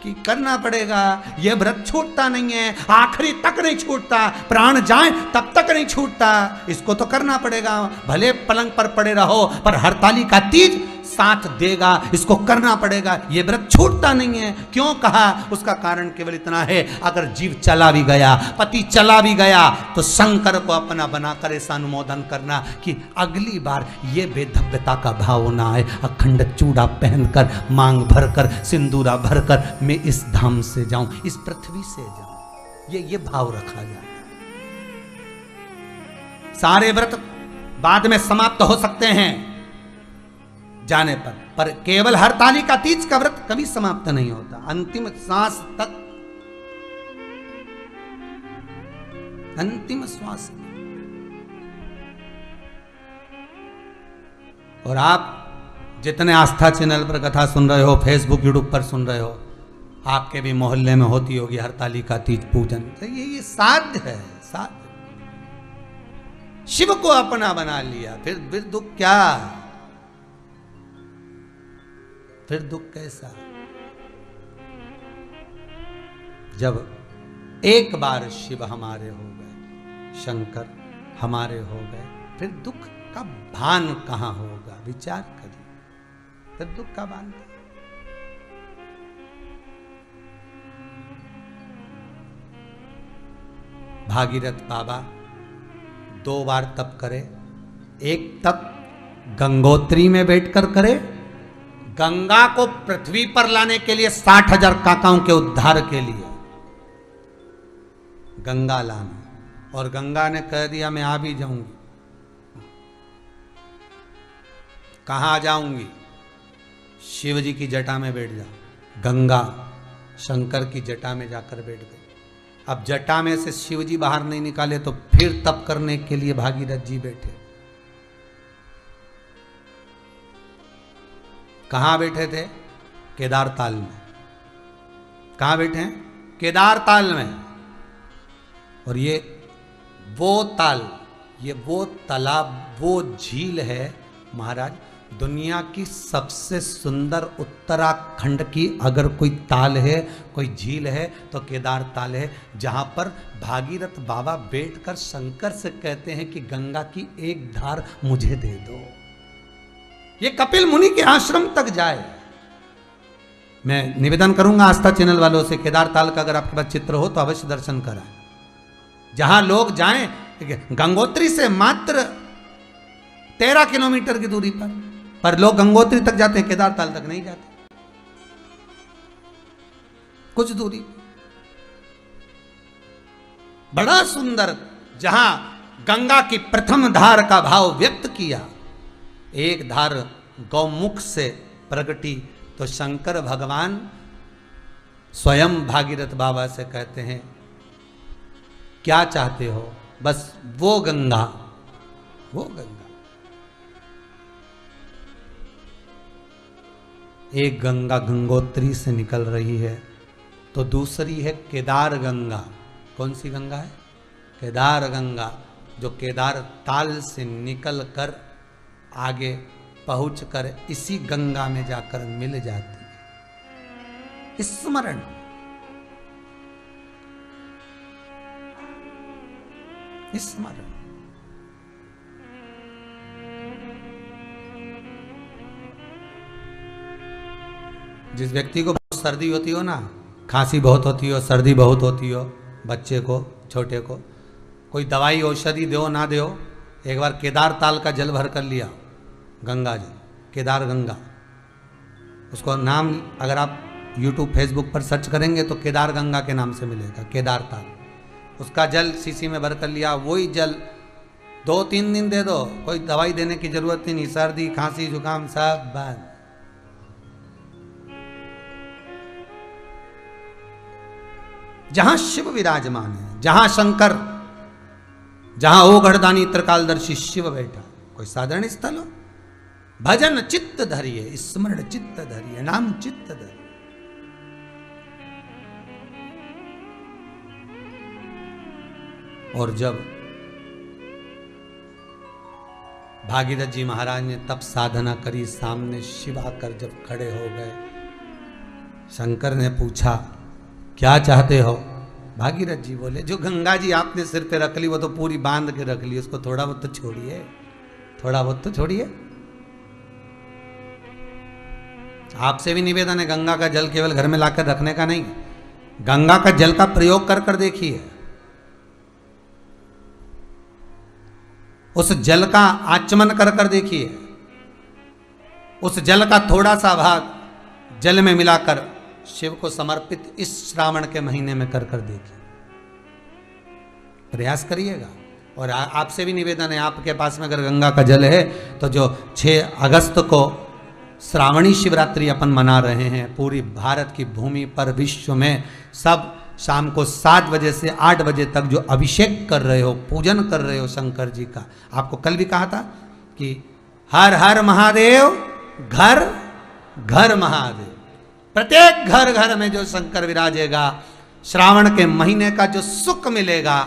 कि करना पड़ेगा, ये व्रत छूटता नहीं है, आखिरी तक नहीं छूटता, प्राण जाए तब तक नहीं छूटता, इसको तो करना पड़ेगा, भले पलंग पर पड़े रहो पर हरतालिका तीज साथ देगा, इसको करना पड़ेगा, ये व्रत छूटता नहीं है। क्यों कहा? उसका कारण केवल इतना है, अगर जीव चला भी गया, पति चला भी गया, तो शंकर को अपना बनाकर ऐसा अनुमोदन करना कि अगली बार ये बेधव्यता का भाव ना आए, अखंड चूड़ा पहनकर, मांग भरकर, सिंदूरा भरकर मैं इस धाम से जाऊं, इस पृथ्वी से जाऊं, ये भाव रखा जाए। सारे व्रत बाद में समाप्त हो सकते हैं जाने पर केवल हरतालिका तीज का व्रत कभी समाप्त नहीं होता, अंतिम सांस तक, अंतिम श्वास। और आप जितने आस्था चैनल पर कथा सुन रहे हो, फेसबुक यूट्यूब पर सुन रहे हो, आपके भी मोहल्ले में होती होगी हरतालिका तीज पूजन। तो ये साध्य है, साध्य। शिव को अपना बना लिया, फिर दुख क्या, फिर दुख कैसा? जब एक बार शिव हमारे हो गए, शंकर हमारे हो गए, फिर दुख का भान कहां होगा? विचार करिए, फिर दुख का भान। भागीरथ बाबा 2 बार तप करे। एक तप गंगोत्री में बैठकर करे, गंगा को पृथ्वी पर लाने के लिए, 60,000 काकाओं के उद्धार के लिए गंगा लाना। और गंगा ने कह दिया मैं आ भी जाऊंगी। कहां जाऊंगी? शिव जी की जटा में बैठ जाओ। गंगा शंकर की जटा में जाकर बैठ गई। अब जटा में से शिव जी बाहर नहीं निकाले तो फिर तप करने के लिए भागीरथ जी बैठे। कहां बैठे थे? केदार ताल में। कहां बैठे हैं? केदार ताल में। और ये वो ताल, ये वो तालाब, वो झील है महाराज, दुनिया की सबसे सुंदर उत्तराखंड की अगर कोई ताल है, कोई झील है तो केदार ताल है, जहां पर भागीरथ बाबा बैठकर शंकर से कहते हैं कि गंगा की एक धार मुझे दे दो। ये कपिल मुनि के आश्रम तक जाए। मैं निवेदन करूंगा आस्था चैनल वालों से, केदार ताल का अगर आपके पास चित्र हो तो अवश्य दर्शन कराएं। जहां लोग जाएं, गंगोत्री से मात्र 13 किलोमीटर की दूरी पर लोग गंगोत्री तक जाते हैं, केदार ताल तक नहीं जाते। कुछ दूरी, बड़ा सुंदर, जहां गंगा की प्रथम धार का भाव व्यक्त किया। एक धार गौमुख से प्रगटी तो शंकर भगवान स्वयं भागीरथ बाबा से कहते हैं, क्या चाहते हो? बस वो गंगा, वो गंगा। एक गंगा गंगोत्री से निकल रही है, तो दूसरी है केदार गंगा। कौन सी गंगा है? केदार गंगा, जो केदार ताल से निकल कर आगे पहुंच कर इसी गंगा में जाकर मिल जाती है। स्मरण, स्मरण। जिस व्यक्ति को बहुत सर्दी होती हो ना, खांसी बहुत होती हो, सर्दी बहुत होती हो, बच्चे को, छोटे को, कोई दवाई औषधि दो ना दो, एक बार केदार ताल का जल भर कर लिया, गंगा जल, केदार गंगा, उसको नाम अगर आप YouTube फेसबुक पर सर्च करेंगे तो केदार गंगा के नाम से मिलेगा, केदार ताल। उसका जल शीशी में भर कर लिया, वही जल 2-3 दिन दे दो, कोई दवाई देने की जरूरत ही नहीं, सर्दी खांसी जुकाम सब बंद। जहां शिव विराजमान है, जहां शंकर, जहां ओघड़दानी त्रिकालदर्शी शिव बैठा, कोई साधारण स्थल हो? भजन चित्त धरिए, स्मरण चित्त धरिए, नाम चित्त धरिए। और जब भागीरथ जी महाराज ने तप साधना करी, सामने शिव आकर जब खड़े हो गए, शंकर ने पूछा क्या चाहते हो? भागीरथ जी बोले, जो गंगा जी आपने सिर पे रख ली वो तो पूरी बांध के रख ली, उसको थोड़ा बहुत तो छोड़िए, थोड़ा बहुत तो छोड़िए। आपसे भी निवेदन है, गंगा का जल केवल घर में लाकर रखने का नहीं, गंगा का जल का प्रयोग कर कर देखिए, उस जल का आचमन कर कर देखिए, उस जल का थोड़ा सा भाग जल में मिलाकर शिव को समर्पित इस श्रावण के महीने में कर कर देखिए, प्रयास करिएगा। और आपसे भी निवेदन है, आपके पास में अगर गंगा का जल है तो जो 6 अगस्त को श्रावणी शिवरात्रि अपन मना रहे हैं, पूरी भारत की भूमि पर, विश्व में सब शाम को 7 बजे से 8 बजे तक जो अभिषेक कर रहे हो, पूजन कर रहे हो शंकर जी का, आपको कल भी कहा था कि हर हर महादेव, घर घर महादेव, प्रत्येक घर घर में जो शंकर विराजेगा, श्रावण के महीने का जो सुख मिलेगा,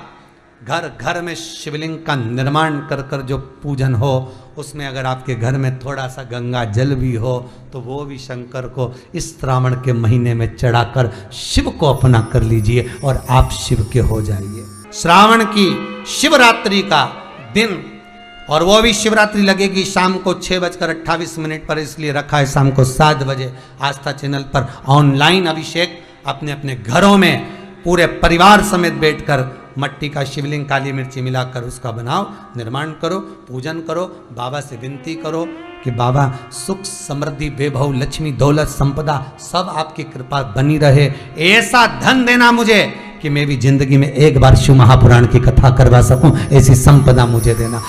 घर घर में शिवलिंग का निर्माण कर कर जो पूजन हो, उसमें अगर आपके घर में थोड़ा सा गंगा जल भी हो तो वो भी शंकर को इस श्रावण के महीने में चढ़ाकर शिव को अपना कर लीजिए और आप शिव के हो जाइए। श्रावण की शिवरात्रि का दिन, और वो भी शिवरात्रि लगेगी शाम को 6:28 पर, इसलिए रखा है शाम को 7 बजे आस्था चैनल पर ऑनलाइन अभिषेक। अपने अपने घरों में पूरे परिवार समेत बैठकर मट्टी का शिवलिंग काली मिर्ची मिलाकर उसका बनाओ, निर्माण करो, पूजन करो, बाबा से विनती करो कि बाबा सुख समृद्धि वैभव लक्ष्मी दौलत संपदा सब आपकी कृपा बनी रहे, ऐसा धन देना मुझे कि मैं भी जिंदगी में एक बार शिव महापुराण की कथा करवा सकूं, ऐसी संपदा मुझे देना।